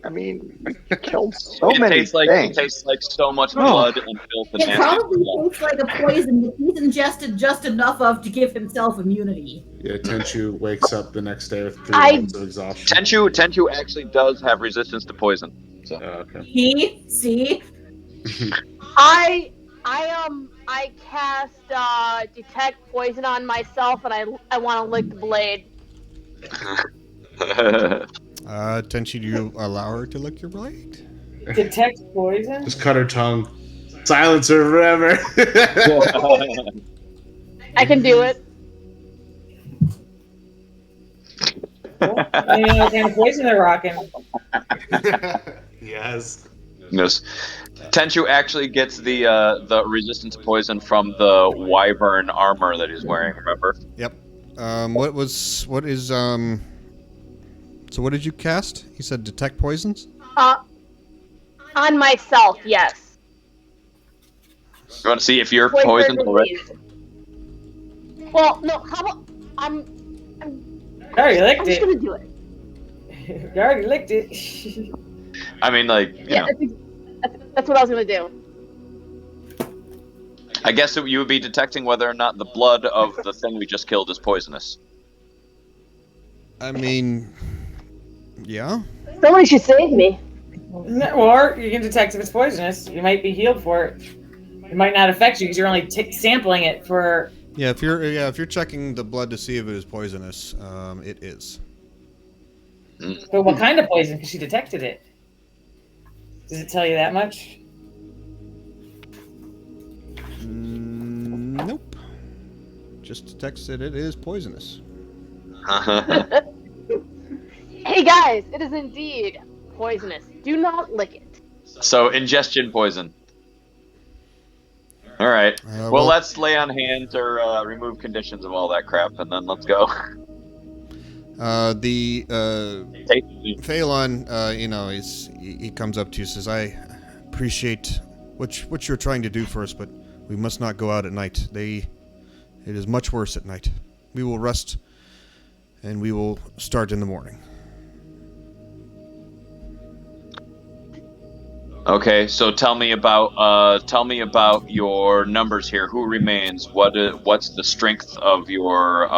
I mean, you killed so many things. It tastes like so much blood and filth and It nasty probably blood. tastes like a poison that he's ingested just enough of to give himself immunity. Yeah, Tenchu wakes up the next day with 3 I- months of exhaustion. Tenchu actually does have resistance to poison. So. Okay. See? I cast detect poison on myself, and I want to lick the blade. Tenchi, do you allow her to lick your blade? Detect poison? Just cut her tongue. Silence her forever. I can do it. I mean, what kind of poison they're rocking. Yes. Yes. Tenchu actually gets the resistance to poison from the wyvern armor that he's wearing, remember? Yep. So what did you cast? You said detect poisons? On myself, yes. You want to see if you're Poison poisoned already? disease. Well, no, how about I'm I already licked just it. gonna do it. You already licked it. I mean, Yeah, that's what I was gonna do. I guess you would be detecting whether or not the blood of the thing we just killed is poisonous. I mean, yeah. Somebody should save me. Or you can detect if it's poisonous. You might be healed for it. It might not affect you because you're only sampling it for. Yeah, if you're checking the blood to see if it is poisonous, it is. But what kind of poison? Because she detected it. Does it tell you that much? Nope. Just detects that it is poisonous. Hey guys, it is indeed poisonous. Do not lick it. So, ingestion poison. Alright. Well, let's lay on hands or remove conditions of all that crap, and then let's go. Phelan, he comes up to you and says, I appreciate what you're trying to do for us, but we must not go out at night. It is much worse at night. We will rest, and we will start in the morning. Okay, so tell me about your numbers here. Who remains? What's the strength of your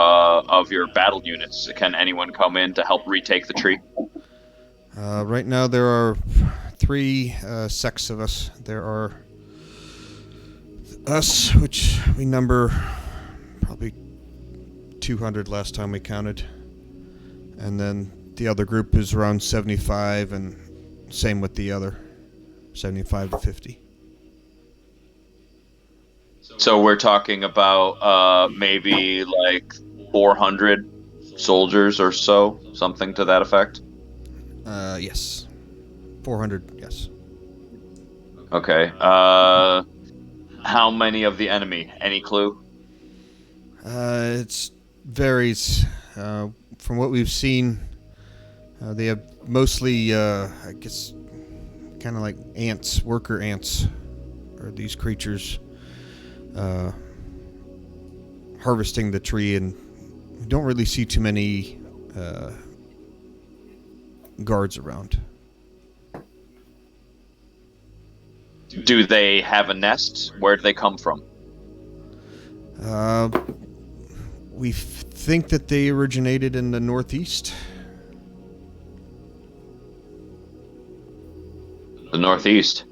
battle units? Can anyone come in to help retake the tree? Right now there are 3 sects of us. There are us, which we number probably 200 last time we counted, and then the other group is around 75, and same with the other, 75 to 50. So we're talking about maybe like 400 soldiers or so, something to that effect. Yes. 400, yes. Okay. How many of the enemy? Any clue? It varies. From what we've seen, they have mostly, I guess, kind of like ants, worker ants, or these creatures harvesting the tree, and we don't really see too many guards around. Do they have a nest? Where do they come from? We think that they originated in the northeast. The northeast.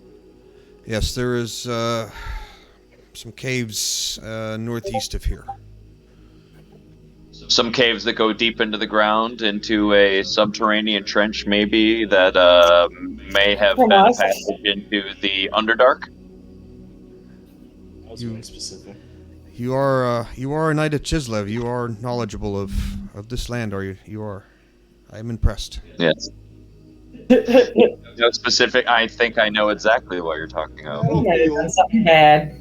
Yes, there is some caves northeast of here. Some caves that go deep into the ground, into a subterranean trench, maybe, that may have been a passage into the Underdark. That was very specific. You are a Knight of Chislev. You are knowledgeable of this land, are you? You are. I am impressed. Yes. No specific. I think I know exactly what you're talking about. You might have done something bad.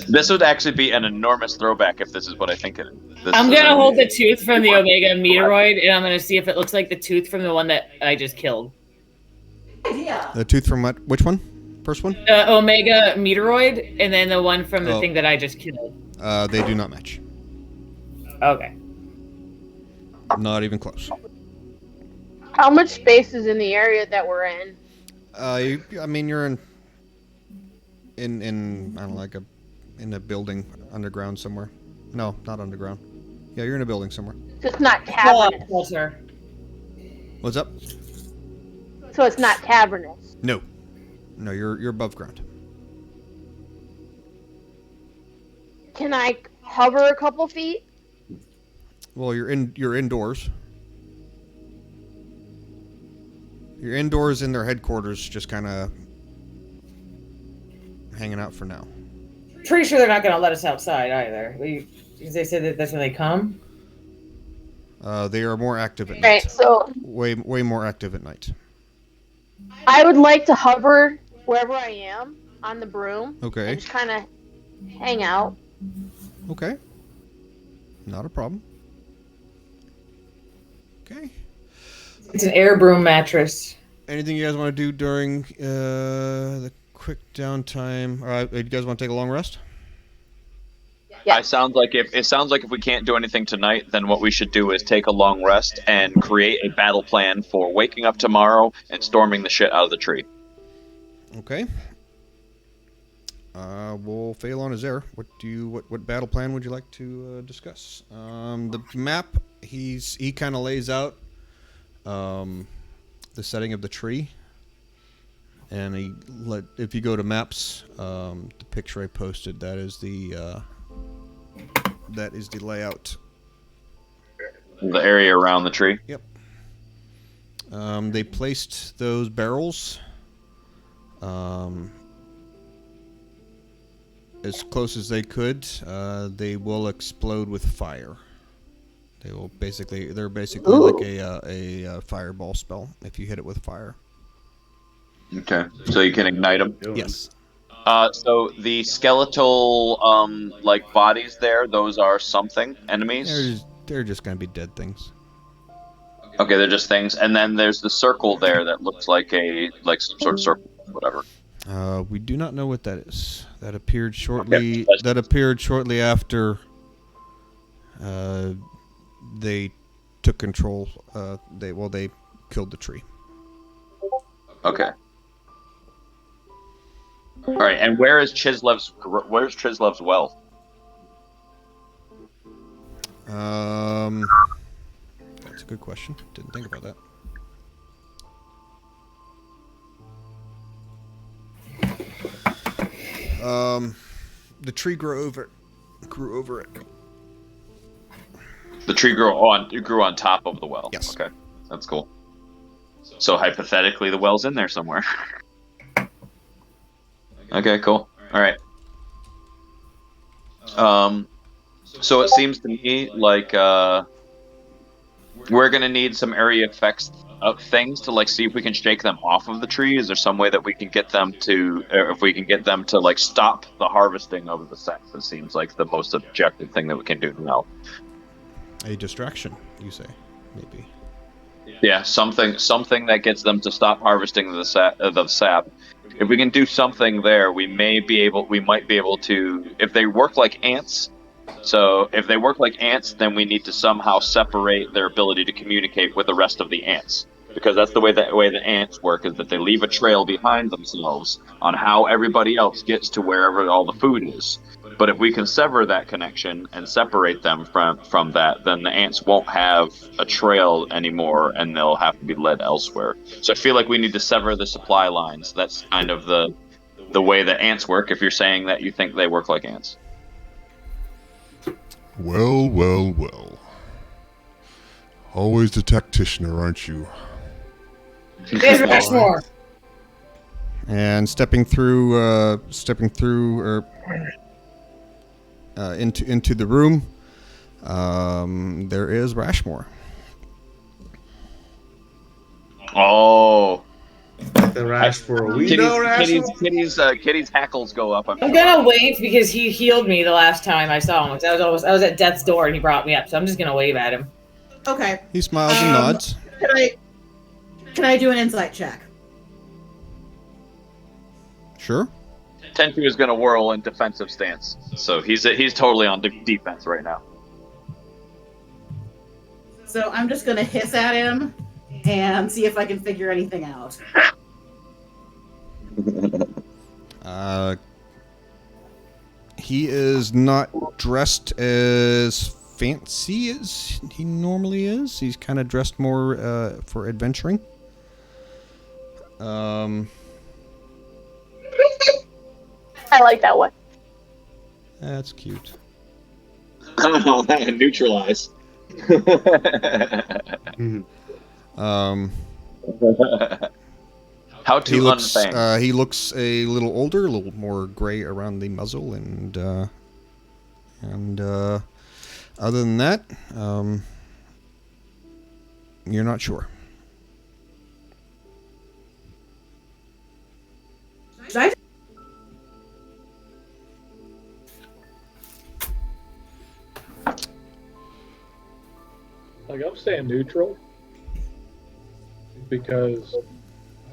This would actually be an enormous throwback if this is what I think it is. I'm gonna hold the tooth from the Omega meteoroid, and I'm gonna see if it looks like the tooth from the one that I just killed. The tooth from what? Which one? First one? Omega meteoroid, and then the one from the Oh. thing that I just killed. They do not match. Okay. Not even close. How much space is in the area that we're in? I mean, you're in I don't know, like in a building underground somewhere. No, not underground. Yeah, you're in a building somewhere. It's not cavernous. Closer. What's up? So it's not cavernous. No, you're above ground. Can I hover a couple feet? Well, you're indoors. You're indoors in their headquarters, just kind of hanging out for now. Pretty sure they're not gonna let us outside either. They said that that's when they come. They are more active at Right, night. so Way more active at night. I would like to hover wherever I am on the broom Okay. and just kind of hang out. Okay. Not a problem. Okay. It's an air broom mattress. Anything you guys want to do during the quick downtime? You guys want to take a long rest? Yeah. It sounds like if we can't do anything tonight, then what we should do is take a long rest and create a battle plan for waking up tomorrow and storming the shit out of the tree. Okay. Well, Phelan is there. What battle plan would you like to discuss? The map. He kind of lays out the setting of the tree, and if you go to maps, the picture I posted, that is the layout. The area around the tree. Yep. They placed those barrels as close as they could. They will explode with fire. They're basically like a fireball spell if you hit it with fire. Okay, so you can ignite them. Yes. So the skeletal like bodies there, those are something enemies. They're just gonna be dead things. Okay, they're just things, and then there's the circle there that looks like some sort of circle, whatever. We do not know what that is. That appeared shortly. Okay. That appeared shortly after they took control. They killed the tree. Okay. All right, and where's Chislev's well? That's a good question. Didn't think about that. The tree grew over it. The tree grew on top of the well. Yes. Okay. That's cool. So hypothetically, the well's in there somewhere. Okay, cool. All right. So it seems to me like we're gonna need some area effects of things to like see if we can shake them off of the tree. Is there some way that we can get them to, or if we can get them to like stop the harvesting of the sap? It seems like the most objective thing that we can do now. A distraction, you say, maybe. Yeah, something that gets them to stop harvesting the sap. If we can do something there, we might be able to. If they work like ants, then we need to somehow separate their ability to communicate with the rest of the ants, because that's the way the ants work, is that they leave a trail behind themselves on how everybody else gets to wherever all the food is. But if we can sever that connection and separate them from that, then the ants won't have a trail anymore, and they'll have to be led elsewhere. So I feel like we need to sever the supply lines. That's kind of the way that ants work, if you're saying that you think they work like ants. Well, well, well. Always the tacticianer, aren't you? There's Rashmore. And stepping through into the room, there is Rashmore. Oh, The Rashmore. We know Rashmore. Kitty's hackles go up. I'm gonna wave because he healed me the last time I saw him. I was at death's door and he brought me up, so I'm just gonna wave at him. Okay. He smiles and nods. Can I do an insight check? Sure. Tenku is going to whirl in defensive stance, so he's totally on defense right now. So I'm just gonna hiss at him and see if I can figure anything out. He is not dressed as fancy as he normally is. He's kind of dressed more for adventuring. I like that one. That's cute. Neutralize. How to he looks unfang. he looks a little older, a little more gray around the muzzle, and other than that, you're not sure. Should I? Like, I'm staying neutral because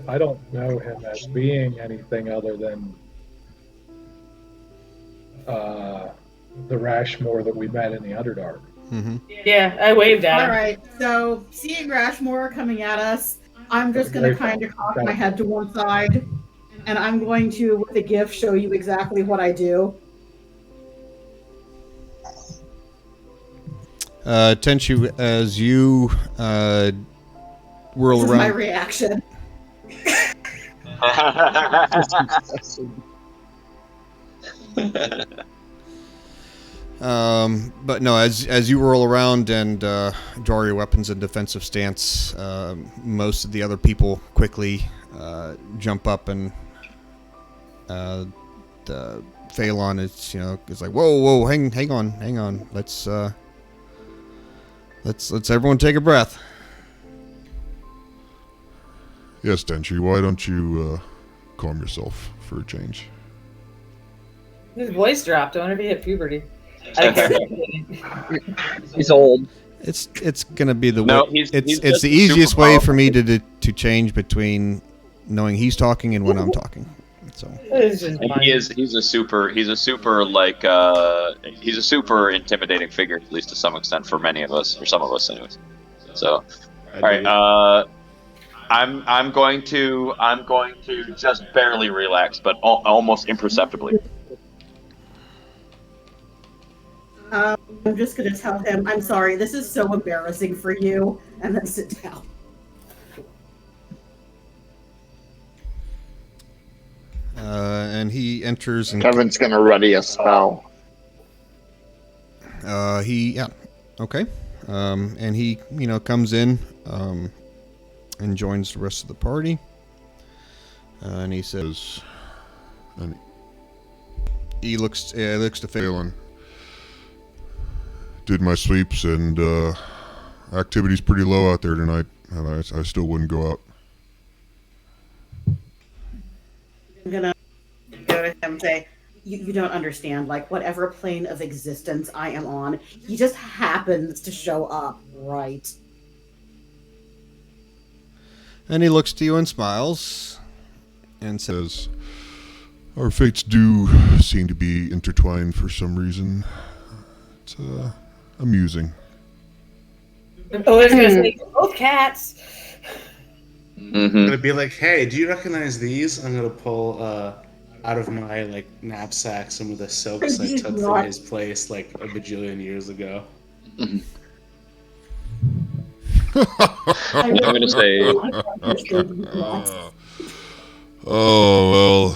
I don't know him as being anything other than the Rashmore that we met in the Underdark. Mm-hmm. Yeah, I waved at him. All right. So seeing Rashmore coming at us, I'm just gonna kind of cock my head to one side, and I'm going to, with a gift, show you exactly what I do. Tenchu, as you whirl This is around. my reaction. But no, as you roll around and draw your weapons in defensive stance, most of the other people quickly jump up, and the Phelan is like, whoa, hang on, let's everyone take a breath. Yes, Denchi, why don't you calm yourself for a change? His voice dropped. I wonder if he hit puberty. He's old. It's gonna be the No, way. he's It's just the easiest super way powerful. for me to change between knowing he's talking and when I'm talking. So And he's a super intimidating figure, at least to some extent, for many of us, or some of us anyways. So all right, I'm going to just barely relax, but almost imperceptibly. I'm just gonna tell him, I'm sorry, this is so embarrassing for you, and then sit down. And he enters and Kevin's gonna ready a spell. okay. And he comes in, and joins the rest of the party. And he says, And he looks to Phelan. Phelan. Did my sweeps, and activity's pretty low out there tonight, and I still wouldn't go out. I'm gonna go to him and say, you don't understand, like, whatever plane of existence I am on, he just happens to show up, right? And he looks to you and smiles and says, Says, our fates do seem to be intertwined for some reason. It's amusing. Oda's gonna say, both cats. I'm gonna be like, hey, do you recognize these? I'm gonna pull out of my like knapsack some of the silks I took from his place like a bajillion years ago. I'm gonna say, Oh, well,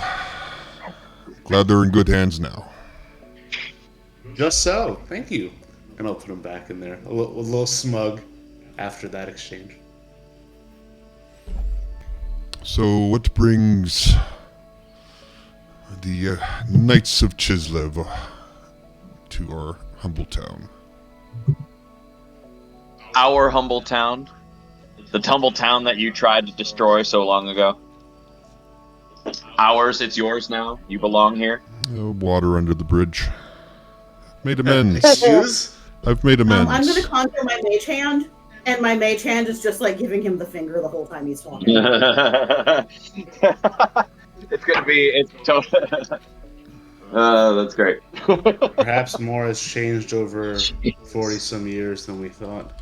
glad they're in good hands now. Just so, thank you. And I'll put them back in there. A little smug after that exchange. So, what brings the Knights of Chislev to our humble town? our humble town, the tumble town that you tried to destroy so long ago. Ours, it's yours now. You belong here. Water under the bridge. Made amends. Excuse? I've made amends. I'm going to conjure my mage hand, and my mage hand is just like giving him the finger the whole time he's talking. It's going to be... It's totally... that's great. Perhaps more has changed over 40-some years than we thought.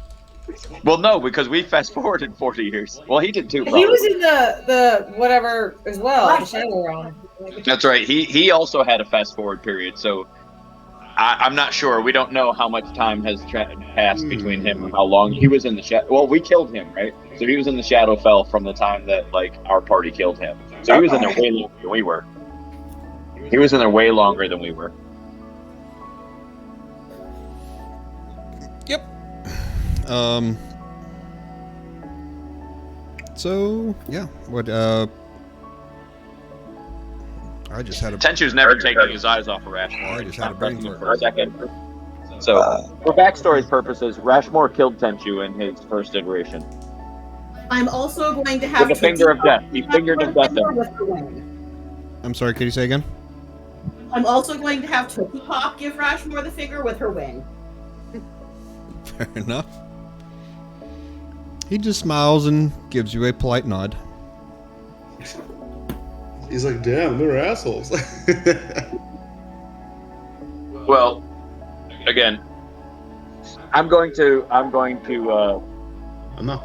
Well, no, because we fast-forwarded 40 years. Well, he did too, probably. He was in the whatever as well, the Shadow Realm. That's right. He also had a fast-forward period, so... I'm not sure. We don't know how much time has passed between him and how long he was in the shadow. Well, we killed him, right? So he was in the Shadowfell from the time that like our party killed him. So he was in there way longer than we were. He was in there way longer than we were. Yep. So yeah, what? I just had a. Tenchu's never taking his eyes off of Rashmore. I just had a brain fart for a second. So, for backstory purposes, Rashmore killed Tenchu in his first iteration. I'm also going to have With the finger of death. He fingered his death in. I'm sorry, could you say again? I'm also going to have Toki Pop give Rashmore the finger with her wing. Fair enough. He just smiles and gives you a polite nod. He's like, damn, they're assholes. Well, again, I'm not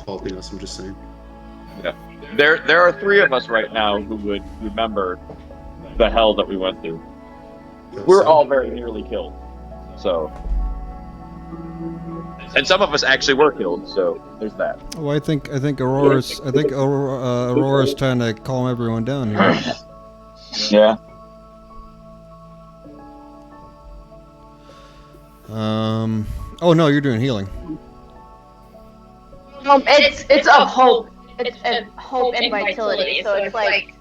faulting us, I'm just saying. Yeah. There are three of us right now who would remember the hell that we went through. We're all very nearly killed. So, and some of us actually were killed, so there's that. Oh, I think Aurora's trying to calm everyone down here. Yeah. Oh no, you're doing healing. It's of hope. It's hope and vitality. So it's like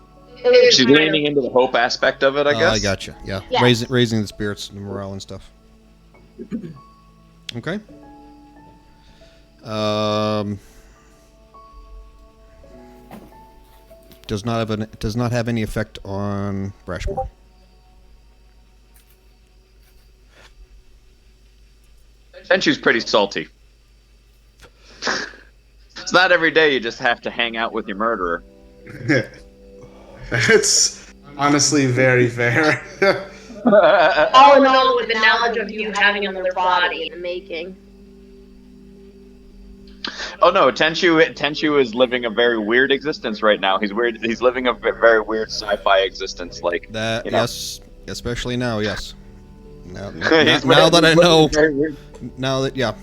She's leaning into the hope aspect of it, I guess. I gotcha. Yeah, Yeah. raising the spirits, the morale, and stuff. Okay. Does not have any effect on Rashmore. Tenchu's pretty salty. It's not every day you just have to hang out with your murderer. It's honestly very fair. all in all, with the knowledge of you having another body in the making. Oh no, Tenchu is living a very weird existence right now. He's weird. He's living a very weird sci-fi existence, like That you know. yes, especially now. Yes. Now He's that I know. very weird. Now that I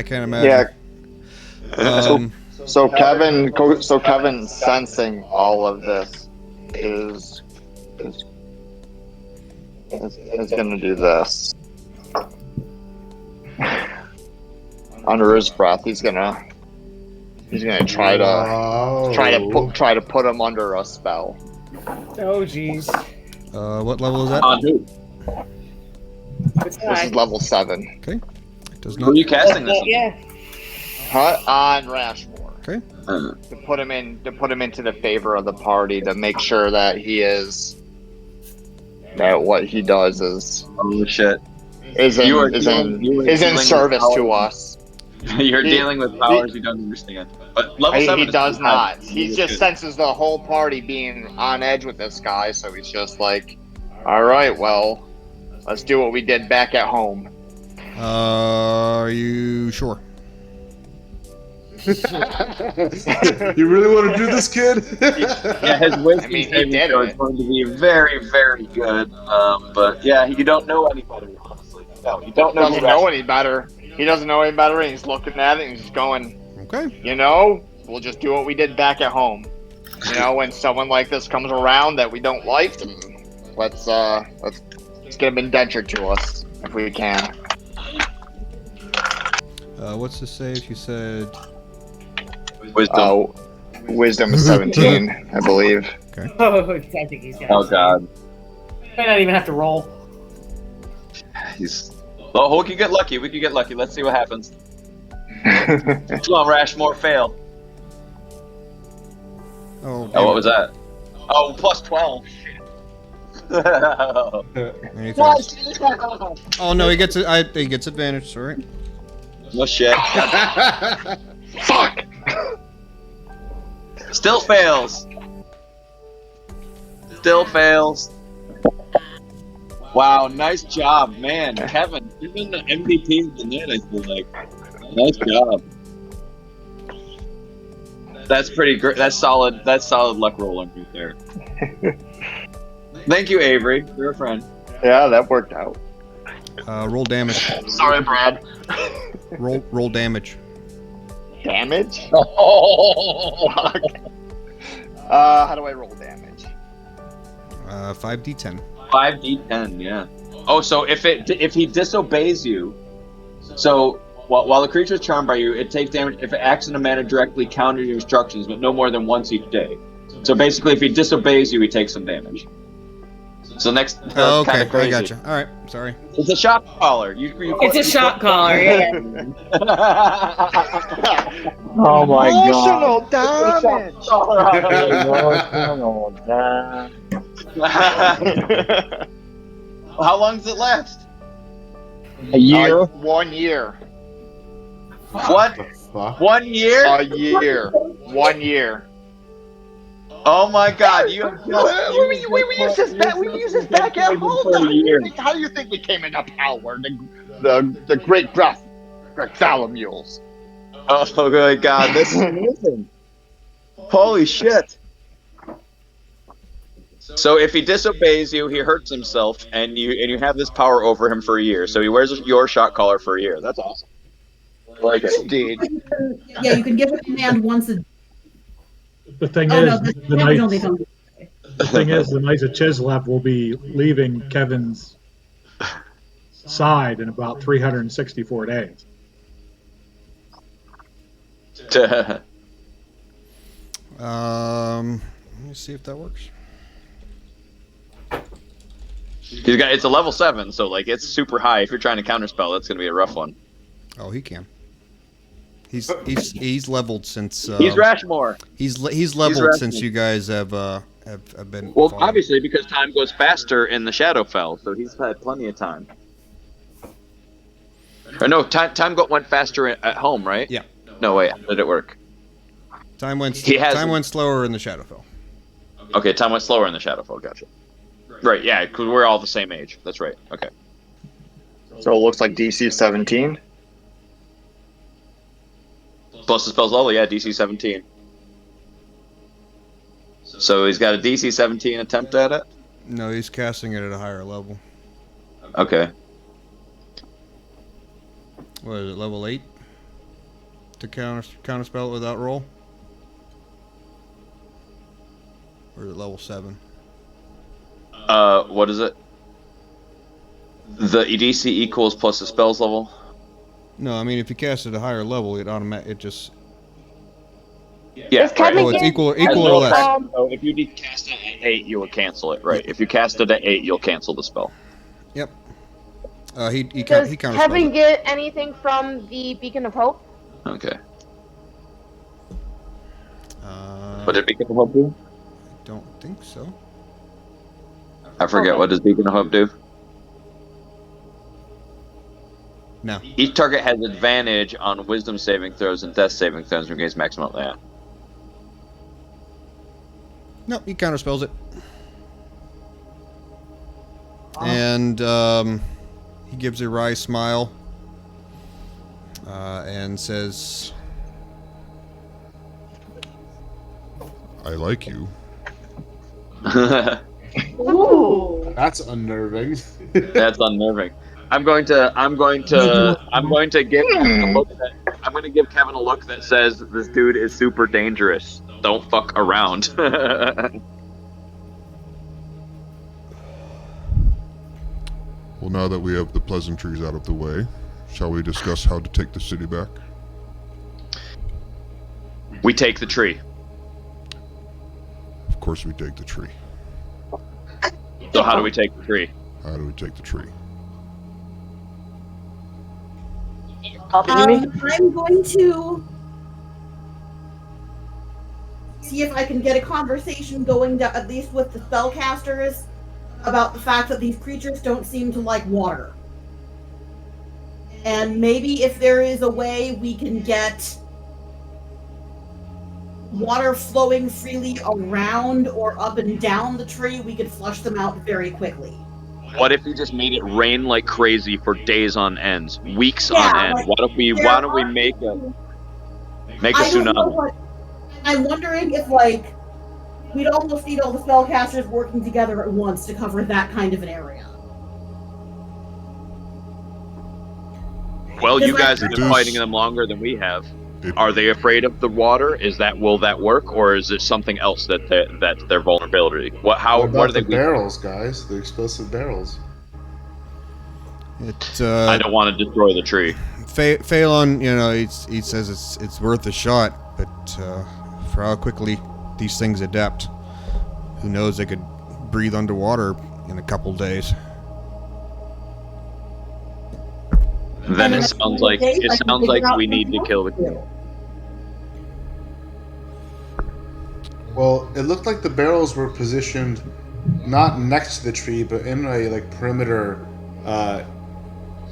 can't imagine. Yeah. So Kevin sensing all of this is gonna do this. Under his breath, he's gonna He's gonna try to put him under a spell. Oh, jeez. What level is that? On who? It's This is level 7. Okay. It does Who not. are you casting this? Yeah. Huh? On Rashmore. Okay. To put him into the favor of the party, to make sure that what he does is Oh shit! is in service to us. You're dealing with powers you don't understand. But level 7 He is does pretty not. high. He It's just good. senses the whole party being on edge with this guy, so he's just like, all right, well, let's do what we did back at home. Are you sure? You really want to do this, kid? Yeah, his wisdom I mean, he saving did throw it. is going to be very, very good. But yeah, you don't know any better, honestly. No, you don't know. Doesn't know any better. He doesn't know any better, and he's looking at it and he's going, Okay. we'll just do what we did back at home. When someone like this comes around that we don't like, then let's get him indentured to us if we can. What's the save? You said. Wisdom. Wisdom is 17, I believe. Oh, I think he's got Oh it. god. Might not even have to roll. Oh, we could get lucky. We could get lucky. Let's see what happens. Come on, Rashmore, fail. Oh. Oh, what was that? Oh, plus 12. And he fails. Oh no, he gets it. He gets advantage. Sorry. No shit. Fuck! Still fails. Still fails. Wow, nice job, man. Kevin, you've been the MVP of the night, I feel like. Nice job. That's pretty great. That's solid. That's solid luck rolling right there. Thank you, Avery. You're a friend. Yeah, that worked out. Roll damage. Sorry, Brad. Roll damage. Damage? Oh. How do I roll damage? 5d10. 5d10, yeah. Oh, so if he disobeys you, so while the creature is charmed by you, it takes damage if it acts in a manner directly counter your instructions, but no more than once each day. So basically, if he disobeys you, he takes some damage. So next, Oh, okay, kinda crazy. I gotcha. All right, sorry. It's a shot caller. It's a shot caller, yeah. Oh my Emotional god. damage! How long does it last? A year? 1 year. What? Fuck. 1 year? A year. 1 year. Oh my god! You have We use this back at home. How do you think we came into power? The great Bartholomew's. Oh my god! This is amazing. Holy shit! So if he disobeys you, he hurts himself, and you have this power over him for a year. So he wears your shot collar for a year. That's awesome. Like it. Indeed. Yeah, you can give a command once a. The thing Oh is, no, the damage only Knights, comes. the thing is, the Knights of Chislev will be leaving Kevin's side in about 364 days. Let me see if that works. It's a level 7, so like it's super high. If you're trying to counterspell, that's gonna be a rough one. Oh, he can. He's leveled since. He's Rashmore. He's leveled Rashmore. since you guys have been. Well, falling. obviously because time goes faster in the Shadowfell, so he's had plenty of time. Or no, time went faster at home, right? Yeah. No, wait, how did it work? Time went He went slower in the Shadowfell. Okay, time went slower in the Shadowfell. Gotcha. Right, yeah, because we're all the same age. That's right. Okay. So it looks like DC 17. Plus the spell's level, yeah, DC 17. So he's got a DC 17 attempt at it? No, he's casting it at a higher level. Okay. What is it, level 8? To counterspell it without roll? Or is it level 7? What is it? The DC equals plus the spell's level? No, I mean if you cast it at a higher level, it just Yeah, Is Kevin Oh, it's get- equal Has or no less. effect. So if you cast it at 8, you will cancel it. Right. If you cast it at 8, you'll cancel the spell. Yep. He Does counterspells Kevin it. get anything from the Beacon of Hope? Okay. Uh, What did Beacon of Hope do? I don't think so. I forget. Okay. What does Beacon of Hope do? No. Each target has advantage on Wisdom saving throws and Death saving throws against maximum. Yeah. Nope, he counterspells it. And he gives a wry smile and says, I like you. Ooh. That's unnerving. That's unnerving. I'm going to give Kevin a look that says this dude is super dangerous. Don't fuck around. Well, now that we have the pleasantries out of the way, shall we discuss how to take the city back? We take the tree. Of course we take the tree. So how do we take the tree? How do we take the tree? I'm going to see if I can get a conversation going, at least with the spellcasters, about the fact that these creatures don't seem to like water. And maybe if there is a way we can get water flowing freely around or up and down the tree, we could flush them out very quickly. What if we just made it rain like crazy for days on ends, weeks Yeah, on end? like, Why don't we make a I don't know tsunami? what. I'm wondering if, like, we'd almost need all the spellcasters working together at once to cover that kind of an area. Well, you Because guys have been Deuce- fighting them longer than we have. Are they afraid of the water? Will that work, or is it something else that's their vulnerability? What What are about they the weak? barrels, guys? The explosive barrels. I don't want to destroy the tree. Phelan, he says it's worth a shot, but for how quickly these things adapt, who knows? They could breathe underwater in a couple days. Then it sounds like we need to kill the king. Well, it looked like the barrels were positioned not next to the tree, but in a perimeter,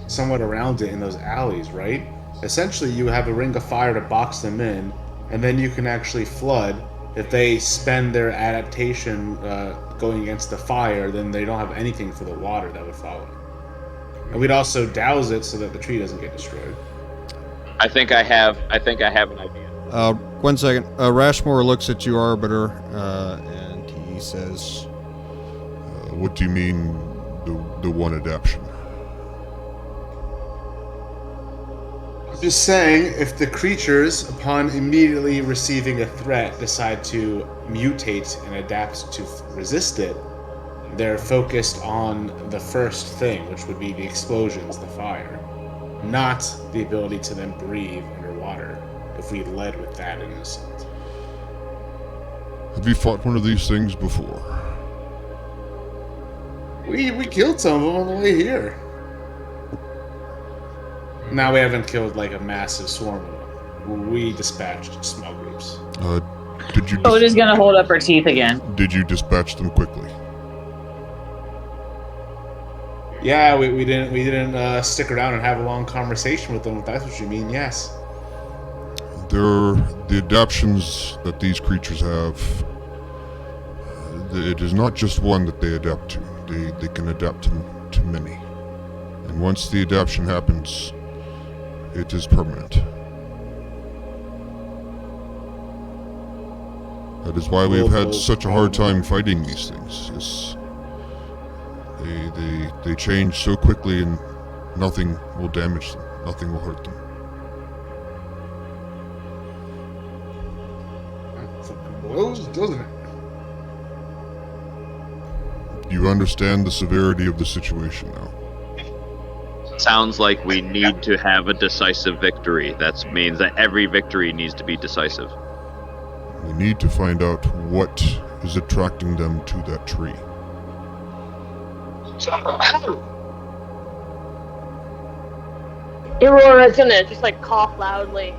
somewhat around it in those alleys, right? Essentially, you have a ring of fire to box them in, and then you can actually flood. If they spend their adaptation going against the fire, then they don't have anything for the water that would follow. And we'd also douse it so that the tree doesn't get destroyed. I think I have an idea. 1 second. Rashmore looks at you, Arbiter, and he says, What do you mean, the one adaption? Just saying, if the creatures, upon immediately receiving a threat, decide to mutate and adapt to resist it, they're focused on the first thing, which would be the explosions, the fire, not the ability to then breathe underwater, if we led with that in a sense. Have you fought one of these things before? We killed some of them on the way here. Now we haven't killed like a massive swarm of them. We dispatched small groups. Did you? Oda's gonna hold up her teeth again. Did you dispatch them quickly? Yeah, we didn't stick around and have a long conversation with them. If that's what you mean, yes. The adaptions that these creatures have. It is not just one that they adapt to. They can adapt to many, and once the adaptation happens, it is permanent. That is why we've had such a hard time fighting these things. They change so quickly, and nothing will damage them. Nothing will hurt them. Blows, doesn't it? You understand the severity of the situation now. Sounds like we need to have a decisive victory. That means that every victory needs to be decisive. We need to find out what is attracting them to that tree. Aurora's gonna just like cough loudly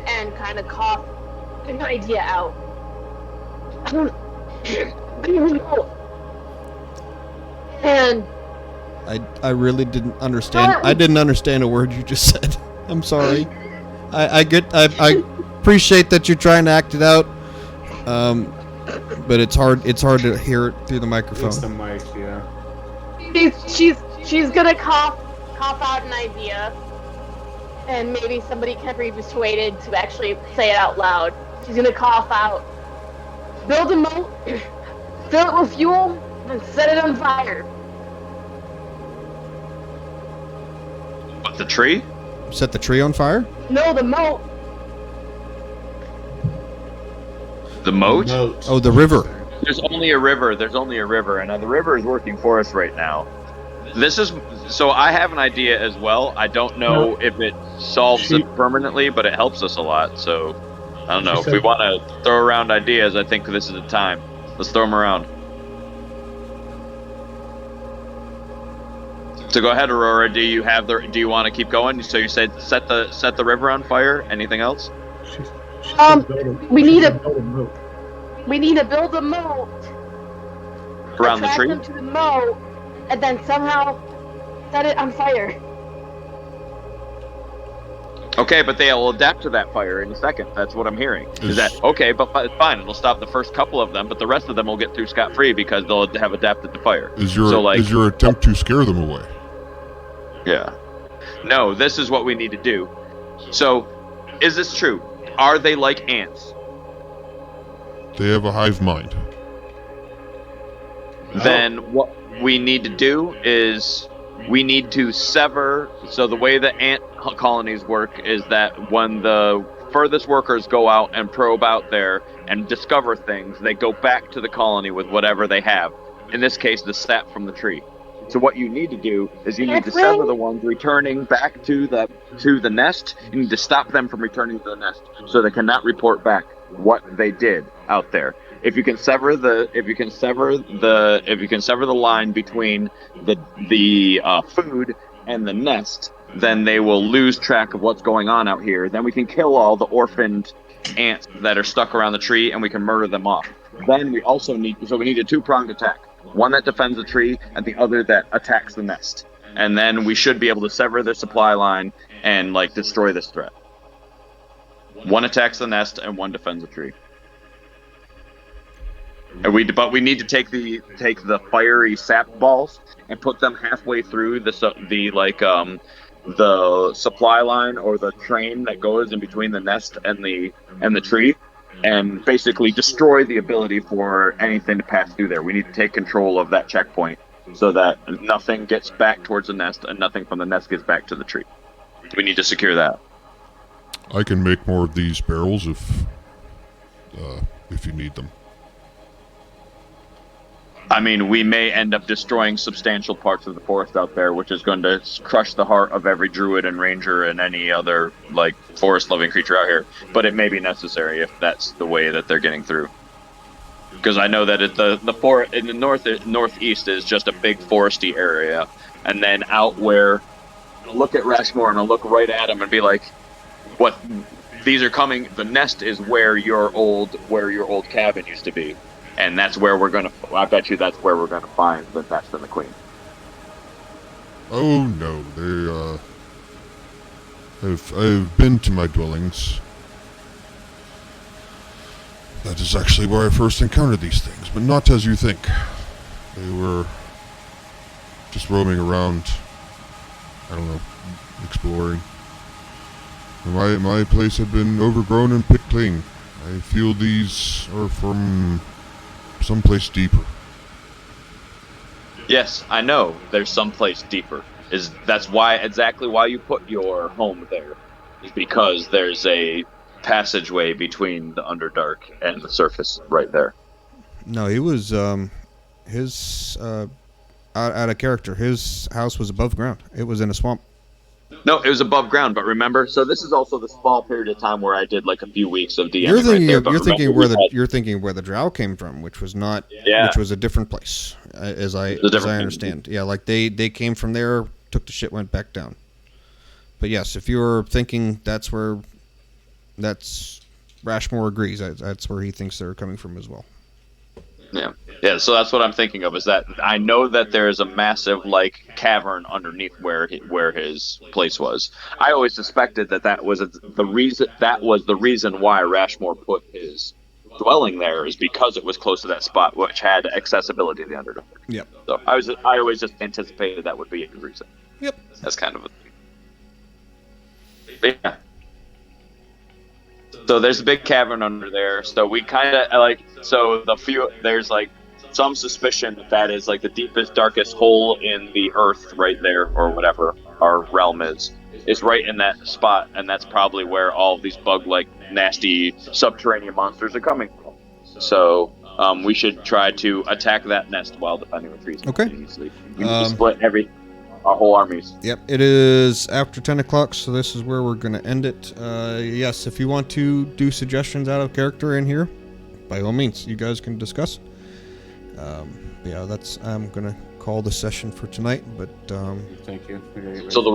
and kind of cough an idea out. I don't know. And I really didn't understand. I didn't understand a word you just said. I'm sorry. I appreciate that you're trying to act it out. But it's hard to hear it through the microphone. It's the mic, yeah. she's gonna cough out an idea, and maybe somebody can be persuaded to actually say it out loud. She's gonna cough out, build a moat, fill it with fuel, and set it on fire. What, the tree? Set the tree on fire? No, the moat. The moat? Oh, the river. There's only a river, and the river is working for us right now. So I have an idea as well. I don't know if it solves it permanently, but it helps us a lot. So I don't know. If we want to throw around ideas, I think this is the time. Let's throw them around. So go ahead, Aurora. Do you want to keep going? So you said set the river on fire. Anything else? We need to build a moat around the tree. Attract them to the moat, and then somehow set it on fire. Okay, but they'll adapt to that fire in a second. That's what I'm hearing. Is that okay? But fine, it'll stop the first couple of them, but the rest of them will get through scot-free because they'll have adapted to fire. Is your attempt to scare them away? Yeah. No, this is what we need to do. So, is this true? Are they like ants? They have a hive mind. Then what we need to do is we need to sever. So the way the ant colonies work is that when the furthest workers go out and probe out there and discover things, they go back to the colony with whatever they have. In this case, the sap from the tree. So what you need to do is you need to sever the ones returning back to the nest. You need to stop them from returning to the nest, so they cannot report back what they did out there. If you can sever the line between the food and the nest, then they will lose track of what's going on out here. Then we can kill all the orphaned ants that are stuck around the tree, and we can murder them off. Then we also need a two-pronged attack. One that defends the tree, and the other that attacks the nest. And then we should be able to sever the supply line and destroy this threat. One attacks the nest, and one defends the tree. And but we need to take the fiery sap balls and put them halfway through the supply line or the train that goes in between the nest and the tree, and basically destroy the ability for anything to pass through there. We need to take control of that checkpoint so that nothing gets back towards the nest and nothing from the nest gets back to the tree. We need to secure that. I can make more of these barrels if you need them. I mean, we may end up destroying substantial parts of the forest out there, which is going to crush the heart of every druid and ranger and any other forest-loving creature out here. But it may be necessary if that's the way that they're getting through. Because I know that the forest in the northeast is just a big foresty area, and then out where I'll look at Rashmore and I'll look right at him and be like, "What? These are coming. The nest is where your old cabin used to be." And that's where I bet you that's where we're gonna find the nest and the queen. Oh no, I've been to my dwellings. That is actually where I first encountered these things, but not as you think. They were just roaming around, I don't know, exploring. My place had been overgrown and picked clean. I feel these are from someplace deeper. Yes, I know. There's someplace deeper. That's exactly why you put your home there. Is because there's a passageway between the Underdark and the surface right there. No, he was his out of character. His house was above ground. It was in a swamp. No, it was above ground. But remember, so this is also the small period of time where I did like a few weeks of DMing. You're thinking where the drow came from, which was not, Yeah. which was a different place, as I understand. Yeah, like they came from there, took the shit, went back down. But yes, if you're thinking that's Rashmore agrees. That's where he thinks they're coming from as well. Yeah. So that's what I'm thinking of. Is that I know that there is a massive like cavern underneath where his place was. I always suspected that was the reason. That was the reason why Rashmore put his dwelling there, is because it was close to that spot, which had accessibility to the Underdark. Yep. So I always just anticipated that would be a reason. Yep. That's kind of a thing. But yeah. So there's a big cavern under there. So we kind of there's like some suspicion that is like the deepest, darkest hole in the earth right there, or whatever our realm is right in that spot, and that's probably where all of these bug-like, nasty subterranean monsters are coming from. So we should try to attack that nest while defending retreats. Okay. We need to split our whole armies. Yep, it is after 10 o'clock, so this is where we're going to end it. Yes, if you want to do suggestions out of character in here, by all means, you guys can discuss. Yeah, I'm going to call the session for tonight, but... Thank you. So the